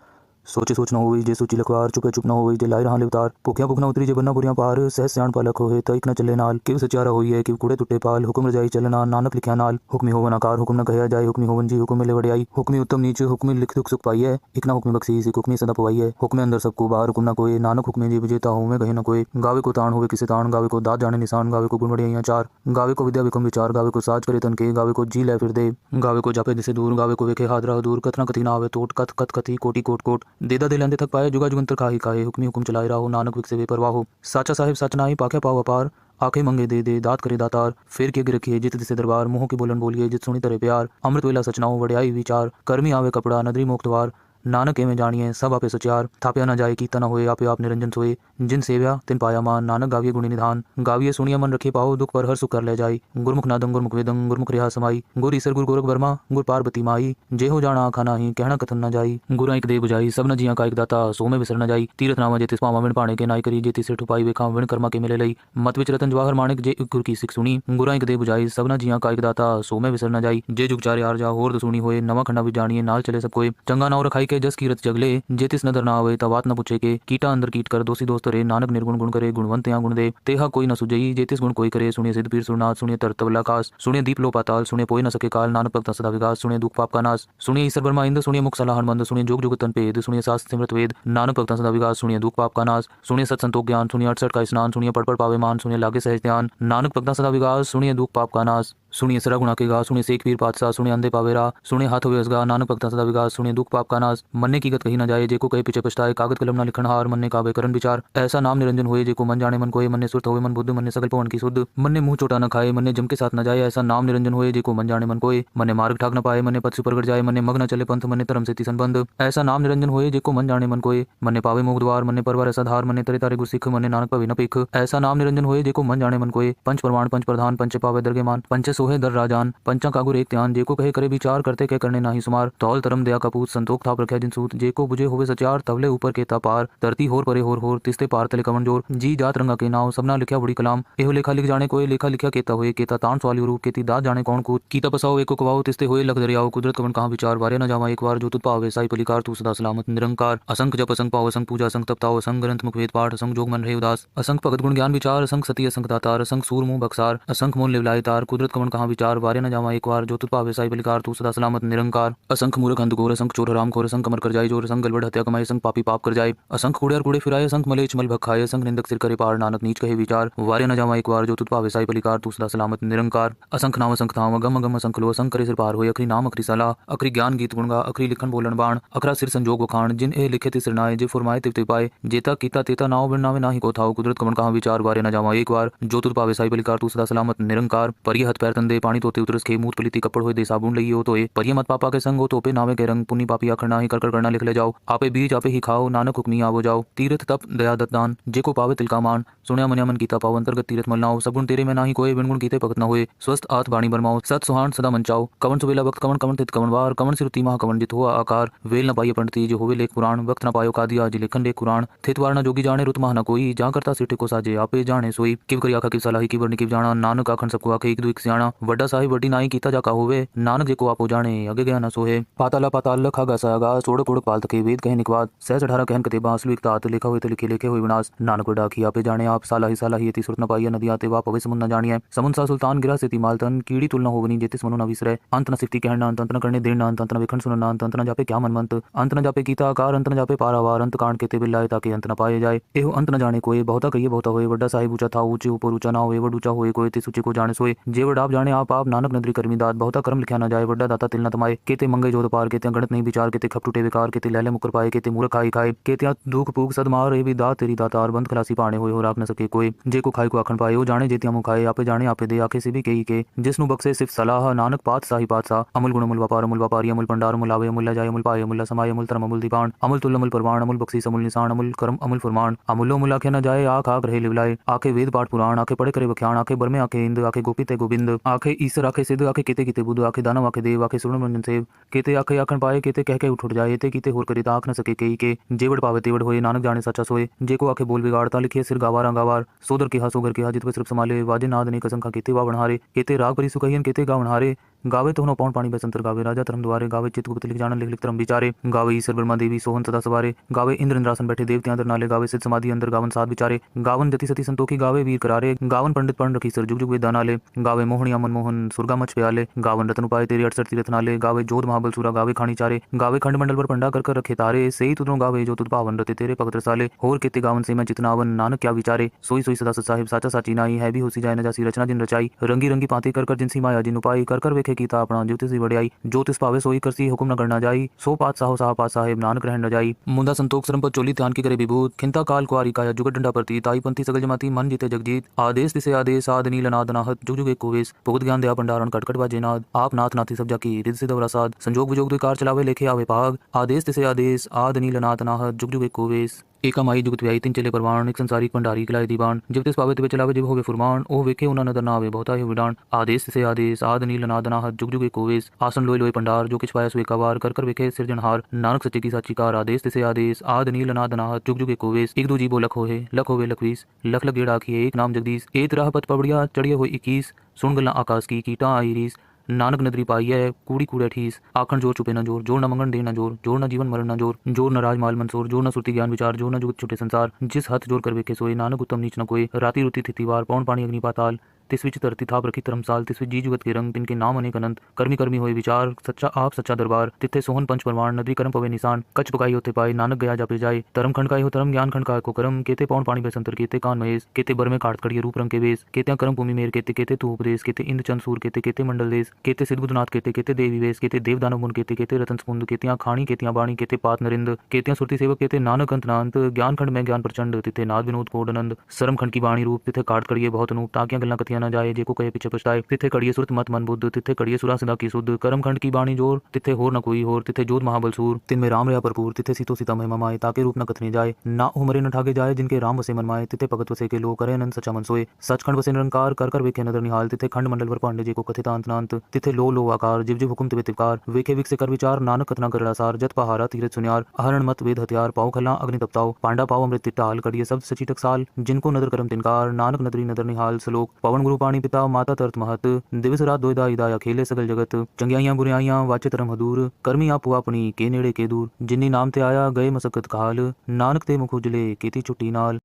सोचे सोच न होई जे सोची लखवार चुपे चुप न होई जे लाई रहा लिवतार भुखिया भुख न उतरी जे बन्ना बुरियां पार सहज स्याण पालक होए तइक न चले नाल किव सचारा होई है किव कूड़े टुटे पाल हुक्म रजाई चलना नानक लिखिया नाल हुक्मी होवन आकार हुक्म न कहया जाए हुक्मी होवन जी हुक्म मिले वडियाई हुक्मी उत्तम नीच हुक्मी लिख दुख सुख पाई है एक ना हुक्मी बख्शी सिख हुक्मी सदा पवाई है हुक्मे अंदर सबको बाहर हुक्म न कोई नानक हुक्मे जी विजेता हो में कहे न कोई गावे को ताण होवे किसे ताण गावे को दात जाने निशान गावे को गुण वडियाइयां चार गावे को विद्या विक्रम विचार गावे को साज करे तन के गावे को जी ले फिर दे गावे को जापे दिसे दूर गावे को वेखे हाथ रहा दूर कथना कथी ना आवे तोट कथ कथ कथी कोटि कोट कोट देदा दे लेंदे पाए जुगा जुगंतर खाही खाए हुक्मी हुक्म चलाए रहो नानक विक से बेपरवाह हो साचा साहिब सच नाई पाखे पाव अपार आंखें मंगे दे दात करे दातार फिर के रखिए जित दिसे दरबार मुंह की बोलन बोलिए जित सुनी तरह प्यार अमृत वेला सचनाओ वड़ियाई विचार कर्मी आवे कपड़ा नदरी मोक्तवार नानक एवं जानिए सब आपे सचार थाप्या न जाए कीता न होए आपे आप निरंजन सोए जिन सेव्या तिन पाया मान नानक गाविये गुणी निधान गाविये सुनिया मन रखे पाओ दुख पर हर सुख कर ले जाई गुरमुख नादम गुरमुख वेदम गुरमुख रिहा समाई गुर ईसर गुर गोरख वर्मा गुर पार्वती माई जे हो जाना आखा नाही कहना कथन न जाई गुरा एक दे बुझाई सब न जिया का एक दाता सो में विसर न जाई तीरथ नामा जे तिस पावा विण पाणे के नाई करी जे तिसे ठुपाई वेखा विण कर्मा के मिले लई मत विच रतन जवाहर माणिक जे गुर की सिख सुनी गुरा एक दे बुझाई सब न जिया का एक दाता सो में विसर न जाई जे जुग चारे आर जा होर सुनी होए नवा खंडा भी जानिए नाल चले सब कोई चंगा नाव रखाई के जस कीरत जगले जे तिस नदर ना आवे तवात न पूछे के कीटा अंदर कीट कर दोषी दोस्त रे नानक निर्गुण गुण करे गुणवंत या गुण दे तेहा कोई न सुजई जे तिस गुण कोई करे सुनिए सिद्ध पीर सुरनाथ सुनिए तरतवल आकाश सुनिए दीप लो पाताल सुनिए पोई न सके काल नानक भक्त सदा विकास सुनिए दुख पाप का नाश सुनिए ईश्वर ब्रह्मा इंद्र सुनिए मुख सलाहन मंद सुनिए जोग जुग तन पेद सुनिए शास्त्र सिमृत वेद नानक भक्त सदा विकास सुनिए दुख पाप का नाश सुनिए सत संतोख ज्ञान सुनिए 68 का स्नान सुनिए पढ़ पावे मान सुनिए लागे सहज ध्यान नानक भक्त सदा विकास सुनिए दुख पाप का नाश सुनिए सरा गुणा के गा सुनिए शेख पीर पातशाह सुनिए अंधे पावेरा सुनिए हाथ व्यसगा नानक भक्त सदा विकास सुनिए दुख पाप का नाश मन्ने की गत कही न जाए जेको कहे पीछे पछताए कागज कलम न लिखन हार मन्ने कावे करन विचार ऐसा नाम निरंजन होए जेको मन जाने मन कोए मन्ने सुरत होए मन बुद्ध मन्ने सकल पवन की शुद्ध मन्ने मुंह चोटा न खाए मन्ने जम के साथ न जाए ऐसा नाम निरंजन होए जेको मन जाने मन कोए मन्ने मार्ग ठाक न पाए मन्ने पथ सुपर जाए मन्ने मग न चले पंथ मन्ने धर्म से संबंध ऐसा नाम निरंजन होए जेको मन जाने मन कोए मन्ने पावे मोग द्वार मन्ने परवर ऐसा धार मन्ने तरे तारे गुरसिख मन्ने नानक पवे न पेख ऐसा नाम निरंजन होए जेको मन जाने मन कोए पंच प्रमाण पंच प्रधान पंच पावे दरगे मान पंच सोहे दर राजान पंचा कागुर एक ध्यान जेको कहे करे विचार करते कह करने नाही सुमार तौल तरम दया कपूत संतोख थाप रखे जिन सूत जेको बुझे होवे सचार तवले ऊपर के पार धरती होर परे होर तिस्ते पार तले कमन जोर जी जात रंगा के नाव सबना लिखा बड़ी कलाम एहो लेखा लिख जाने कोई लेखा लिखा केता होए केता तान सवाली रूप केती दात जाने कौन कूत कीता पसाओ एको कवाओ तिस्ते होए लग दरियाओ कुदरत कवन कहां विचार वारे न जावा एक बार जो तुत पावे साई पलिकार तू सदा सलामत निरंकार असंख जप असंख पाओ असंख पूजा असंख तपताओ असंख ग्रंथ मुख वेद पाठ असंख जोग मन रहे उदास असंख भगत गुण ज्ञान विचार असंख सती असंख दातार असंख सूर मुंह बक्सार असंख मोन लिवलाए तार कुदरत कवन कहाँ विचार वारे न जावा एक बार जो तुझ पावे साई बलिकार तू सदा सलामत निरंकार। असंख मूर्ख अंधघोर असंख चोर हराम खोर असंख कमर कर जाए जोर असंख गलबड़ हत्या कमाए असंख पापी पाप कर जाए असंख कूड़े कूड़े फिराए असंख मलेच मल भखाए असंख निंदक सिर करे पार नानक नीच कहे विचार वारे न जावा एक बार जो तुझ पावे साई बलिकार तू सदा सलामत निरंकार। असंख नाम असंख धाम अगम अगम असंख लो असंख करे सिर पार होए अखरी नाम अखरी सलाह अखरी ज्ञान गीत गुणगा अखरी लिखन बोलन बाण अखरा सिर संजोग वखाण जिन ए लिखे तिसर नाए जे फुरमाए तिव पाए जेता कीता तेता नाव बिन नावे नाही को थाओ कुदरत कमन कहाँ विचार वारे न जावा एक बार जो तुझ पावे साई बलिकार तू सदा सलामत निरंकार। परिय हथ पैर तंदे पानी तोते उतरस खे मूत पलीती कपड़ होए दे साबुन लइयो हो तोए परिय मत पापा के संग हो तोपे नावे के रंग पुनी पापी आखर नाही कर करना लिख ले जाओ आपे बीज आपे ही खाओ नानक हुक्मी आवो जाओ तीर्थ तप दया दत्तान जेको पावे तिलका मान सुनया मन्या मन कीता पाओ अंतर्गत तीर्थ मलनाओ सगुण तेरे में नाही कोई बिनगुण कीते भगत न होए स्वस्थ आत बाणी बरमाओ सत सुहान सदा मंचाओ कवन सुबेला वक्त कवन कवन तित कवन वार कवन सिरुति महा कवन जित हुआ आकार वेल न पाइए पंडित जो होवे लेख पुराण वक्त न पायो कादिया जी लेखन लेख कुरान थित वार न जोगी जाने रुत महा न कोई जा करता सिटे को साजे आपे जाने सोई किव करी आखा किव सलाही की वर्णी किव जाना नानक आखन सबको आखे एक दो एक सियाणा वड्डा साहिब वड्डी नाई कीता जाका होवे नानक जेको आपो जाने अगे गया न सोहे पाताला पाताल लखा गासा गा सोड़ कोड़ पाल तके वेद कहे निकवाद सहज 18 कहन कते बांसलु एक तात लिखा हुए तो लिखे लिखे हुए विनाश नानक वड्डा की आपे जाने आप सालाही सालाही यति सुरत न पाइया नदी आते वा पवे समुन न जानिए समुन सा सुल्तान गिरा सेती मालतन कीड़ी तुलना होवनी जेतिस मनु न विसरे अंत न सिफती कहना अंत न करने देना अंत न विखन सुनना अंत न जापे क्या मनमंत अंत न जापे कीता आकार अंत न जापे पारावार अंत कांड केते बिल्लाए ताकि अंत न पाए जाए एहो अंत न जाने कोई बहुता कहिए बहुता होए वड्डा साहिब ऊंचा था ऊंचे ऊपर ऊंचा ना होए वड ऊंचा होए कोई तिस ऊंचे को जाने सोए जे वड आप जाने आप नानक नदरी कर्मी दात बहुता कर्म लिखा न जाए वड्डा दाता तिल न तमाए केते मंगे जोत पार केते गणत नहीं विचार केते खप टूटे विकार केते लैले मुकर पाए केते मूर्ख खाई खाए केते दुख पूग सदमार ए भी दात तेरी दातार बंद खलासी पाने होए हो राख न सके कोई जे को खाई को आखन पाए ओ जाने जेतिया मुख खाए आपे जाने आपे दे आखे से भी कही के जिसनु बक्से सिर्फ सलाह नानक पात साही पात सा अमुल गुण अमुल व्यापारी अमुल पंडार अमुल आवे अमुल जाए अमुल पाए अमुल समाय अमुल धर्म अमुल दीपान अमुल तुल अमुल परवान अमुल बक्सी अमुल निशान अमुल कर्म अमुल फरमान अमुलो मुल आखे न जाए आख आख रहे लिवलाए आखे वेद पाठ पुराण आखे पढ़े करे वख्यान आखे बरमे आखे इंद आखे गोपी ते गोविंद आखे ईश्वर आखे सिद्ध आखे केते केते बुद्ध आखे दानव आखे देव आखे सुन मंजन सेव केते आखे आखन पाए केते कह के उठ जाए ते कीते होर करे आख न सके कई के जेवड़ पावे तेवड़ होए नानक जाने सच्चा सोए जे को आखे बोल बिगाड़ता लिखे सिर गावार गावार सोदर के सोगर के जित सिर्फ संभाले वाजे नाद ने कसम खा केते वा बनहारे केते राग परि सुकहियन केते गा बनहारे गावे तो पौन पानी बसंतर गावे राजा धर्म द्वारे गावे चित्रगुप्त लिख जान लिख लिख धर्म विचारे गावे ईश्वर ब्रह्मा देवी सोहन सदा सवारे गावे इंद्र इंद्रासन बैठे देवते अंदर नाले गावे सिद्ध समाधि अंदर गावन साध विचारे गावन जति सती संतोखी गावे वीर करारे गावन पंडित पढ़ रखी सर जुग जुग वेद नाले गावे मोहनिया मनमोहन सुरगा मच प्याले गावन रतन उपाय तेरे 68 तीरथ नाले गावे जोध महाबल सूरा गावे खानी चारे गावे खंड मंडल पर पंडा कर रखे तारे सही तुदरों गावे जो तुद पावन रते तेरे भगत रसाले होर केते गावन से मैं चितनावन नानक क्या विचारे सोई सोई सदा सत साहिब साचा साची नाई है भी होसी जाए न जासी रचना जिन रचाई रंगी रंगी पाते कर जिनसी माया जिन उपाई कर वेखे कीता अपना ज्योतिष वड़ियाई ज्योतिष पावे सोई करसी हुक्म न करना जाई सो पात साहो साह पात साहेब नानक रहन न जाई मुंदा संतोख सरम पर चोली ध्यान की करे विभूत खिंता काल कुआरी काया जुगत डंडा प्रति ताई पंथी सगल जमाती मन जीते जगजीत आदेश दिसे आदेश आद नील नाद नाहत जुग जुग एक कोवेश भुगत ज्ञान दया भंडारण कटकट बाजे नाद आप नाथ नाथी सब जाकी रिद सिद्ध वरासाद संजोग विजोग द्विकार चलावे लेखे आवे पाग आदेश दिसे आदेश आद नील नाद नाहत जुग जुग एक कोवेश एका माई जुगत व्याई तीन चले परवान एक संसारी भंडारी किलाए दीवान जब तिस पावे तिवे चलावे जिव होवे फुरमान ओ वेखे उना नदर ना आवे बहुता ही विडान आदेश से आदेश आद नील नाद नाहत जुग जुग एक कोवेश आसन लोय लोय पंडार जो किछ पाया सो एकावार कर वेखे सिरजनहार नानक सच्चे की साची कार आदेश से आदेश आद नील नाद नाहत जुग जुग एक कोवेश एक दो जीवो लख होवे लखवीस लख लख गेड़ा आखिए एक नाम जगदीश एक राह पत पबड़िया चढ़िए हो 21 सुन गल्ला आकाश की कीटा आई रीस नानक नदरी पाई है कूड़ी कूड़े ठीस आखन जोर चुपे न जोर जोर न मंगन दे न जोर जोर न जीवन मरण न जोर जोर न राज माल मंसूर जोर न सुरती ज्ञान विचार जोर न जुगत छुटे संसार जिस हाथ जोर कर वेखे सोए नानक उत्तम नीच न कोई राती रुति थितिवार पौन पानी अग्नि पाताल तिस विच धरती थाप रखी धर्मसाल तिस विच जी जुगत के रंग तिनके नाम अनेक अनंत कर्मी कर्मी होए विचार सच्चा आप सच्चा दरबार तिथे सोहन पंच परमाण नदी कर्म पवे निशान कच पकाई होते पाए नानक गया जापे जाए धर्म खंड हो धर्म ज्ञान खंड को कर्म केते पौन पानी बसंतर केते कान महेश केते बर में काट कड़िए रूप रंग के वेश केते कर्म भूमि मेर केते केते तू उपदेश केते इंद्र चंद सूर केते केते मंडल देश केते सिद्ध बुद्धनाथ केते केते देवी वेश केते देव दानव मुन केते केते रतन समुंद केतियां खाणी केतियां बाणी केते पात नरिंद केतियां सुरती सेवक केते नानक अंत नांत ज्ञान खंड में ज्ञान प्रचंड तिथे नाद विनोद कोडनंद सरम खंड की बाणी रूप तिथे काट कड़िए बहुत अनूप ताकियां गल्ला कथियां न जाए जेको कहे पीछे पछताए तिथे कड़िए सुरत मत मन बुद्ध तिथे कड़िए सुरा सदा की शुद्ध कर्म खंड की बाणी जोर तिथे होर न कोई होर तिथे जोध महाबल सूर तिन में राम रहा भरपूर तिथे सीतो सीता महिमा माए ताके रूप न कथने जाए ना उमरे न ठागे जाए जिनके राम वसे मन माए तिथे भगत वसे के लो करे अनंत सचा मन सोए सचखंड वसे निरंकार कर वेखे नदर निहाल तिथे खंड मंडल वर पांडे जी को कथिता अंत नांत तिथे लो आकार जिव जिव हुकुम तिवे तिवकार वेखे विक से कर विचार नानक कथना कर सार जत पहारा तीरथ सुनियार आहरण मत वेद हथियार पाओ खला अग्नि तपताओ पांडा पाओ अमृत तिटाल कड़िए शब्द सची टकसाल जिनको नदर करम तिनकार नानक नदरी नदर निहाल सलोक पवन गुरु पाणी पिता माता तरत महत दिवस रात दोयदा इदाया खेले सगल जगत चंगियाइयां बुराइयां वाचे तरम हदूर कर्मी आपू अपनी के नेड़े के दूर जिन्नी नाम ते आया गए मसकत काल नानक ते मुख उजले केती छुट्टी नाल।